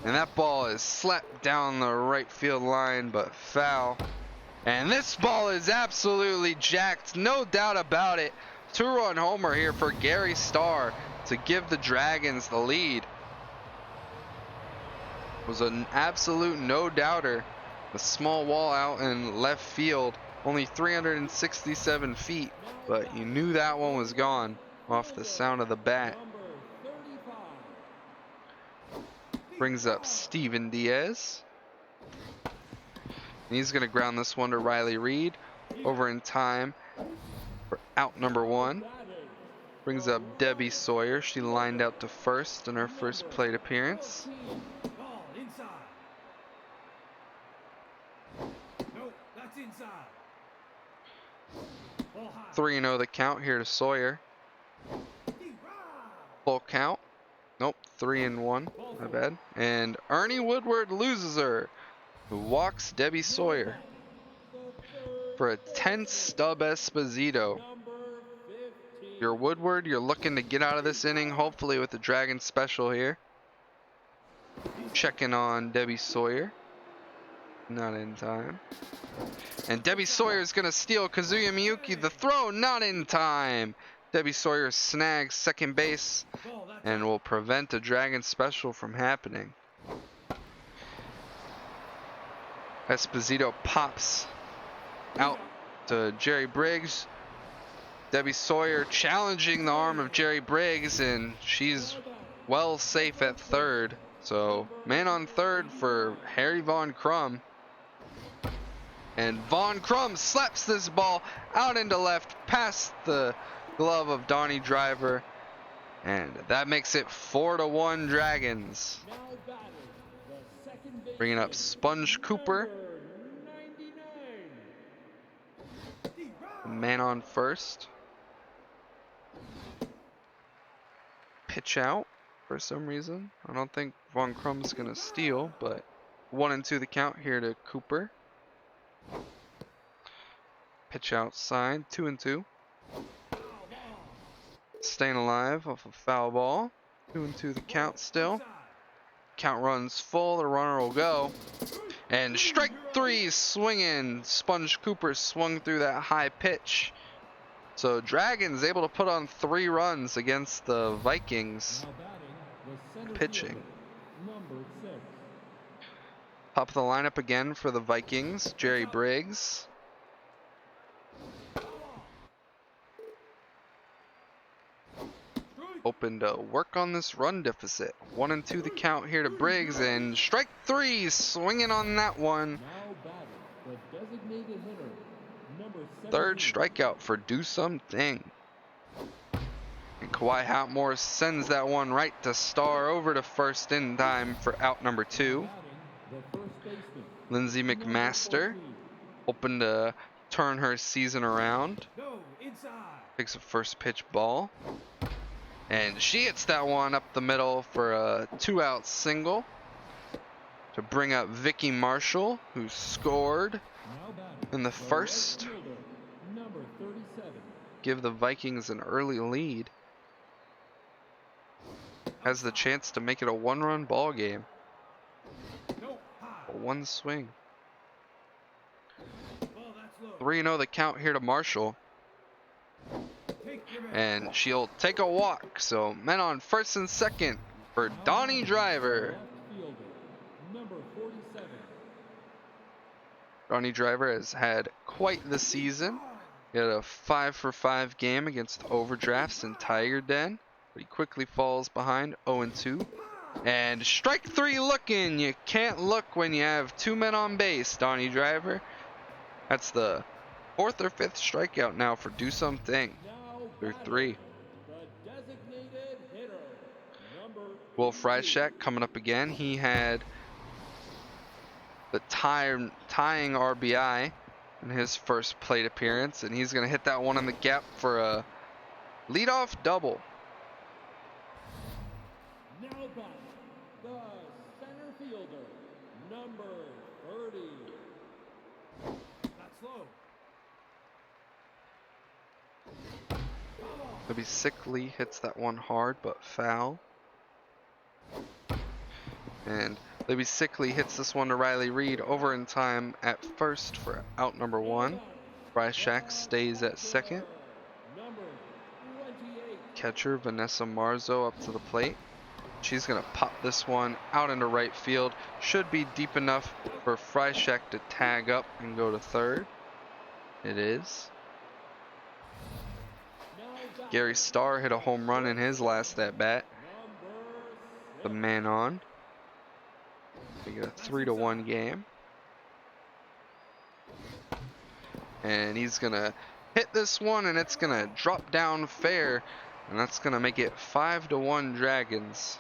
And that ball is slapped down the right field line, but foul. And this ball is absolutely jacked, no doubt about it. 2-run homer here for Gary Starr to give the Dragons the lead. It was an absolute no-doubter. The small wall out in left field, only 367 feet, but you knew that one was gone off the sound of the bat. Number 35. Brings up Steven Diaz. And he's going to ground this one to Riley Reed. Over in time for out number 1. Batting, Brings up Debbie Sawyer. She lined out to first in her first plate appearance. 14. Ball, inside. No, that's inside. Ball high. 3-0 the count here to Sawyer. Full count. Nope, 3-1. My bad. And Ernie Woodward loses her, who walks Debbie Sawyer for a 10th stub Esposito. Number 15. You're Woodward, you're looking to get out of this inning, hopefully with the Dragon special here. Checking on Debbie Sawyer. Not in time. And Debbie Sawyer is going to steal Kazuya Miyuki. The throw, not in time. Debbie Sawyer snags second base Ball, that's and will prevent a Dragon special from happening. Esposito pops out to Jerry Briggs. Debbie Sawyer challenging the arm of Jerry Briggs, and she's well safe at third. So man on third for Harry Von Crum. And Von Crum slaps this ball out into left past the glove of Donnie Driver. And that makes it 4-1 Dragons. Now batting, the second base. Bringing up Sponge Cooper. Number 99. Man on first. Pitch out for some reason. I don't think Von Crum's going to steal, but 1-2 the count here to Cooper. Pitch outside, 2-2. Staying alive off a foul ball. 2-2 the count still. Count runs full, the runner will go. And strike three, swinging. Sponge Cooper swung through that high pitch. So Dragons able to put on 3 runs against the Vikings. Now batting, the center Pitching. fielder, number 6. Top of the lineup again for the Vikings, Jerry Briggs. Hoping to work on this run deficit. 1-2 the count here to Briggs, and strike three, swinging on that one. Now batting, the designated hitter, number 17. Third strikeout for Do Something. And Kawhi Hatmore sends that one right to Starr over to first in time for out number 2. Batting, the first baseman, Lindsey number McMaster 14. hoping to turn her season around. No, inside. Takes a first pitch ball. And she hits that one up the middle for a 2-out single to bring up Vicky Marshall, who scored Now batting, in the the right first. fielder, number 37. Give the Vikings an early lead. has the chance to make it a one-run ball game. No, high. A one swing. Ball, that's low. 3-0 the count here to Marshall. Take your man. And she'll take a walk. So men on first and second for Donnie Driver. Left fielder, number 47. Donnie Driver has had quite the season. He had a 5-for-5 game against Overdrafts and Tiger Den, but he quickly falls behind 0-2. And strike 3 looking. You can't look when you have 2 men on base, Donnie Driver. That's the 4th or 5th strikeout now for Do Something. Now Through batting, 3. the designated hitter, number Will 82. Freishek coming up again. He had the tying RBI in his first plate appearance, and he's going to hit that one in the gap for a leadoff double. Now batting, the center fielder, number 30. That's low. Maybe Sickly hits that one hard, but foul. And Libby Sickly hits this one to Riley Reed over in time at first for out number 1. Freishek stays at second. Number 28. Catcher Vanessa Marzo up to the plate. She's going to pop this one out into right field. Should be deep enough for Freishek to tag up and go to third. It is. Now batting, Gary Starr hit a home run in his last at bat. number The man on. We got a 3-1 game. And he's gonna hit this one, and it's gonna drop down fair, and that's gonna make it 5-1 Dragons.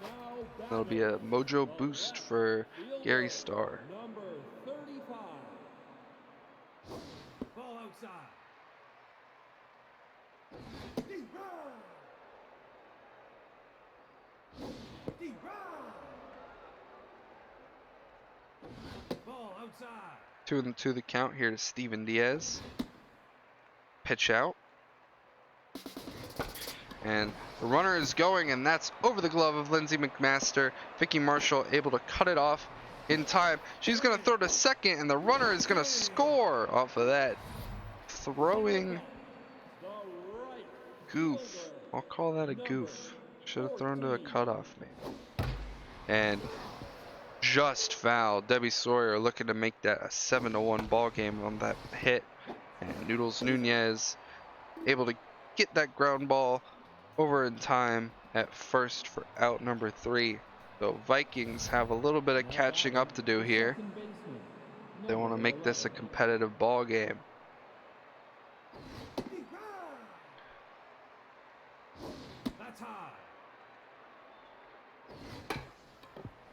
Now That'll be a mojo boost for Gary Starr. number 35. Ball outside. Ball outside. 2-2 the count here to Steven Diaz. Pitch out. And the runner is going, and that's over the glove of Lindsay McMaster. Vicky Marshall able to cut it off in time. She's going to throw to second, and the runner is going to score off of that throwing The right goof. I'll call that a goof. Should have thrown to a cutoff, maybe. And just fouled. Debbie Sawyer looking to make that a 7-1 ball game on that hit. And Noodles Nunez able to get that ground ball over in time at first for out number 3. So Vikings have a little bit of catching up to do here. second baseman, They want to number make this a 11. competitive ball game. That's high.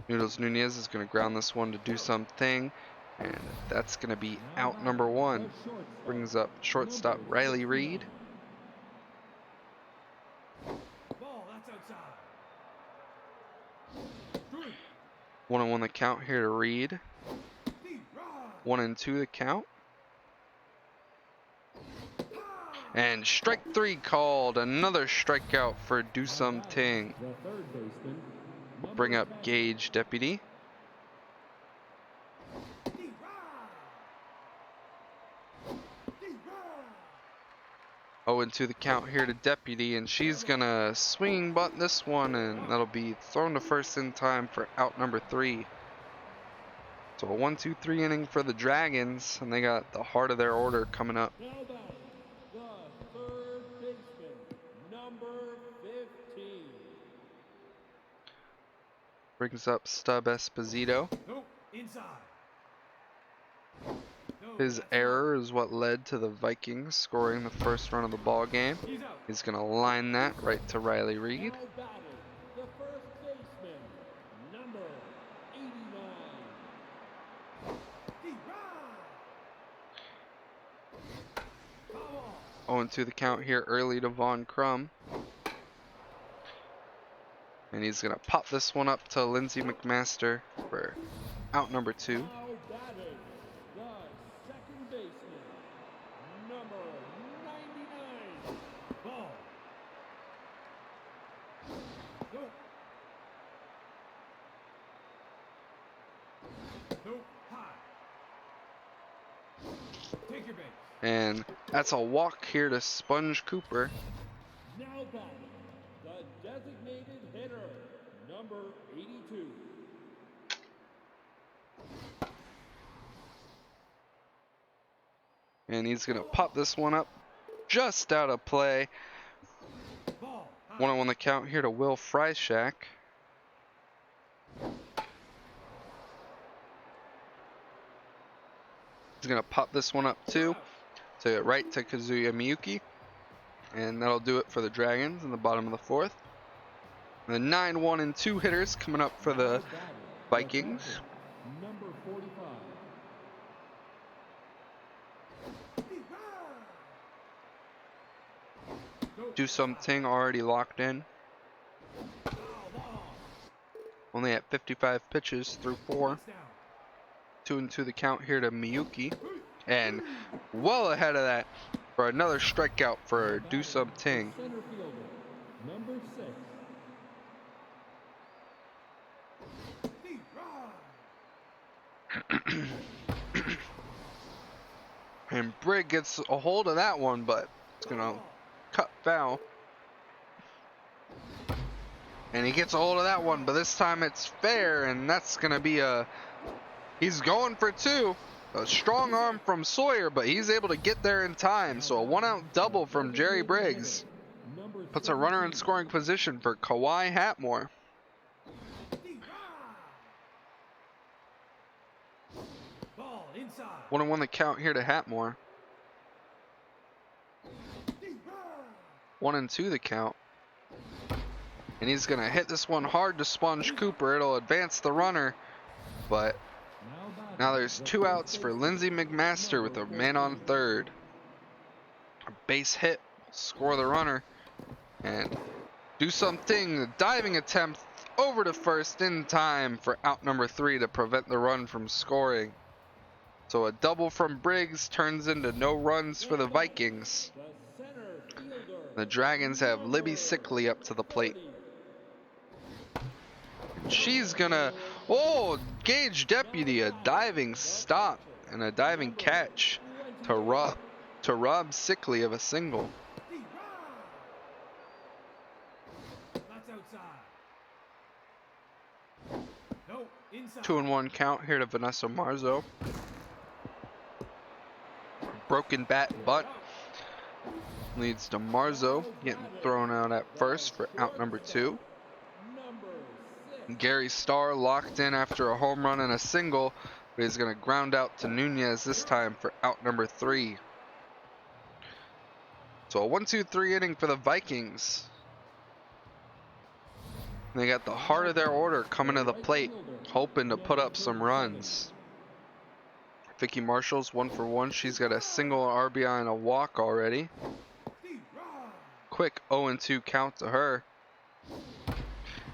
Noodles Nunez is going to ground this one to Do Something. And that's going to be Now out number batting, 1. the shortstop, Brings up shortstop number Riley Reed. 69. Ball, that's outside. 1-1 the count here to Reed. 1-2 the count. And strike 3 called. Another strikeout for Do Something. The third baseman, number Bring up 10. Gage Deputy. 0-2 the count here to Deputy, and she's gonna swing bunt this one, and that'll be thrown to first in time for out number 3. So a 1-2-3 inning for the Dragons, and they got the heart of their order coming up. Now batting, the third baseman, number 15. Brings up Stub Esposito. Nope, inside. No, His that's error is what led to the Vikings scoring the first run of the ball game. low. He's out. He's gonna line that right to Riley Reed. Now batting, the first baseman, number 89. 0-2 the count here early to Vaughn Crum. And he's going to pop this one up to Lindsay McMaster for out number 2. Now batting, the second baseman, number 99. Ball. And that's a walk here to Sponge Cooper. Now batting, the designated hitter, number 82. And he's going to pop this one up just out of play. Ball. High. 1-1 the count here to Will Freishack. He's going to pop this one up too. To right to Kazuya Miyuki. And that'll do it for the Dragons in the bottom of the fourth. The 9-1 and 2 hitters coming up for the Now batting, Vikings. catcher, number 45. Do something already locked in. Only at 55 pitches through 4. 2-2 the count here to Miyuki. And well ahead of that for another strikeout for Do Something. Center fielder, number 6. And Brigg gets a hold of that one, but it's gonna cut foul. And he gets a hold of that one, but this time it's fair, and that's gonna be a. He's going for 2. A strong arm from Sawyer, but he's able to get there in time. So a 1-out double from Jerry Briggs Number puts a runner in 17. scoring position for Kawhi Hatmore. Ball inside. 1-1 the count here to Hatmore. 1-2 the count. And he's gonna hit this one hard to Sponge Cooper. It'll advance the runner, but Now batting, now there's the 2 outs third for baseman, Lindsey McMaster with a number man on 14. third. A base hit, score the runner, and Do Something. The diving attempt over to first in time for out number 3 to prevent the run from scoring. So a double from Briggs turns into no runs for the Vikings. The center fielder, The Dragons have Libby number Sickley up to the plate. 30. She's gonna, oh, Gage Deputy, a diving stop and a diving catch to rob Sickley of a single. That's outside. No, inside. 2-1 count here to Vanessa Marzo. Broken bat butt leads to Marzo getting thrown out at first for out number 2. Number 6. Gary Starr locked in after a home run and a single, but he's going to ground out to Nunez this time for out number 3. So a 1-2-3 inning for the Vikings. They got the heart of their order coming to the plate, hoping to put up some runs. Vicky Marshall's 1 for 1. She's got a single, RBI, and a walk already. Quick 0-2 count to her.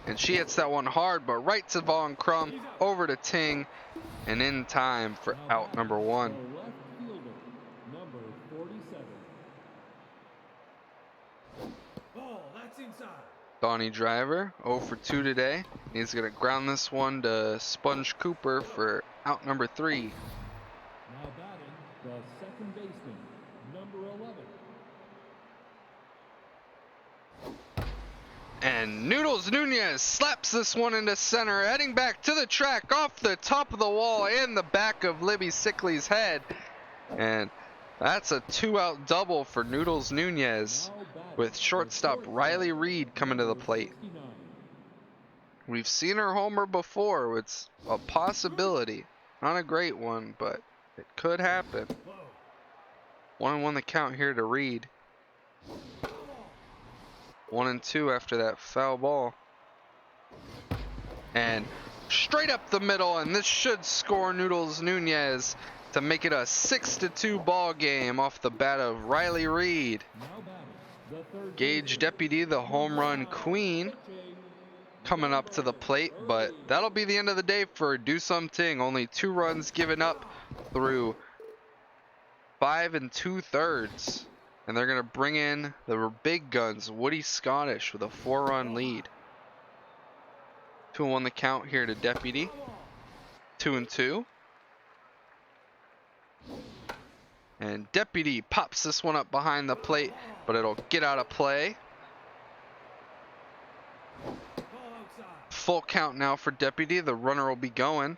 And she hits that one hard, but right to Von Crum, over to Ting, and in time for out number 1. The left fielder, number 47. Ball, that's inside. Donnie Driver 0 for 2 today. He's going to ground this one to Sponge Cooper for out number 3. Now batting, the second baseman, number 11. And Noodles Nunez slaps this one into center, heading back to the track off the top of the wall and the back of Libby Sickley's head. And that's a 2-out double for Noodles Nunez, Now batting, with the shortstop Riley Reed coming to the number plate. 69. We've seen her homer before. It's a possibility. Not a great one, but it could happen. Low. 1-1 the count here to Reed. 1-2 after that foul ball. And straight up the middle, and this should score Noodles Nunez to make it a 6-2 ball game off the bat of Riley Reed. Now batting, the third Gage baseman, Deputy, the home run queen, pitching, coming up to the plate, but that'll be the end of the day for Do Something. Only 2 runs given up through 5 2/3. And they're going to bring in the big guns, Woody Scottish, with a 4-run lead. 2-1 the count here to Deputy. 2-2. And Deputy pops this one up behind the plate, but it'll get out of play. Ball outside. Full count now for Deputy. The runner will be going.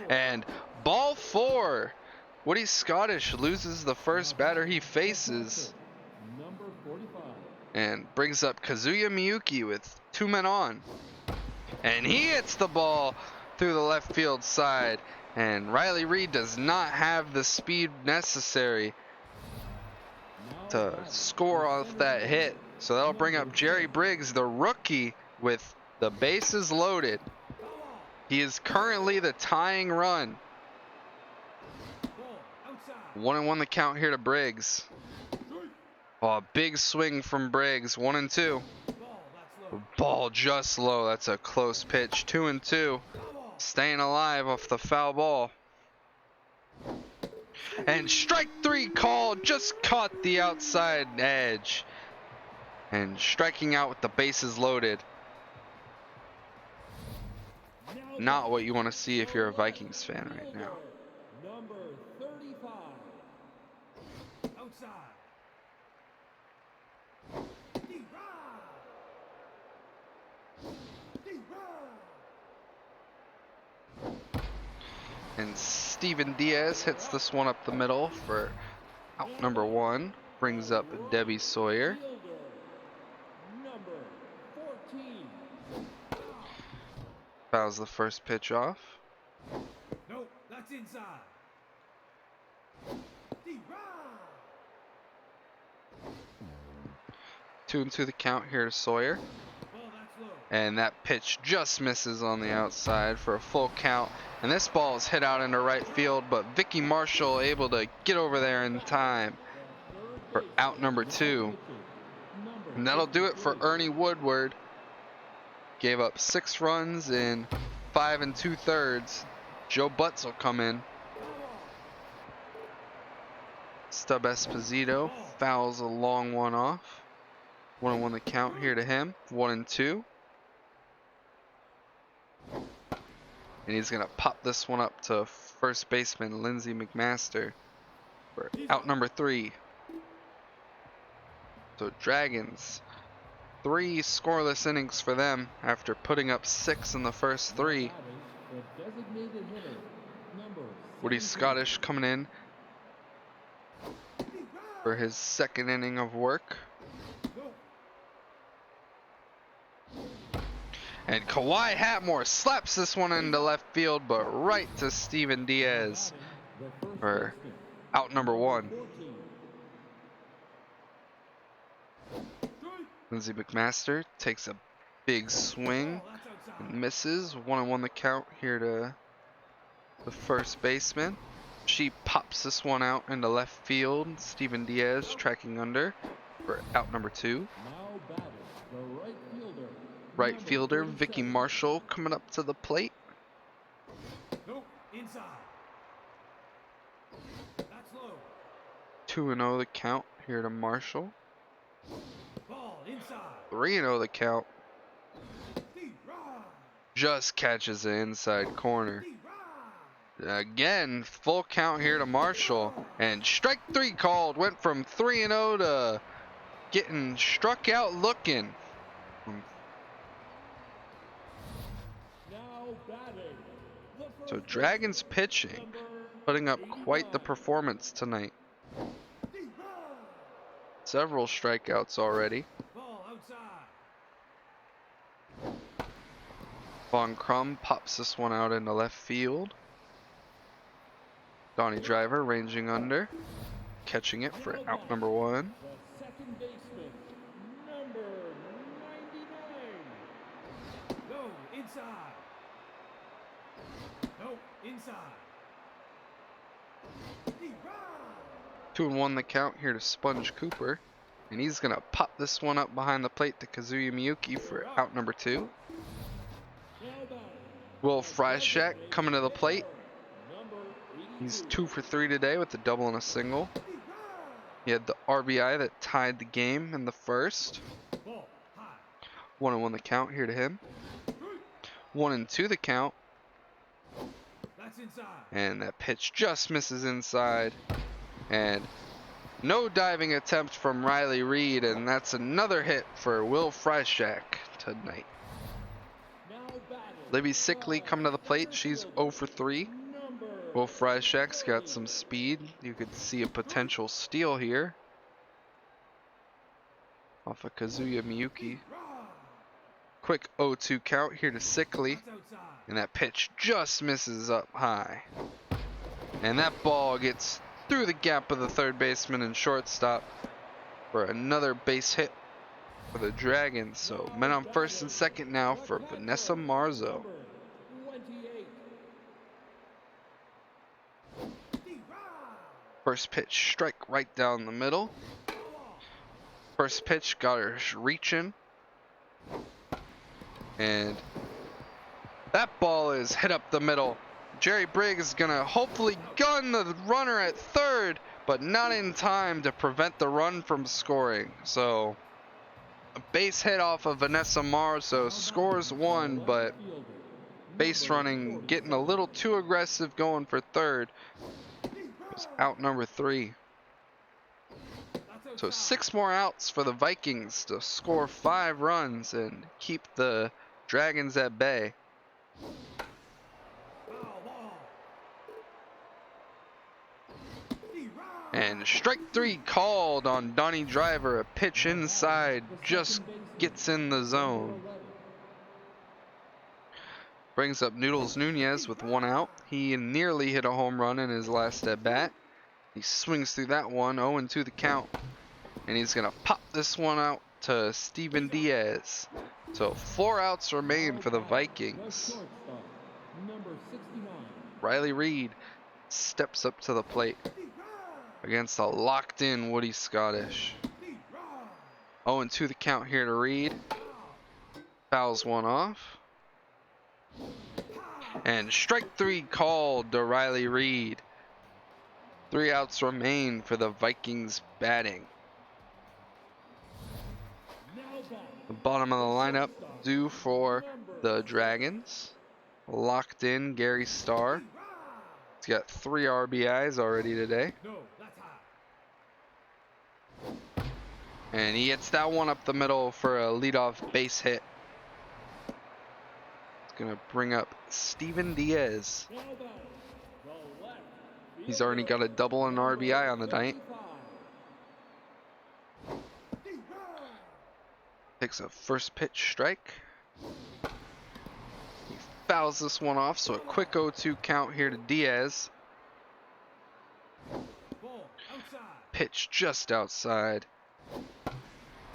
And ball 4. Woody Scottish loses the first batter he faces Number 45. and brings up Kazuya Miyuki with 2 men on. And he hits the ball through the left field side. And Riley Reed does not have the speed necessary to score off that hit. So that'll bring up Jerry Briggs, the rookie, with the bases loaded. He is currently the tying run. Ball outside. 1-1 the count here to Briggs. Oh, big swing from Briggs. 1-2. Ball, that's low. Ball just low. That's a close pitch. 2-2. Staying alive off the foul ball. And strike 3 called. Just caught the outside edge. And striking out with the bases loaded. Not what you want to see if you're a Vikings fan right now. Number 35. Outside. And Steven Diaz hits this one up the middle for out number 1. Brings up Debbie Sawyer. Fielder. Number 14. Fouls the first pitch off. Nope, that's inside. 2-2 the count here to Sawyer. Ball, that's low. And that pitch just misses on the outside for a full count. And this ball is hit out into right field, but Vicky Marshall able to get over there in time for out number 2. And that'll do it for Ernie Woodward. Gave up 6 runs in 5 2/3. Joe Butts will come in. Stub Esposito fouls a long one off. 1-1 the count here to him. 1-2. And he's gonna pop this one up to first baseman Lindsey McMaster for out number 3. So Dragons, 3 scoreless innings for them after putting up 6 in the first 3. The designated hitter. Number Woody 17. Scottish coming in for his 2nd inning of work. And Kawhi Hatmore slaps this one into left field, but right to Steven Diaz The first for baseman. out number 1. 14. Lindsey McMaster takes a big swing Ball, that's outside. and misses. 1-1 the count here to the first baseman. She pops this one out into left field. Steven Diaz tracking under for out number 2. Now batting. The right fielder. Right Number fielder Vicky 37. Marshall coming up to the plate. Nope, inside. That's low. 2-0 the count here to Marshall. Ball inside. 3-0 the count. D-Rod. Just catches the inside corner. D-Rod. Again, full count here to Marshall. And strike 3 called. Went from 3-0 to getting struck out looking. Now batting. The So first Dragons pitching, number putting up quite the 85. performance tonight. D-Rod. Several strikeouts already. Ball outside. Von Crum pops this one out into left field. Donnie Driver ranging under, catching it for out number 1. The second baseman. Number 99. No, inside. Nope, inside. D-Rod. 2-1 the count here to Sponge Cooper. And he's going to pop this one up behind the plate to Kazuya Miyuki for out number 2. Now batting. Will Fryshek coming to the plate. Number 82. He's 2 for 3 today with a double and a single. He had the RBI that tied the game in the first. Ball high. 1-1 the count here to him. 1-2 the count. That's That's inside. And that pitch just misses inside. And no diving attempt from Riley Reed, and that's another hit for Will Freishak tonight. Now batting. Libby Sickley coming to the plate. She's 0 for 3. Number Will Freishak's got some speed. You could see a potential steal here off of Kazuya Miyuki. Quick 0-2 count here to Sickley. That's outside. And that pitch just misses up high. And that ball gets through the gap of the third baseman and shortstop for another base hit for the Dragons. So men on first and second now for Vanessa Marzo. number 28. First pitch, strike right down the middle. First pitch got her reaching. And that ball is hit up the middle. Jerry Briggs is gonna hopefully gun the runner at third, but not in time to prevent the run from scoring. So a base hit off of Vanessa Marzo scores one, but base running getting a little too aggressive going for third. Was out number 3. So 6 more outs for the Vikings to score 5 runs and keep the Dragons at bay. And strike 3 called on Donnie Driver. A pitch inside just gets in the zone. Brings up Noodles Nunez with 1 out. He nearly hit a home run in his last at bat. He swings through that one, 0-2 the count. And he's going to pop this one out to Steven Diaz. So 4 outs remain for the Vikings. Shortstop, number 69. Riley Reed steps up to the plate against a locked in Woody Scottish. 0-2 the count here to Reed. Fouls one off. And strike 3 called to Riley Reed. 3 outs remain for the Vikings batting. Now batting. The bottom of the lineup due for the Dragons. Locked in Gary Starr. He's got 3 RBIs already today. No, that's high. And he hits that one up the middle for a leadoff base hit. It's going to bring up Steven Diaz. Now batting. The left He's already got a double and RBI on the night. 55. Takes a first pitch strike. He fouls this one off, so a quick 0-2 count here to Diaz. Ball outside. Pitch just outside.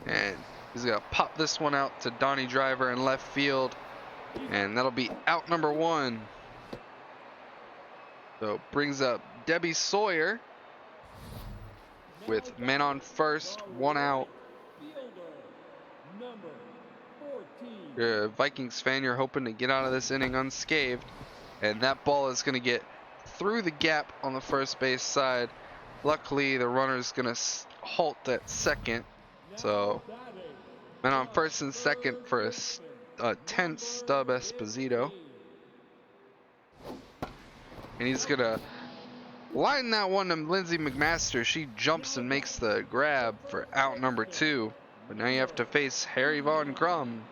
And he's going to pop this one out to Donnie Driver in left field. And that'll be out number 1. So brings up Debbie Sawyer with men on first, 1 out. Fielder, number 14. You're a Vikings fan, you're hoping to get out of this inning unscathed. And that ball is going to get through the gap on the first base side. Luckily, the runner's going to halt at second. So, men on first and second for a tense Stub Esposito. And he's going to line that one to Lindsay McMaster. She jumps and makes the grab for out number 2. But now you have to face Harry Von Crum.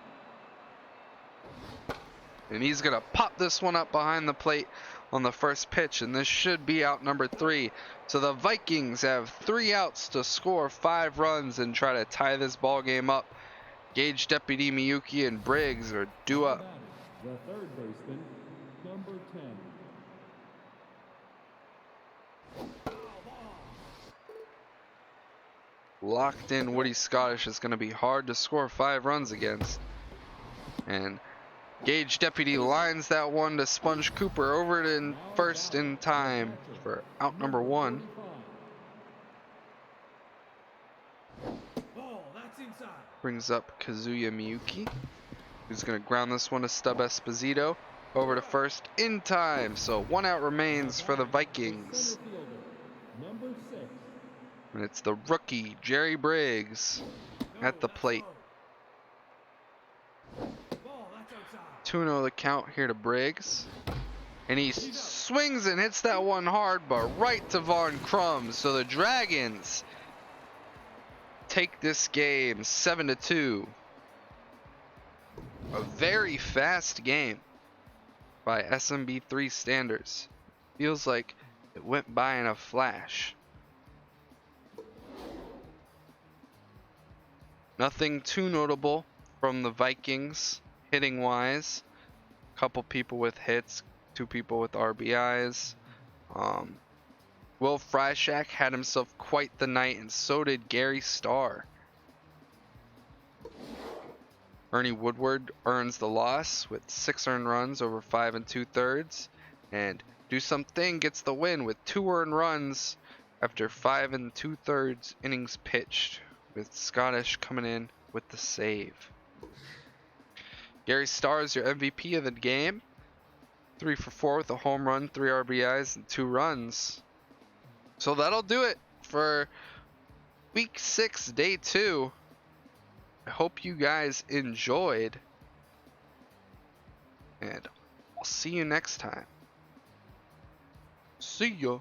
And he's going to pop this one up behind the plate on the first pitch. And this should be out number 3. So the Vikings have 3 outs to score 5 runs and try to tie this ball game up. Gage Deputy Miyuki and Briggs are due up. The third baseman, number 10. Locked in Woody Scottish is going to be hard to score 5 runs against. And Gage Deputy lines that one to Sponge Cooper over to in first in time for out number 1. Ball, that's inside. Brings up Kazuya Miyuki, who's going to ground this one to Stub Esposito over to first in time. So 1 out remains for the Vikings. Center fielder, number 6. And it's the rookie, Jerry Briggs, at the plate. Ball, that's outside. 2-0 the count here to Briggs. And he swings and hits that one hard, but right to Vaughn Crumbs. So the Dragons take this game 7-2. A very fast game by SMB3 standards. Feels like it went by in a flash. Nothing too notable from the Vikings hitting wise. Couple people with hits, 2 people with RBIs. Will Fryshak had himself quite the night, and so did Gary Starr. Ernie Woodward earns the loss with 6 earned runs over 5 2/3, and Do Something gets the win with 2 earned runs after 5 2/3 innings pitched, with Scottish coming in with the save. Gary Starr is your MVP of the game. 3 for 4 with a home run, 3 RBIs, and 2 runs. So that'll do it for week 6, day 2. I hope you guys enjoyed, and I'll see you next time. See ya.